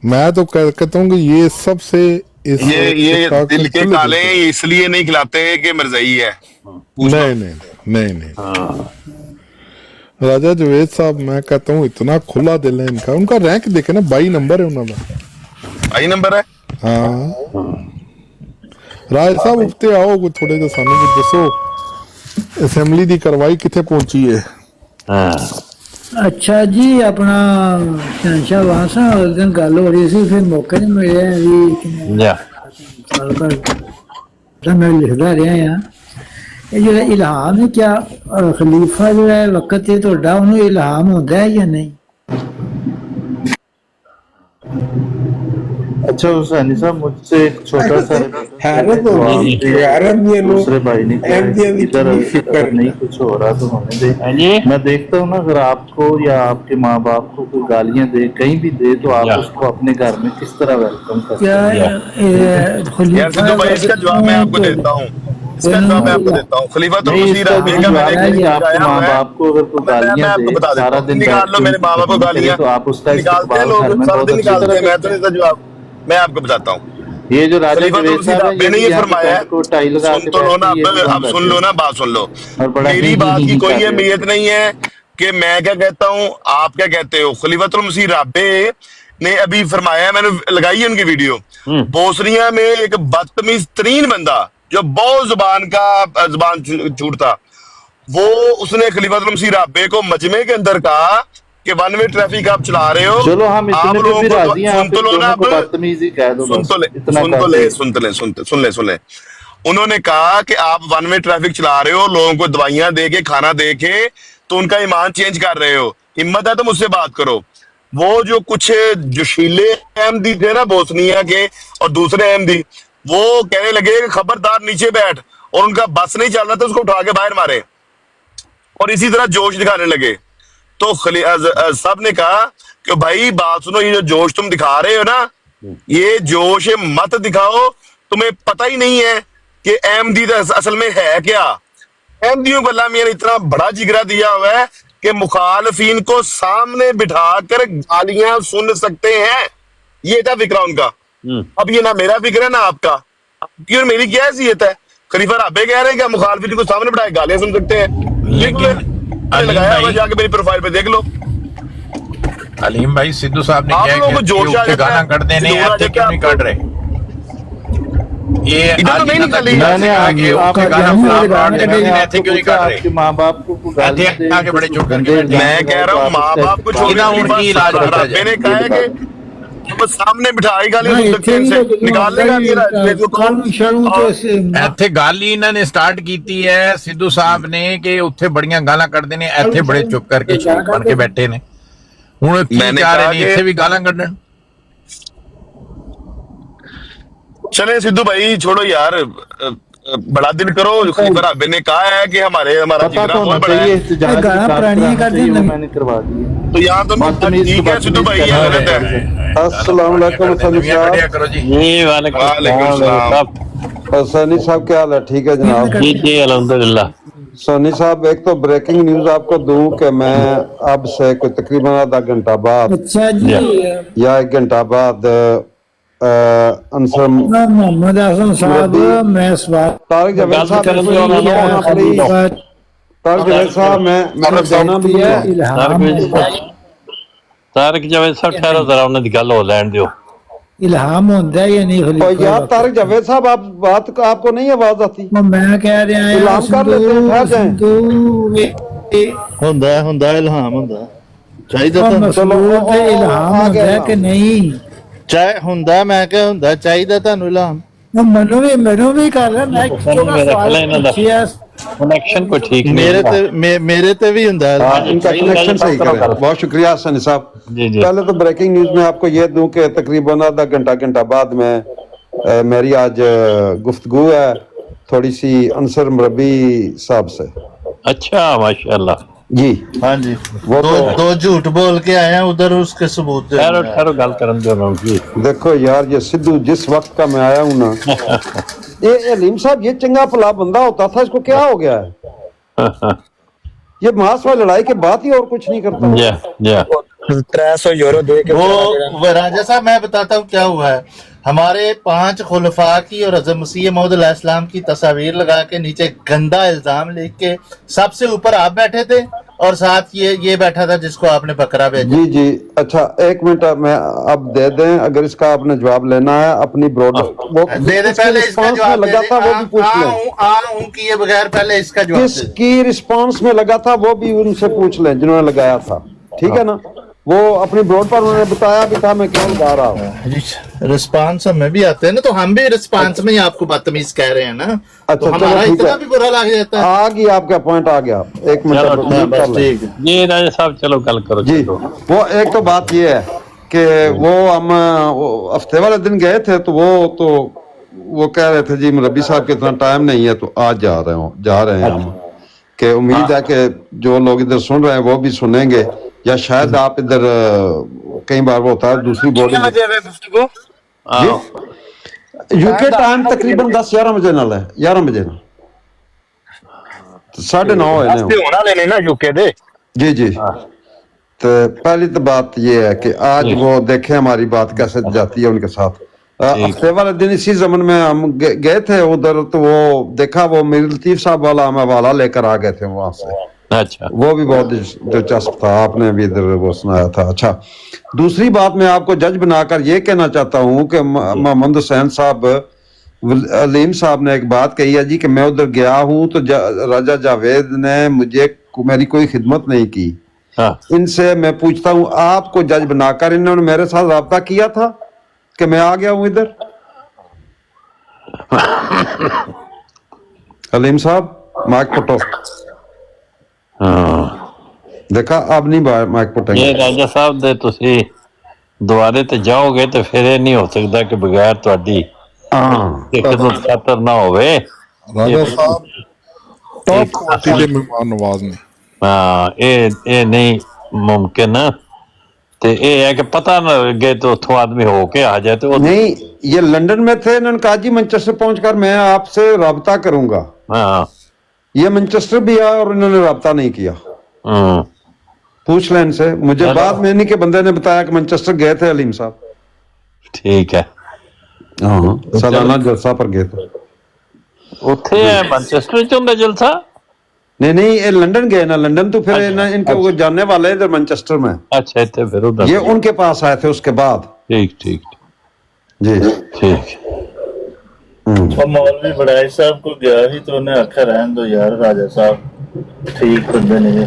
मैं तो कहता हूँ कि ये सबसे ये दिल के काले इसलिए नहीं खिलाते कि मरज़ई है। नहीं राजा जवेद साहब मैं कहता हूँ इतना खुला दिल है इनका। उनका रैंक देखे ना 22 नंबर है उन्होंने। 22 नंबर है। हाँ राज साहब उठते आओ कुछ थोड़े जो सानू कुछ दसो, असेंबली दी कार्रवाई किथे पहुंची है? अच्छा जी, अपना शहनशाह वहां से उस दिन गल हो रही थी, फिर मौके नहीं मिले भी मैं लिखता रहा यहाँ। ये जो इल्हाम है, क्या खलीफा जो है वक्त है तो उन्होंने इल्हाम होता है या नहीं? अच्छा हुसैनी साहब, मुझसे एक छोटा सा दूसरे भाई ने इधर फिक्र नहीं कुछ हो रहा तो होने दे। मैं देखता हूँ ना, अगर आपको या आपके माँ बाप को कोई गालियां दे, कहीं भी दे, तो आप उसको अपने घर में किस तरह वेलकम करते हैं? इसका जवाब मैं आपको देता हूँ, इसका जवाब मैं आपको देता हूँ। खलीफा तो आपके माँ बाप को अगर कोई गालियां दे, सारा दिन निकाल लो मेरे माँ बाप को गालियां, तो आप उसका निकालते हैं लोग, सारा दिन निकालते हैं। मैं तो इसका जवाब मैं आपको बताता हूँ। ये जो राजा जवेद साहब मैंने ये फरमाया, सुन तो लो ना, अब सुन लो ना, बात सुन लो। मेरी बात की कोई अहमियत नहीं है कि मैं क्या कहता हूँ, आप क्या कहते हो। खलीफतुल मसीह राबे ने अभी फरमाया, मैंने लगाई है उनकी वीडियो, बोसनिया में एक बदतमीज तरीन बंदा जो बहुत जुबान छूटता, वो उसने खलीफतुल मसीह राबे को मजमे के अंदर कहा कि वन वे ट्रैफिक आप चला रहे हो, चलो हम आप लोगों को सुन तो लो ना, बदतमीजी कह दो, सुन ले। उन्होंने कहा कि आप वन वे ट्रैफिक चला रहे हो, लोगों को दवाइयां दे के, खाना दे के, तो उनका ईमान चेंज कर रहे हो। हिम्मत है तो मुझसे बात करो। वो जो कुछ जोशीले अहमदी थे ना बोस्निया के और दूसरे अहमदी, वो कहने लगे कि खबरदार नीचे बैठ, और उनका बस नहीं चल रहा था, उसको उठा के बाहर मारे और इसी तरह जोश दिखाने लगे। तो साहब ने कहा कि भाई बात सुनो, ये जो जोश तुम दिखा रहे हो ना, ये जोश मत दिखाओ, तुम्हें पता ही नहीं है कि अहमदी असल में है क्या। अहमदियों को अल्लाह मियां ने इतना बड़ा जिगरा दिया हुआ है कि मुखालफीन को सामने बिठाकर गालियां सुन सकते हैं। ये था फिक्रा उनका। अब ये ना मेरा फिक्र है ना आपका, आपकी और मेरी क्या हैसियत है। खलीफा राबे कह रहे हैं कि मुखालफीन को सामने बिठाए गालियां सुन सकते हैं। लगाया हुआ, जाके मेरी प्रोफाइल पे देख लो। अलीम भाई, सिद्धू साहब ने क्या है कि गाना कट देने, ऐसे क्यों नहीं कट रहे? ये इधर तो आज नहीं इतना निकाली। तक मैंने आगे आपको उनका गाना मैंने फ्लॉप करने मैंने के आपको ऐसे क्यों नहीं पूछा कर रहे? आपके माँ बाप को गाली ऐसे दे आगे बड़े चुप गंदे करके इल्जाम मैं कह रहा हूँ माँ बाप को छोड़ इधर उनकी इलाज होता है। मैंने कहा है कि बस सामने बिठाई गाली तो ट्रेन से निकालने का नहीं रहा। ਇੱਥੇ ਗੱਲ ਹੀ ਇਹਨਾਂ ਨੇ ਸਟਾਰਟ ਕੀਤੀ ਹੈ ਸਿੱਧੂ ਸਾਹਿਬ ਨੇ ਕਿ ਉੱਥੇ ਬੜੀਆਂ ਗਾਲਾਂ ਕੱਢਦੇ ਨੇ, ਇੱਥੇ ਬੜੇ ਚੁੱਪ ਕਰਕੇ ਸ਼ਰੀਕ ਬਣ ਕੇ ਬੈਠੇ ਨੇ। ਹੁਣ ਕੀ मैंने ਚਾਹ ਰਹੇ कहा ਨੇ कि- ਇੱਥੇ ਵੀ ਗਾਲਾਂ ਕੱਢਣ? चले सिद्धू भाई छोड़ो यार, बड़ा दिन करो। खलीफा राबे ने कहा है कि हमारा पता जिगरा तो होना बहुत बड़ा चाहिए है। इस्तेजाज गाना पुरानी कर दी वो मैंने करवा दी। तो यहाँ तो बदतमीज ठीक है सिद्धू भाई, ये गलत है। अस्सलाम वालेकुम सनी नवीं साहब। कढ़िया करो जी। जी वालेकुम वालेकुम सलाम। सनी साहब क्या हाल है? ठीक है जनाब। जी जी अल्हम्दुलिल्लाह। सनी साहब एक तो ब्रेकिंग न्यूज आपको दूं कि मैं अब से कोई तकरीबन आधा घंटा बाद अच्छा जी, या 1 घंटा बाद अंसर मोहम्मद हसन साहब, मैं सवाल तारिक जावेद साहब करने मेरे वाला को हूं, होना प्लीज। तारिक जावेद साहब मैं जाना भी है। तारिक जावेद साहब ठहरो जरा, उन्हें दी गल हो लैन दियो। इल्हाम होता है या नहीं और खलीफा? यार तारिक जावेद साहब आप बात आपको नहीं आवाज आती? वो मैं कह रहा इल्हाम कर लेते हैं, ठहर जाएं। ਹੁੰਦਾ ਇਲਹਾਮ ਹੁੰਦਾ ਚਾਹੀਦਾ ਤੁਹਾਨੂੰ मसलूक है, इल्हाम आ होता गया है ना। कि नहीं? ਚਾਹ ਹੁੰਦਾ ਮੈਂ ਕਿਹਾ ਹੁੰਦਾ ਚਾਹੀਦਾ ਤੁਹਾਨੂੰ ਇਲਹਾਮ। वो मनो भी कर रहा मैं मेरा ख्याल है इन्हों दा कनेक्शन को ठीक ਮੇਰੇ नहीं ਤੇ ਮੇਰੇ ਤੇ ਵੀ ਹੁੰਦਾ ਹੈ। हाँ, इनका कनेक्शन सही करें। बहुत शुक्रिया सनी साहब। जी जी। पहले तो ब्रेकिंग न्यूज में आपको ये दूं कि तकरीबन आधा घंटा बाद में मेरी आज गुफ्तगू है थोड़ी सी अंसर मरबी साहब से। अच्छा माशाल्लाह जी हाँ जी, वो दो झूठ बोल के आए हैं उधर, उसके सबूत दे ठहरो रहे हैं। ठहरो गल करन दो ना जी। देखो यार ये सिद्धू जिस वक्त का मैं आया हूं ना ये अलीम साहब ये चंगा भला बंदा होता था, इसको क्या हो गया है? ये मास वाली लड़ाई के बाद ही और कुछ नहीं करता। या या 300 यूरो दे के वो राजा साहब मैं बताता हूँ क्या हुआ है। हमारे 5 खुलफा की और हज़रत मसीह मौद अलैहिस्सलाम की तस्वीर लगा के नीचे गंदा इल्जाम लिख के सबसे ऊपर आप बैठे थे और साथ ये बैठा था जिसको आपने बकरा भेजा। जी जी अच्छा 1 मिनट मैं अब दे दें, अगर इसका आपने जवाब लेना है अपनी ब्रॉड वो दे दे पहले इसका रिस्पांस में जवाब लगा था वो भी पूछ लें। हूँ किए बगैर पहले इसका जवाब दे। किसकी रिस्पांस में लगा था वो भी उनसे पूछ लें जिन्होंने लगाया था, ठीक है ना? वो अपनी ब्रॉड पर उन्होंने बताया भी था, मैं क्यों लगा रहा हूँ। रिस्पांस हमें भी आते हैं ना, तो हम भी रिस्पांस में ही आपको बदतमीज कह रहे हैं ना। अच्छा, तो हमारा चलो, ठीक इतना है। भी बुरा लग जाता है। आ गया आपका पॉइंट, आ गया। 1 मिनट चलो, अब बस कर लें। ठीक है। ये राजा साहब चलो गल करो जी चलो। वो एक तो बात ये है कि वो हम हफ्ते वाले दिन गए थे तो वो कह रहे थे जी मुरब्बी साहब के इतना टाइम नहीं है तो आज जा रहे हैं हम, कि उम्मीद है कि जो लोग इधर सुन रहे हैं वो भी सुनेंगे, या शायद आप इधर कई बार वो होता है दूसरी बॉडी आओ। यूके टाइम तकरीबन 10-11 बजे नाल है, 11 बजे ना 9:30 होए ने होना लेने ना यूके दे। जी जी। तो पहली तो बात ये है कि आज वो देखें हमारी बात कैसे जाती है उनके साथ। हफ्ते वाले दिन इसी जमन में हम गए थे उधर, तो वो देखा वो मीर लतीफ साहब वाला हमें हवाला लेकर आ गए थे वहां से। अच्छा वो भी बहुत दिलचस्प था, आपने भी इधर वो सुनाया था। अच्छा दूसरी बात मैं आपको जज बनाकर ये कहना चाहता हूँ कि मोहम्मद हुसैन साहब अलीम साहब ने एक बात कही है जी कि मैं उधर गया हूँ तो राजा जावेद ने मेरी कोई खिदमत नहीं की। इनसे मैं पूछता हूँ आपको जज बनाकर इन्होंने मेरे साथ राब्ता किया था कि मैं आ गया हूँ इधर? अलीम साहब माइक पटो। देखा अब नहीं माइक पटेंगे। ये राजा साहब दे तुसी ਦੁਆਰੇ ਤੇ ਜਾਓਗੇ ਤੇ ਫਿਰ ਇਹ ਨਹੀਂ ਹੋ ਸਕਦਾ ਕਿ ਬਗੈਰ ਤੁਹਾਡੀ ਖਿਦਮਤ ਖਾਤਰ ਨਾ ਹੋਵੇ। ਰਾਜਾ ਸਾਹਿਬ ਟੌਪ ਕੁਆਲਿਟੀ ਦੇ ਮਹਿਮਾਨ ਨਵਾਜ਼ ਨੇ। हाँ ये नहीं मुमकिन है। तो ये है कि पता न लगे तो उथों आदमी होके आ जाए तो नहीं ये लंदन में थे, इन्होंने कहा जी मैनचेस्टर पहुंचकर मैं आपसे राब्ता करूंगा। हाँ ये मैनचेस्टर भी आया और इन्होंने राब्ता नहीं किया। पूछ लें इनसे, मुझे बाद में इन्हीं के बंदे ने बताया कि मैनचेस्टर गए थे अलीम साहब। ठीक है हाँ सालाना जलसा पर गए थे। उथे मैनचेस्टर च हुंदा जलसा? नहीं ये लंदन गए ना, लंदन तो फिर इनके वो जानने वाले इधर मैनचेस्टर में। अच्छा इतने फिर उधर ये उनके पास आए थे उसके बाद। ठीक ठीक जी ठीक। ਉਹ ਮੌਲਵੀ ਬੜਾਈ ਸਾਹਿਬ ਕੋਲ ਗਿਆ ਸੀ ਤੇ ਉਹਨੇ ਆਖਿਆ ਰਹਿਣ ਦੋ ਯਾਰ ਰਾਜਾ ਸਾਹਿਬ ਠੀਕ ਬੰਦੇ ਨੇ।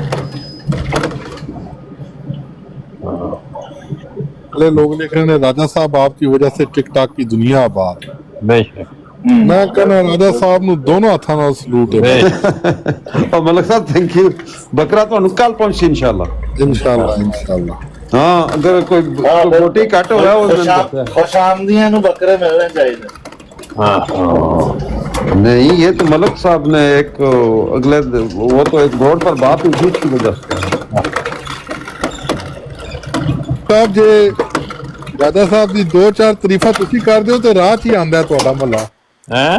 लोग लिख रहे हैं राजा साहब आपकी वजह से टिकटॉक की दुनिया आबाद। बेशक मैं कहना राजा साहब नु दोनों हाथों नाल सलूट है। और मलिक साहब थैंक यू। बकरा तो कल पहुंची इंशाल्लाह इंशाल्लाह। हाँ अगर कोई रोटी कट हो रहा खुशामदियां नु बकरे मिलने चाहिए। नहीं ये तो मलिक साहब ने एक अगले वो तो एक बोर्ड पर बात उठी की वजह से साहब जे राजा साहब दी 2-4 तारीफा तुसी कर दियो ते राह च ही आंदा तुहाडा महला हैं।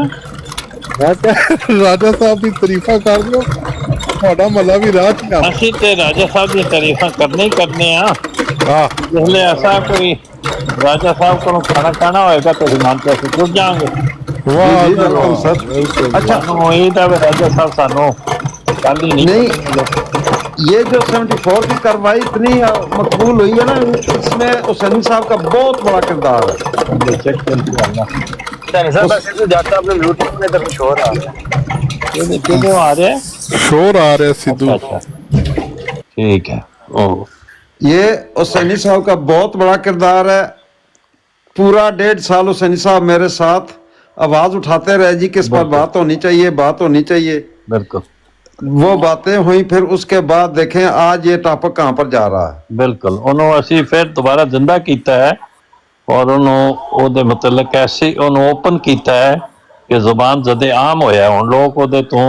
राजा साहब दी तारीफा कर दियो तुहाडा महला भी राह च ही आंदा। ਅਸੀਂ ਤੇ ਰਾਜਾ ਸਾਹਿਬ ਦੀ ਤਾਰੀਫਾਂ ਕਰਨੇ ਹੀ ਕਰਨੇ ਆ। ਜਿਸਲੇ ਐਸਾ ਕੋਈ ਰਾਜਾ ਸਾਹਿਬ ਕੋਲੋਂ ਖਾਣਾ ਖਾਣਾ ਹੋਏਗਾ ਤਾਂ ਮਨ ਤੇ ਅਸੀਂ ਜੁੜ ਜਾਾਂਗੇ। ਅੱਛਾ ਇਹ ਤਾਂ ਰਾਜਾ ਸਾਹਿਬ ਸਾਨੂੰ ਕੱਲ ਹੀ नहीं ये जो 74 की कार्रवाई इतनी मकबूल हुई है ना इसमें हुसैनी साहब का बहुत बड़ा किरदार है। शोर आ रहा है सिद्धू। ठीक है। ये हुसैनी साहब का बहुत बड़ा किरदार है। पूरा 1.5 साल हुसैनी साहब मेरे साथ आवाज उठाते रहे जी किस पर बात होनी चाहिए, बात होनी चाहिए। बिल्कुल वो बातें हुई, फिर उसके बाद देखें आज ये टॉपिक कहाँ पर जा रहा है। बिल्कुल उन्होंने असी फिर दोबारा जिंदा किया है और उन्होंने मतलब ऐसे उन्होंने ओपन किया है कि जुबान जदे आम होया हुण लोग ਉਹਦੇ ਤੋਂ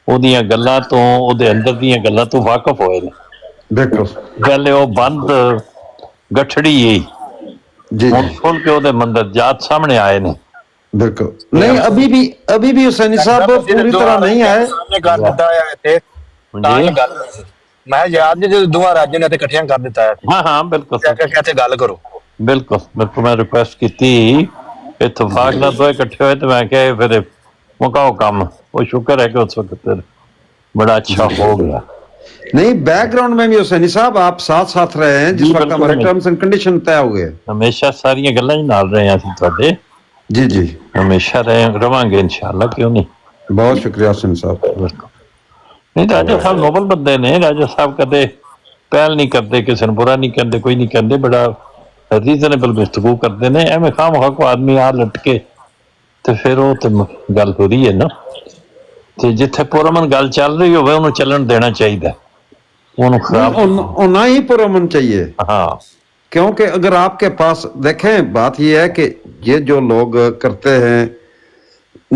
ਉਹਦੀਆਂ ਗੱਲਾਂ ਤੋਂ ਉਹਦੇ ਅੰਦਰ ਦੀਆਂ ਗੱਲਾਂ ਤੋਂ ਵਾਕਿਫ ਹੋਏ ਨੇ। देखो पहले वो बंद गठड़ी जी खोल के ਉਹਦੇ मंदिर जात सामने आए ने। बिल्कुल नहीं अभी भी हुसैनी साहब पूरी तरह नहीं आए। ਸਾਹਮਣੇ ਕਰ ਦਿੱਤਾ ਹੈ ਇੱਥੇ ਤਾਂ ਇਹ ਗੱਲ ਮੈਂ ਯਾਦ ਨਹੀਂ ਜਦੋਂ ਦੋਵਾਂ ਰਾਜਾਂ ਨੇ ਤੇ ਇਕੱਠਿਆਂ ਕਰ ਦਿੱਤਾ ਹੈ। हाँ हाँ बिल्कुल ਕਹਿੰਦੇ ਗੱਲ ਕਰੋ। बिल्कुल बिल्कुल मैं रिक्वेस्ट की इतफाक ਨਾਲ ਦੋਏ ਇਕੱਠੇ ਹੋਏ ਤੇ ਮੈਂ ਕਿਹਾ ਫਿਰ ਮੁਕਾਓ ਕੰਮ। ਉਹ ਸ਼ੁਕਰ ਹੈ कि उस वक्त बड़ा अच्छा हो गया। नहीं बैकग्राउंड में भी हुसैनी साहब आप साथ साथ रहे हैं जिस वक्त हमारे टर्म्स एंड कंडीशन तय हो गए। हमेशा सारियां गल्लां ही नाल रहे हैं ਅਸੀਂ ਤੁਹਾਡੇ। जी जी हमेशा रवांगे इंशाल्लाह क्यों नहीं। बहुत शुक्रिया हुसैनी साहब। नहीं राजा साहब नोबल बंदे ने। राजा साहब कदे पहल नहीं करते, किसी ने बुरा नहीं करते, कोई नहीं कहते, बड़ा रीजनेबल गुफ्तगू करते ने। एवं खाम खा को आदमी आ लट के ਤੇ ਫਿਰ ਉਹ ਤੇ ਗੱਲ ਹੋ ਰਹੀ ਹੈ ਨਾ ਤੇ ਜਿੱਥੇ ਪੁਰਮਨ ਗੱਲ ਚੱਲ ਰਹੀ ਹੋਵੇ ਉਹਨੂੰ ਚੱਲਣ ਦੇਣਾ ਚਾਹੀਦਾ। ਉਹਨੂੰ ਖਰਾਬ होना ही पुरअमन चाहिए। हाँ क्योंकि अगर आपके पास देखें बात यह है कि ये जो लोग करते हैं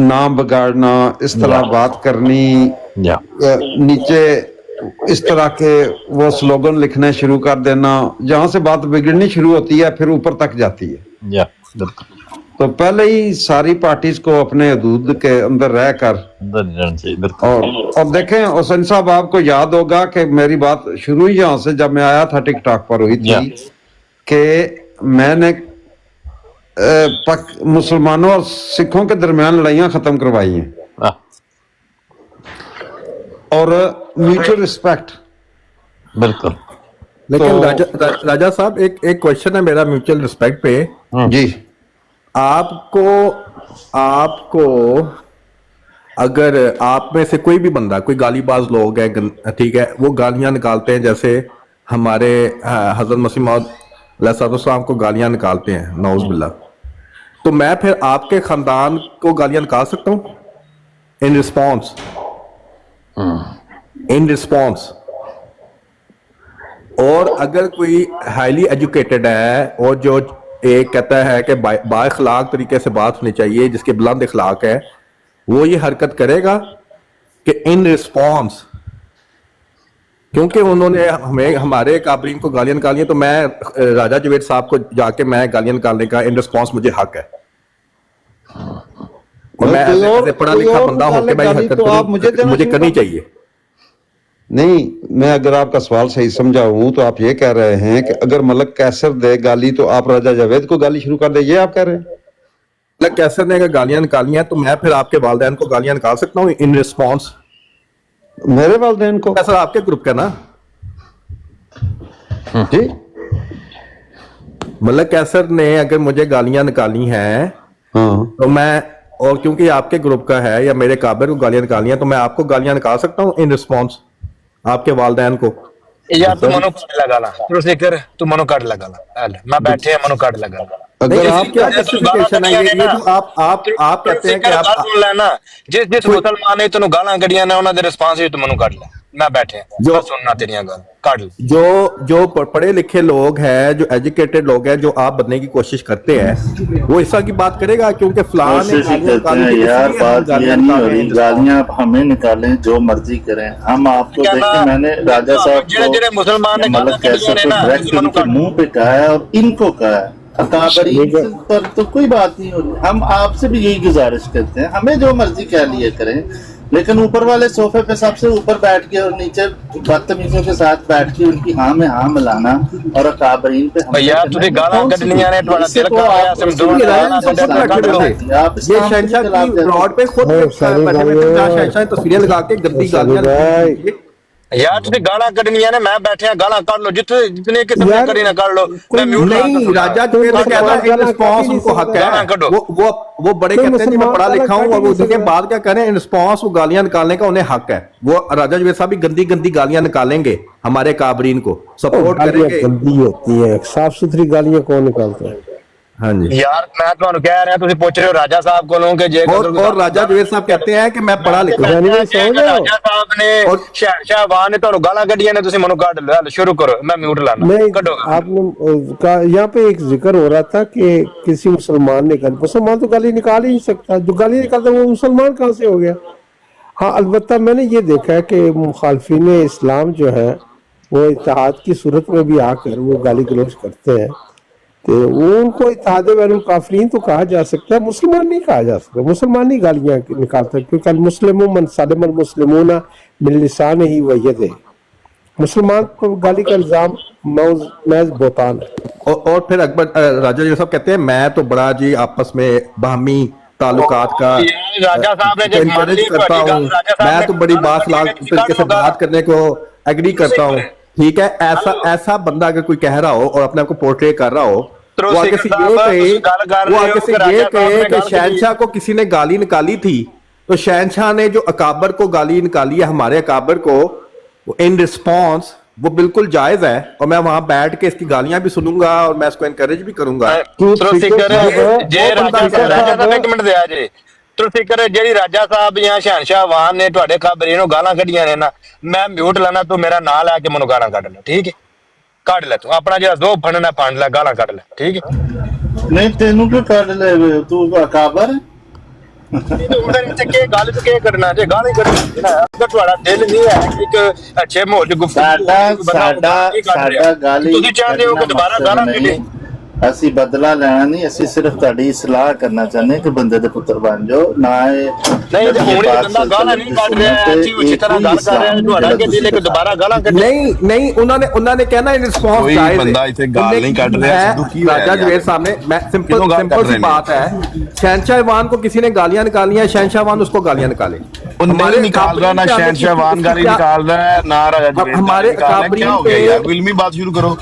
नाम बिगाड़ना, इस तरह बात करनी, नीचे इस तरह के वो स्लोगन लिखने शुरू कर देना, जहां से बात बिगड़नी शुरू होती है फिर ऊपर तक जाती है। बिल्कुल तो पहले ही सारी पार्टीज को अपने हदूद के अंदर रहकर और देखें हुसैन साहब आपको याद होगा कि मेरी बात शुरू ही यहाँ से जब मैं आया था टिकटॉक पर हुई थी कि मैंने मुसलमानों और सिखों के दरमियान लड़ाइयाँ खत्म करवाई हैं और म्यूचुअल रिस्पेक्ट। बिल्कुल। लेकिन तो, राजा साहब एक क्वेश्चन है मेरा म्यूचुअल रिस्पेक्ट पे। जी आपको अगर आप में से कोई भी बंदा, कोई गालीबाज लोग है, ठीक है, वो गालियां निकालते हैं जैसे हमारे हजरत मसीह मौद अलैहिस्सलाम को गालियां निकालते हैं, नौज बिल्ला, तो मैं फिर आपके खानदान को गालियां निकाल सकता हूँ इन रिस्पॉन्स? और अगर कोई हाईली एजुकेटेड है और जो एक कहता है कि बाइखलाक तरीके से बात होनी चाहिए, जिसके बुलंद इखलाक है, वो ये हरकत करेगा कि इन रिस्पॉन्स, क्योंकि उन्होंने हमें हमारे काबरीन को गालियां निकाली, तो मैं राजा जवेद साहब को जाके मैं गालियां निकालने का इन रिस्पॉन्स मुझे हक है। और मैं ऐसे पढ़ा लिखा बंदा होकर मैं हरकत मुझे करनी चाहिए। नहीं, मैं अगर आपका सवाल सही समझा हूं तो आप ये कह रहे हैं कि अगर मलक कैसर दे गाली तो आप राजा जावेद को गाली शुरू कर दे, ये आप कह रहे हैं? मलक कैसर ने अगर गालियां निकाली हैं तो मैं फिर आपके वालिदैन को गालियां निकाल सकता हूं इन रिस्पॉन्स? मेरे वालिदैन को? कैसर आपके ग्रुप का ना जी। मलक कैसर ने अगर मुझे गालियां निकाली हैं तो मैं और क्योंकि आपके ग्रुप का है या मेरे काबिर को गालियां निकालनी है तो मैं आपको गालियां निकाल सकता हूँ इन रिस्पॉन्स आपके वालदैन को। यार तू मनो कट लगा ला तू सिकर तू मनो कट लगा ला मैं बैठे मनो कट लगा ला। अगर आपके जस्टिफिकेशन है ये जो आप कहते हैं कि आप सुन लेना जिस मुसलमान ने तेन गालां कढ़ियां ने उन्हां दे रिस्पांस विच तू मनो कट ले मैं बैठे जो सुनना तेरियां गल कट ले। जो पढ़े लिखे लोग हैं जो एजुकेटेड लोग हैं जो आप बनने की कोशिश करते हैं वो इस की बात करेगा क्योंकि फलां ने यार बात ये नहीं हो रही गालियां आप हमें निकालें जो मर्जी करें हम आपको देखें। मैंने राजा साहब को मुसलमान ने मतलब कैसे डायरेक्ट उनके मुंह पे कहा है और इनको कहा है अकाबरी पर तो कोई बात नहीं हो रही। हम आपसे भी यही गुजारिश करते हैं हमें जो मर्जी कह लिए करें लेकिन ऊपर वाले सोफे पे सबसे ऊपर बैठ के और नीचे बदतमीजों के साथ बैठ के उनकी हाँ में हाँ मिलाना और अकाबरीन पे भैया तुझे गालां कढ़नियां ने तुम्हारा दिल कर रहा है ये शहंशाह की ब्रॉड पे खुद बैठे बैठे शहंशाह तस्वीरें लगा के गंदी गालियां यार तुझे गालां कढ़नियां ने मैं बैठे हैं गालां काट लो जितने किस्म की कड़ी ना काट लो मैं म्यूट नहीं राजा जो कहता है रिस्पांस उनको हक है वो बड़े कहते हैं मैं पढ़ा लिखा हूँ और उसके बाद क्या करें इन रिस्पांस वो गालियां निकालने का उन्हें हक है। वो राजा जवेद साहब भी गंदी गंदी गालियां निकालेंगे हमारे काबरीन को सपोर्ट करेंगे। गंदी होती है साफ सुथरी गालियां कौन निकालता है। हाँ जी यार मैं ਤੁਹਾਨੂੰ ਕਹਿ ਰਿਹਾ ਤੁਸੀਂ ਪੁੱਛ ਰਹੇ ਹੋ ਰਾਜਾ ਸਾਹਿਬ ਕੋਲੋਂ ਕਿ ਜੇ और राजा जवेद साहब कहते हैं कि मैं पढ़ा लिखा हूं। ਰਾਜਾ ਸਾਹਿਬ ਨੇ ਸ਼ਹਿਨशाह ਵਾਨ ਨੇ ਤੁਹਾਨੂੰ ਗਾਲਾਂ ਕੱਢੀਆਂ ਨੇ ਤੁਸੀਂ ਮੈਨੂੰ ਕੱਢ ਲਓ ਸ਼ੁਰੂ ਕਰੋ मैं म्यूट लाना ਕੱਢੋ। आपने यहाँ पे एक जिक्र हो रहा था कि किसी मुसलमान ने मुसलमान तो गाली निकाल ही नहीं सकता जो गाली निकालता वो मुसलमान कहाँ से हो गया। हाँ अलबत्ता मैंने ये देखा है कि मुखालफिन इस्लाम जो है वो इत्तेहाद की सूरत में भी आकर वो गाली गलौज करते हैं तो वो उनको इत्तेहाद बैनुल काफिरीन तो कहा जा सकता है मुसलमान नहीं कहा जा सकता। मुसलमान ही गालियां निकालता है क्योंकि मुस्लिम मन सलमल मुस्लिमूना मिन लिसान ही वयद है मुसलमान को गाली का इल्जाम महज बोतान है। और फिर अकबर राजा जी साहब कहते हैं मैं तो बड़ा जी आपस में बाहमी ताल्लुकात का राजा साहब ने एनकरेज करता हूँ मैं तो बड़ी तरीके से बात करने को एग्री करता हूँ। ठीक है ऐसा बंदा अगर कोई कह रहा हो और अपने आप को पोर्ट्रे कर रहा हो वो आगे से ये कहे कि शहनशाह को किसी ने गाली निकाली थी तो शहनशाह ने जो अकाबर को गाली निकाली है हमारे अकाबर को इन रिस्पॉन्स वो बिल्कुल जायज है और मैं वहां बैठ के इसकी गालियां भी सुनूंगा और मैं इसको एनकरेज भी करूंगा। ਤੁਸੀਂ ਕਰੇ ਜਿਹੜੀ ਰਾਜਾ ਸਾਹਿਬ ਜਾਂ ਸ਼ਹਿਨशाह ਵਾਨ ਨੇ ਤੁਹਾਡੇ ਕਾਬਰੀ ਨੂੰ ਗਾਲਾਂ ਕੱਢੀਆਂ ਨੇ ਨਾ ਮੈਂ ਮਿਊਟ ਲੈਣਾ ਤੂੰ ਮੇਰਾ ਨਾਂ ਲੈ ਕੇ ਮੈਨੂੰ ਗਾਲਾਂ ਕੱਢ ਲੈ ਠੀਕ ਹੈ ਕੱਢ ਲੈ ਤੂੰ ਆਪਣਾ ਜਿਹੜਾ ਦੋ ਫੜਨਾ ਫੜ ਲੈ ਗਾਲਾਂ ਕੱਢ ਲੈ ਠੀਕ ਹੈ। ਨਹੀਂ ਤੈਨੂੰ ਕਿਉਂ ਕੱਢ ਲੈ ਤੂੰ ਅਕਾਬਰ ਉਹਦੇ ਵਿੱਚ ਕੀ ਗੱਲ ਤੇ ਕੀ ਕਰਨਾ ਜੇ ਗਾਲਾਂ ਕੱਢਣਾ ਅਗਰ ਤੁਹਾਡਾ ਦਿਲ ਨਹੀਂ ਹੈ ਇੱਕ ਅੱਛੇ ਮਾਹੌਲ ਚ ਗੁਫ਼ਤਗੂ ਸਾਡਾ ਗਾਲੀ ਤੁਸੀਂ ਚਾਹੁੰਦੇ ਹੋ ਕਿ ਦੁਬਾਰਾ ਗਾਲਾਂ ਕੱਢੇ ਅਸੀਂ ਬਦਲਾ ਲੈਣਾ ਨਹੀਂ ਅਸੀਂ ਸਿਰਫ ਤੁਹਾਡੀ ਇਸਲਾਹ ਕਰਨਾ ਚਾਹੁੰਦੇ ਕਿ ਬੰਦੇ ਦੇ ਪੁੱਤਰ ਬਣ ਜਾਓ ਨਾ ਨਹੀਂ ਤੇ ਹੁਣ ਬੰਦਾ ਗਾਲਾਂ ਨਹੀਂ ਕੱਢ ਰਿਹਾ ਅੱਛੀ ਉਚੀ ਤਰ੍ਹਾਂ ਗੱਲ ਕਰ ਰਿਹਾ ਤੁਹਾਡਾ ਕਿ ਦਿਲ ਇੱਕ ਦੁਬਾਰਾ ਗਾਲਾਂ ਕੱਢੇ नहीं उन्होंने कहना इन रिस्पांस कोई बंदा इसे गाल नहीं काट रहा सिद्धू की राजा जवेद सामने मैं सिंपल सी बात है शहनशाह वान को किसी ने गालियां निकाली हैं शहनशाह वान उसको गालियां निकाले नहीं निकाल रहा ना शहनशाह वान गाली निकाल रहा है ना राजा जवेद हमारे काबरीन पे इल्मी बात शुरू करो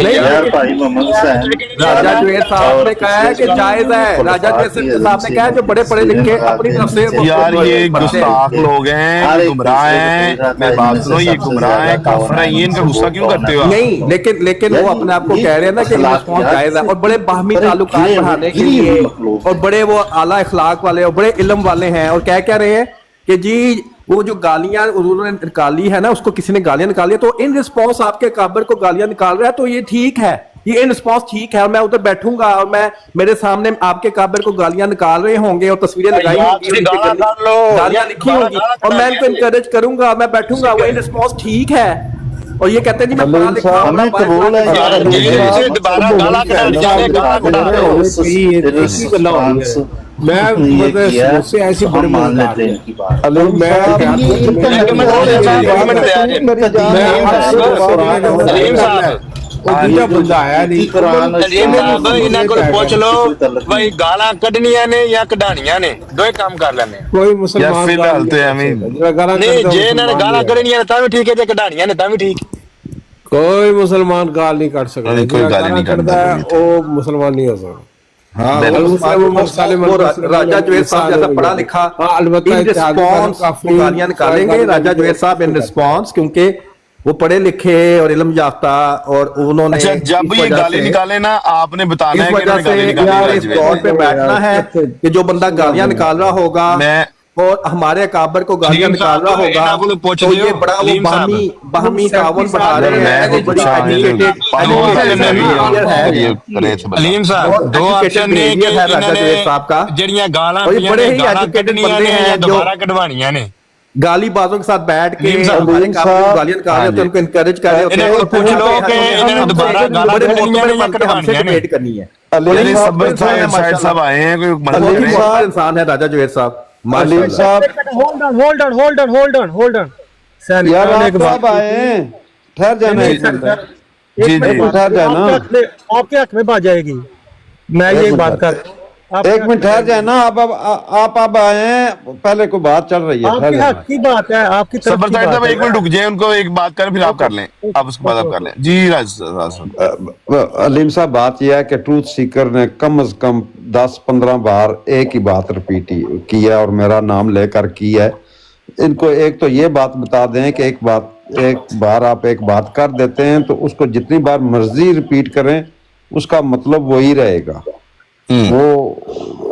यार भाई मोहम्मद हुसैन राजा जवेद साहब ने कहा है कि जायज है राजा जवेद साहब ने कहा है जो बड़े पढ़े लिखे अपनी तरफ से यार ये गुस्ताख लोग हैं गुमराह हैं मैं बात सुनो ये गुमराह हैं काफिर हैं ये इनका गुस्सा क्यों करते हो नहीं लेकिन वो अपने आप को कह रहे हैं ना कि रिस्पॉन्स जायज है और बड़े बाहमी ताल्लुकात बढ़ाने के लिए और बड़े वो आला इखलाक वाले और बड़े इल्म वाले हैं और कह रहे हैं कि जी वो जो गालियां उन्होंने निकाली है ना उसको किसी ने गालियां निकाली है तो इन रिस्पॉन्स आपके काबर को गालियां निकाल रहा है तो ये ठीक है ये इन रिस्पॉन्स ठीक है और मैं उधर बैठूंगा और मैं मेरे सामने आपके काबर को गालियां निकाल रहे होंगे और तस्वीरें लगाई होंगी गालियां लिखी होंगी और मैं इनको इनकरेज करूंगा मैं बैठूंगा वो इन रिस्पॉन्स ठीक है और ये कहते हैं जी मैं पढ़ा लिखा हमें कबूल है मैं मतलब ऐसी बड़ी मान लेते हैं इनकी बंदा आया नहीं ਪੁੱਛ ਲੋ ਬਈ ਗਾਲਾਂ ਕੱਢਣੀਆਂ ਨੇ ਜਾਂ ਕਢਾਣੀਆਂ ਨੇ ਦੋਏ ਕੰਮ ਕਰ ਲੈਣੇ कोई मुसलमान ਨਹੀਂ ਜੇ ਇਹਨਾਂ ਨੇ ਗਾਲਾਂ ਕੱਢਣੀਆਂ ਨੇ ਤਾਂ ਵੀ ਠੀਕ ਹੈ ਜੇ ਕਢਾਣੀਆਂ ਨੇ ਤਾਂ ਵੀ ਠੀਕ कोई मुसलमान गाल नहीं कट सकता कोई गाली नहीं करता है वो मुसलमान नहीं हो सकता हाँ बिल्कुल। वो राजा जुबैर साहब जैसा पढ़ा लिखा इन रिस्पॉन्स वो गालियां निकालेंगे राजा जुबैर साहब इन रिस्पॉन्स, क्योंकि वो पढ़े लिखे और इल्म याफ्ता और उन्होंने अच्छा जब ये गाली निकाले ना आपने बताना है कि वजह से यार इस दौर पे बैठना है कि जो बंदा गालियां निकाल रहा होगा और हमारे अकाबर को गालियां निकाल रहा होगा तो ये बड़ा वो बाहमी ताउन बढ़ा रहे हैं, वो बड़ी अलीम साहब दो ऑप्शन ने कि इन्होंने जड़ियां गालां बड़े ही एजुकेटेड बंदे हैं दोबारा कढवानियां ने गाली बाजों के साथ बैठ के गालियां निकाल रहे होते हैं, उनको इनकरेज कर रहे होते हैं। पूछ लो कि इन्होंने दोबारा गालां डिबेट करनी है। साहब आए हैं, कोई इंसान है राजा जुबैर साहब। अलीम साहब होल्ड ऑन यार आप आए हैं, ठहर जाना ठहर जाना, आपके हक में बात जाएगी। मैं ये बात कर एक मिनट ठहर जाए ना, आप अब आए हैं, पहले कोई बात चल रही है। आपके हक की बात है, आपकी तरफ की बात है। एक मिनट रुक जाए, उनको एक बात करें फिर आप कर लें, आप उसके बाद आप कर लें। जी अलीम साहब बात यह है कि ट्रूथ सीकर ने कम से कम 10-15 बार एक ही बात रिपीट की है और मेरा नाम लेकर की है। इनको एक तो ये बात बता दें कि एक बार आप एक बात कर देते हैं तो उसको जितनी बार मर्जी रिपीट करें उसका मतलब वही रहेगा। वो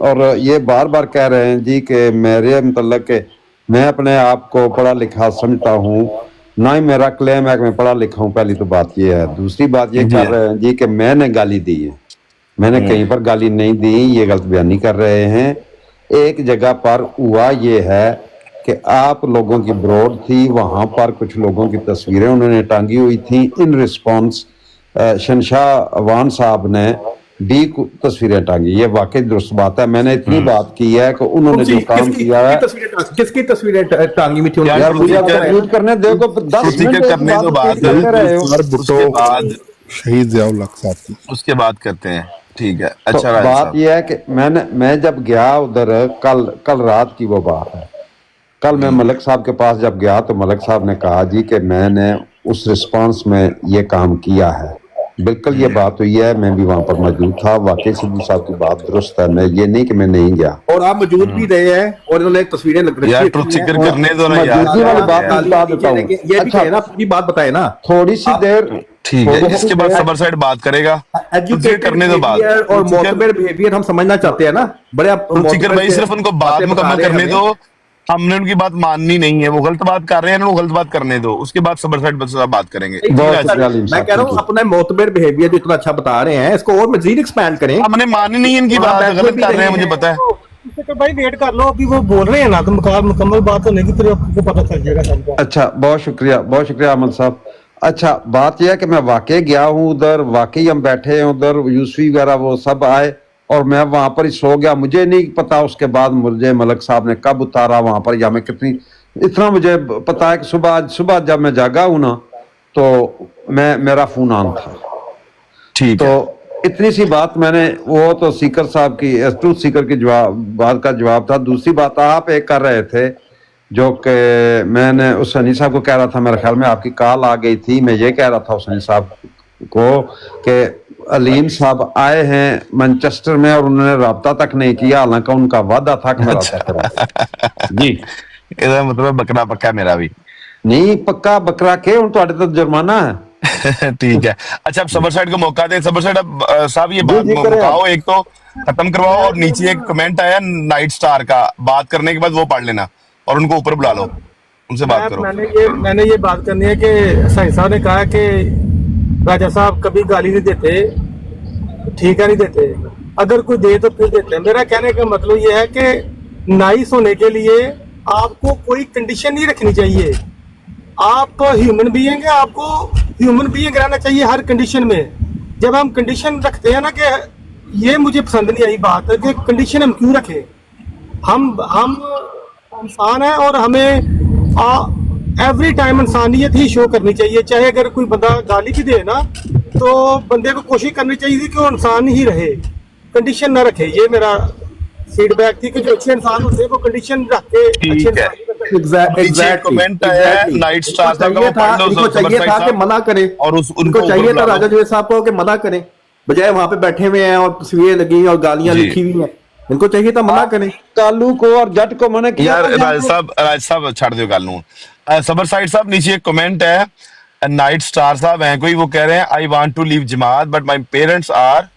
और ये बार बार कह रहे हैं जी कि मेरे मतलब के मैं अपने आप को पढ़ा लिखा समझता हूँ, ना ही मेरा क्लेम है कि मैं पढ़ा लिखा हूँ। पहली तो बात ये है। दूसरी बात ये कर रहे हैं जी कि मैंने गाली दी है, मैंने कहीं पर गाली नहीं दी, ये गलत बयानी कर रहे हैं। एक जगह पर हुआ ये है कि आप लोगों की ब्रोड थी, वहां पर कुछ लोगों की तस्वीरें उन्होंने टांगी हुई थी। इन रिस्पॉन्स शहनशाह अवान साहब ने भी तस्वीरें टांगी, ये वाकई दुरुस्त बात है। मैंने इतनी बात की है कि उन्होंने जो काम किया है। किसकी तस्वीरें टांगी हुई थी यार मुझे म्यूट करने देखो, 10 मिनट करने तो बात शहीद ज़ियाउल हक साहब की उसके बाद करते हैं, ठीक है। तो अच्छा बात यह है कि मैं जब गया उधर, कल रात की वो बात है। कल मैं मलिक साहब के पास जब गया तो मलिक साहब ने कहा जी कि मैंने उस रिस्पांस में ये काम किया है। बिल्कुल ये बात हुई है, मैं भी वहां पर मौजूद था। वाकई सिद्धू साहब की बात दुरुस्त है, मैं ये नहीं कि मैं नहीं गया। और आप मौजूद भी रहे हैं और इन्होंने एक तस्वीरें लग रही यार ट्रुथ सीकर करने दो ना यार, मौजूदगी वाली बात बताऊं। ये भी कहे ना, पूरी बात बताए ना थोड़ी सी देर, ठीक है। इसके बाद सबर साइड बात करेगा, करने दो बात। और मोतबर बिहेवियर हम समझना चाहते हैं ना, बड़े सीकर भाई सिर्फ उनको बात मुकम्मल करने दो। हमने उनकी बात माननी नहीं है, वो गलत बात कर रहे हैं, उनको गलत बात करने दो, उसके बाद सबर साइड बात करेंगे। मैं कह रहा हूँ अपना मोतबर बिहेवियर जो इतना अच्छा बता रहे हैं, इसको और मजीद एक्सपैंड करें। हमने मानी नहीं इनकी बात, गलत कर रहे हैं, मुझे पता है। तो भाई वेट कर लो, अभी वो बोल रहे हैं ना, तो मुकम्मल बात होने की फिर आपको पता चल जाएगा सबका। अच्छा बहुत शुक्रिया अमन साहब। अच्छा बात यह है कि मैं वाकई गया हूँ उधर, वाकई हम बैठे हैं उधर, यूसुफी वगैरह वो सब आए और मैं वहां पर ही सो गया। मुझे नहीं पता उसके बाद मुझे मलिक साहब ने कब उतारा वहां पर, या मैं कितनी, इतना मुझे पता है कि सुबह जब मैं जागा हूं ना तो मेरा फोन ऑन था। ठीक तो इतनी सी बात मैंने, वो तो सीकर साहब की ट्रूथ सीकर की बात का जवाब था। दूसरी बात आप एक कर रहे थे जो कि मैंने उस सनी साहब को कह रहा था, मेरे ख्याल में आपकी कॉल आ गई थी, मैं ये कह रहा था उस सनी साहब को कि अलीम साहब आए हैं मैनचेस्टर में और उन्होंने राब्ता तक नहीं किया, हालांकि उनका वादा था कि मैं राब्ता करूंगा। जी ਇਹਦਾ मतलब बकरा पक्का मेरा भी नहीं, पक्का बकरा के उन तो जुर्माना है। ठीक है। अच्छा अब सबर साइड को मौका दे। सबर साइड अब साहब ये बात मुकाओ, एक तो खत्म करवाओ, और नीचे एक कमेंट आया नाइट स्टार का, बात करने के बाद वो पढ़ लेना और उनको ऊपर बुला लो, उनसे बात करो। मैंने ये बात करनी है कि साईं साहब ने कहा कि राजा साहब कभी गाली नहीं देते, ठीक है नहीं देते, अगर कोई दे तो फिर देते हैं। मेरा कहने का मतलब ये है कि नाइस होने के लिए आपको कोई कंडीशन नहीं रखनी चाहिए। आप ह्यूमन बीइंग है, आपको ह्यूमन बीइंग रहना चाहिए हर कंडीशन में। जब हम कंडीशन रखते हैं ना कि ये मुझे पसंद नहीं आई बात है कि कंडीशन हम क्यों रखें। हम इंसान है और हमें एवरी टाइम इंसानियत ही शो करनी चाहिए। चाहे अगर कोई बंदा गाली भी दे ना तो बंदे को कोशिश करनी चाहिए कि वो इंसान ही रहे, कंडीशन ना रखे। ये मेरा फीडबैक थी कि जो अच्छे इंसान होते हैं वो कंडीशन रख के अच्छे कमेंट आया है नाइट स्टार का, उनको चाहिए था कि मना करें, और उनको चाहिए था राजा जुबैर साहब को कि मना करें। बजाय वहां पे बैठे हुए हैं और तस्वीरें लगी और गालियां जी। लिखी हुई हैं, इनको चाहिए था मना करें। कालू को और जट को मना किया यार था राज साहब छड़ दियो गल नूं। सबर साइड साहब नीचे एक कमेंट है, नाइट स्टार साहब हैं कोई, वो कह रहे हैं आई वांट टू लीव जमात but my parents are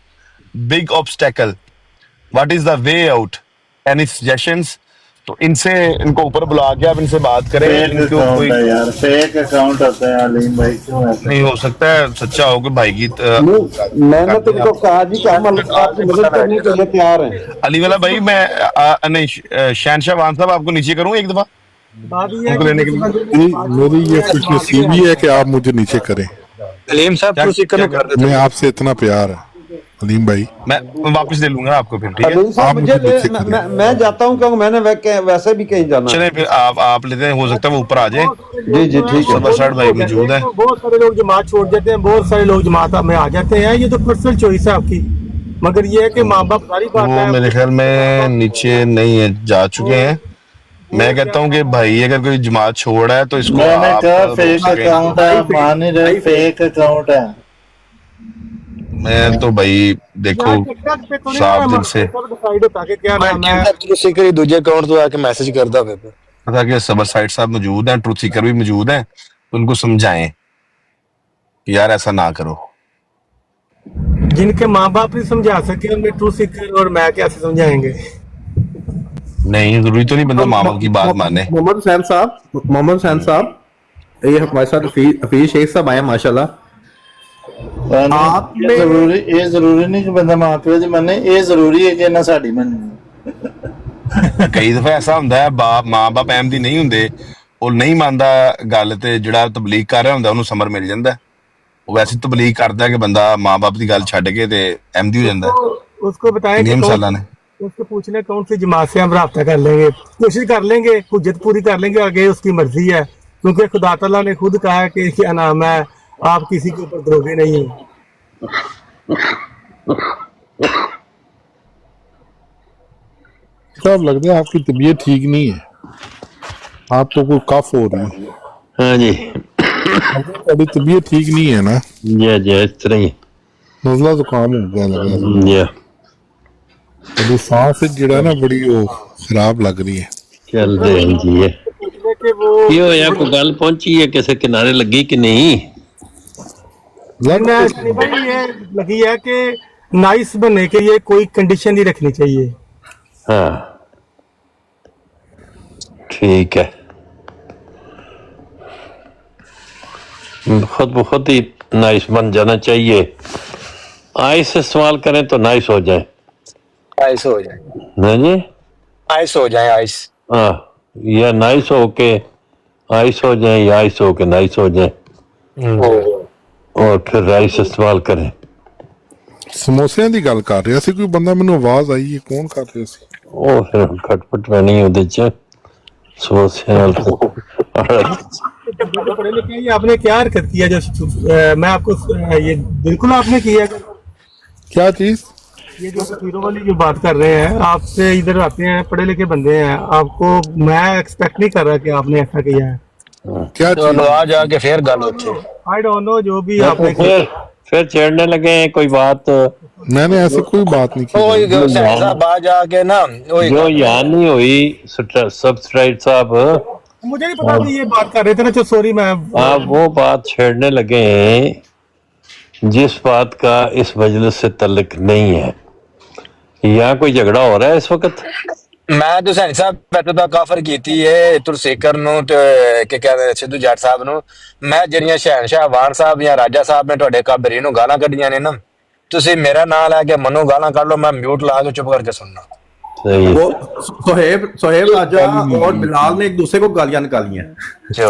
big obstacle, what is the way out, any suggestions? तो इनसे, इनको ऊपर बुला के आप इनसे बात करें। फेक इनको अकाउंट कोई है यार, फेक अकाउंट होता है अलीम भाई, क्यों ऐसा? नहीं हो सकता है सच्चा हो कि भाई की मैंने तुमको कहा जी कि हम आपकी मदद करने के लिए तैयार हैं। अली वाला भाई मैं नहीं शहनशाह वान साहब आपको नीचे करूं एक दफा उनको लेने के लिए। मेरी ये कुछ नसीबी है कि आप मुझे नीचे करें। अलीम साहब तो सीकर कर देते मैं आपसे इतना प्यार है अलीम भाई, मैं वापस दे लूंगा आपको फिर, ठीक अलीम है? साहब मैं जाता हूँ क्योंकि मैंने वैसे भी कहीं जाना है। चले फिर आप लेते हैं, हो सकता है वो ऊपर आ जाए। जी जी ठीक है। सबर साइड भाई मौजूद है। बहुत सारे लोग जमात छोड़ देते हैं, बहुत सारे लोग जमात में आ जाते हैं, ये तो पर्सनल चॉइस है आपकी, मगर ये है कि माँ बाप सारी बात वो है। मेरे ख्याल में नीचे नहीं है, जा चुके हैं। मैं कहता हूँ कि भाई अगर कोई जमात छोड़ा है तो इसको मैंने आप कहा रोक फेक सकें। अकाउंट है, मान ही रहे फेक अकाउंट है। मैं तो भाई देखो साफ दिल से डिसाइड होता कि क्या नाम है। ट्रूथ सीकर ही दूजे अकाउंट तो आके मैसेज करता फिर पता कि सबर साइड साहब मौजूद हैं, ट्रूथ सीकर भी मौजूद हैं, उनको समझाएं कि यार ऐसा ना करो। जिनके माँ बाप नहीं समझा सके उनमें ट्रूथ सीकर और मैं कैसे समझाएंगे? नहीं जरूरी तो नहीं बंदा माँ बाप की बात माने। मोहम्मद हुसैन साहब, ये हमारे साथ हफीज शेख साहब आए माशाल्लाह। ये जरूरी नहीं कि बंदा मां प्यो दी मन्ने, ये जरूरी है कि ना साडी मन्ने। कई दफा ऐसा ਹੁੰਦਾ ਹੈ ਮਾਂ ਬਾਪ ਅਹਿਮਦੀ ਨਹੀਂ ਹੁੰਦੇ, ਉਹ ਨਹੀਂ ਮੰਨਦਾ ਗੱਲ ਤੇ ਜਿਹੜਾ ਤਬਲੀਗ ਕਰ ਰਿਹਾ ਹੁੰਦਾ ਉਹਨੂੰ ਸਮਰ ਮਿਲ ਜਾਂਦਾ। ਉਹ ਵੈਸੇ ਤਬਲੀਗ ਕਰਦਾ ਕਿ ਬੰਦਾ ਮਾਂ ਬਾਪ ਦੀ ਗੱਲ ਛੱਡ ਕੇ ਤੇ ਅਹਿਮਦੀ ਹੋ ਜਾਂਦਾ। उसको बताएं कि नियम साला ने उसको पूछने कौन सी जमात से हम राब्ता कर लेंगे, कोशिश कर लेंगे, हुज्जत पूरी कर लेंगे, आगे उसकी मर्जी है, क्योंकि खुदा ताला ने खुद कहा है कि क्या नाम है आप किसी के ऊपर दरोगे नहीं हो। साहब लगता है आपकी तबीयत ठीक नहीं है, आप तो कोई कफ हो रही है। हाँ जी अभी तबीयत ठीक नहीं है ना? जी इस तरह ही नजला जुकाम हो गया लग रहा जी, है, अभी सांस जड़ा ना बड़ी वो खराब लग रही है। चल रहे हैं जी। ये होया कोई गल पहुंची है किसी किनारे लगी कि नहीं? भाई ये लगी है कि नाइस बनने के लिए कोई कंडीशन नहीं रखनी चाहिए। हाँ ठीक है, खुद बहुत ही नाइस बन जाना चाहिए। आइस इस्तेमाल करें तो नाइस हो जाए। आइस हो जाए, नहीं जी, आइस हो जाए, आइस। हाँ, या नाइस हो के आइस हो जाए या आइस हो के नाइस हो जाए, और फिर राइस इस्तेमाल करें। ਸਮੋਸਿਆਂ ਦੀ ਗੱਲ ਕਰ ਰਿਹਾ ਸੀ ਕੋਈ ਬੰਦਾ, ਮੈਨੂੰ ਆਵਾਜ਼ ਆਈ ਹੈ ਕੌਣ ਕਰ ਰਿਹਾ ਸੀ? ਉਹ ਫਿਰ ਖਟਪਟ ਰਹਿਣੀ ਉਹਦੇ ਚ ਸਮੋਸੇ ਨਾਲ। पढ़े लिखे हैं, ये आपने क्या हरकत किया जो मैं आपको ये बिल्कुल आपने किया क्या चीज? ये जो तस्वीरों वाली जो बात कर रहे हैं, आपसे इधर आते हैं पढ़े लिखे बंदे हैं, आपको मैं एक्सपेक्ट नहीं कर रहा कि आपने ऐसा किया है। क्या चलो आ जाके फिर गल होती है। आई डोंट नो जो भी आपने फिर छेड़ने लगे कोई बात। मैंने ऐसी कोई बात नहीं ओए की। साहब आ जाके ना जो यहाँ नहीं हुई सब्सक्राइब साहब, मुझे नहीं पता कि ये बात कर रहे थे ना, जो सॉरी मैं आप वो बात छेड़ने लगे हैं जिस बात का इस मजलिस से तल्लुक नहीं है। यहाँ कोई झगड़ा हो रहा है इस वक्त? मैं तो सैनी साहब बैठो तो काफर कीती है तुरसेकर नु ते के कहते सिद्धू जट साहब नु। मैं ਜਿਹੜੀਆਂ शहनशाह वान साहब या राजा साहब ने ਤੁਹਾਡੇ ਕਾਬਰੀ ਨੂੰ ਗਾਲਾਂ ਕੱਢੀਆਂ ਨੇ ਨਾ, ਤੁਸੀਂ ਮੇਰਾ ਨਾਂ ਲੈ ਕੇ ਮਨੂੰ ਗਾਲਾਂ ਕੱਢ ਲਓ, ਮੈਂ ਮਿਊਟ ਲਾ ਕੇ ਚੁੱਪ ਕਰਕੇ सुनना। वो सोहेब राजा और बिलाल ने एक दूसरे को गालियां निकाली हैं।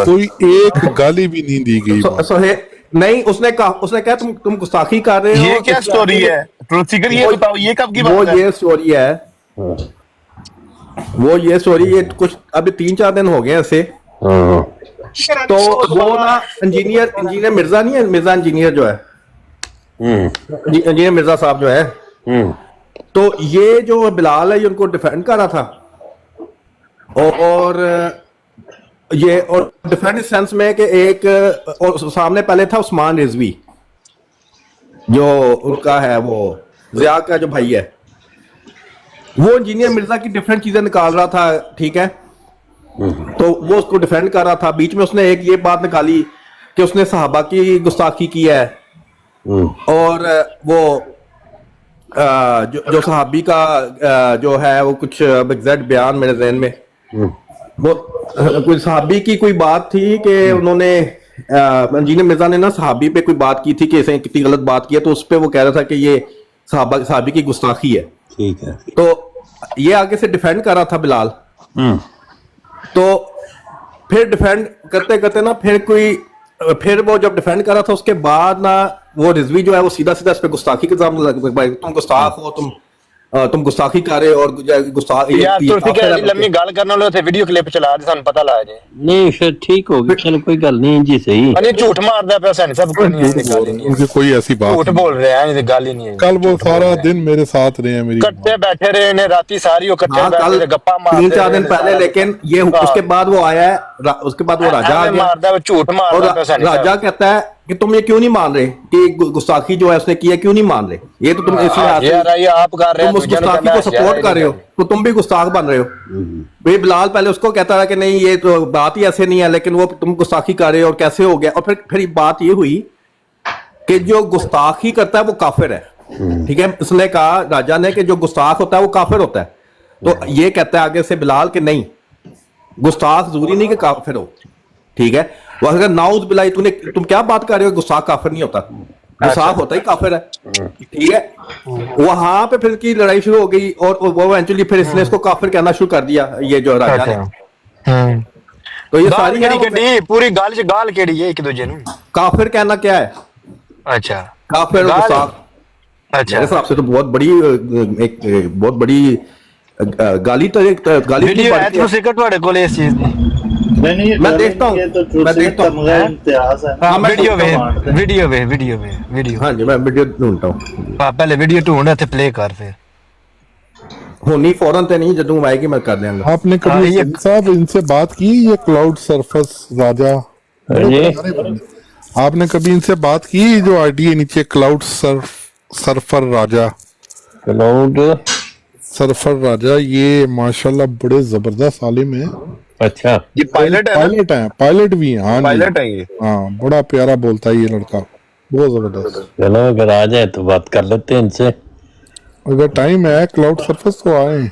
कोई एक गाली भी नहीं दी गई। सोहेब नहीं, उसने कहा तुम गुस्ताखी कर रहे हो। ये क्या स्टोरी है ट्रूथ सीकर? ये बताओ ये कब की बात है? वो ये स्टोरी है, वो ये स्टोरी ये कुछ अभी 3-4 दिन हो गए ऐसे। तो वो ना इंजीनियर मिर्जा नहीं है, मिर्जा इंजीनियर जो है, इंजीनियर मिर्जा साहब जो है, तो ये जो बिलाल है ये उनको डिफेंड कर रहा था, और ये और डिफेंड इस सेंस में कि एक और सामने पहले था उस्मान रिजवी, जो उनका है वो जिया का जो भाई है, वो इंजीनियर मिर्जा की डिफरेंट चीजें निकाल रहा था, ठीक है, तो वो उसको डिफेंड कर रहा था। बीच में उसने एक ये बात निकाली कि उसने सहाबा की गुस्ताखी की है, और वो जो सहाबी का जो है वो कुछ एग्जैक्ट बयान मेरे ज़हन में, वो कोई सहाबी की कोई बात थी कि उन्होंने इंजीनियर मिर्जा ने ना सहाबी पे कोई बात की थी कि इसने कितनी गलत बात की है, तो उस पे वो कह रहा था कि ये सहाबी की गुस्ताखी है। ठीक है। तो ये आगे से डिफेंड कर रहा था बिलाल। तो फिर डिफेंड करते करते ना फिर वो जब डिफेंड कर रहा था उसके बाद ना वो रिजवी जो है वो सीधा सीधा इस पे गुस्ताखी के इल्जाम लगा, भाई तुम गुस्ताख हो, तुम गुस्ताखी कर रहे हो, और गुस्ताख यार तुलसी के लंबी गल करने वाले थे, वीडियो क्लिप चला दे सानू पता लग जाए। नहीं फिर ठीक हो गई, चलो कोई गल नहीं जी, सही अरे झूठ मारदा पिया सैनी साहब, कोई नहीं है, गल ही नहीं है, उनकी कोई ऐसी बात झूठ बोल रहे हैं, ये गल ही नहीं है। कल वो सारा दिन मेरे साथ रहे हैं, मेरी कट्टे बैठे रहे ने राती सारी, वो कट्टे बैठे रहे, गप्पा मारते 3-4 दिन पहले, लेकिन ये उसके बाद वो आया है, उसके बाद वो राजा आ गया, मारदा झूठ मारदा पिया सैनी राजा कहता है कि तुम ये क्यों नहीं मान रहे कि गुस्ताखी जो है उसने की है, क्यों नहीं मान रहे, ये तो तुम इसलिए आप कर रहे हो, तुम उस गुस्ताखी को सपोर्ट कर रहे हो, तो तुम भी गुस्ताख बन रहे हो। भाई बिलाल पहले उसको कहता था कि नहीं ये तो बात ही ऐसे नहीं है, लेकिन वो तुम गुस्ताखी कर रहे हो और कैसे हो गया, और फिर बात ये हुई कि जो गुस्ताखी करता है वो काफिर है, ठीक है। इसने कहा राजा ने कि जो गुस्ताख होता है वो काफिर होता है, तो ये कहता है आगे से बिलाल कि नहीं, गुस्ताख जरूरी नहीं कि काफिर हो, ठीक है। वो अगर नाउज बिलाई तुम क्या बात कर रहे हो, गुस्ताख काफिर नहीं होता, गुस्ताख होता ही काफिर है, ठीक है। वहां पे फिर की लड़ाई शुरू हो गई, और वो इवेंचुअली फिर इसने इसको काफिर कहना शुरू कर दिया, ये जो राजा ने। तो ये सारी है पूरी गाल च गाल केड़ी है एक दूजे नु, काफिर कहना क्या है? अच्छा काफिर और गुस्ताख, अच्छा मेरे हिसाब से तो बहुत बड़ी गाली वीडियो है तो सिकट वाले कोले इस चीज दी। नहीं मैं देखता हूँ, इतिहास है। हाँ वीडियो हाँ जी मैं वीडियो ढूंढता हूँ। पहले वीडियो ढूंढ थे, प्ले कर फिर होनी फौरन तो नहीं, जब आएगी मैं कर देंगे। आपने कभी साहब इनसे बात की, ये क्लाउड सर्फस राजा, आपने कभी इनसे बात की जो आईडी नीचे क्लाउड सर्फर राजा, क्लाउड सर्फर राजा, ये माशाल्लाह बड़े जबरदस्त आलिम है। अच्छा ये पायलट है, पायलट भी है। हाँ पायलट है ये, हाँ बड़ा प्यारा बोलता है ये लड़का, बहुत जबरदस्त। चलो अगर आ जाए तो बात कर लेते हैं इनसे, अगर टाइम है क्लाउड सर्फस तो आए।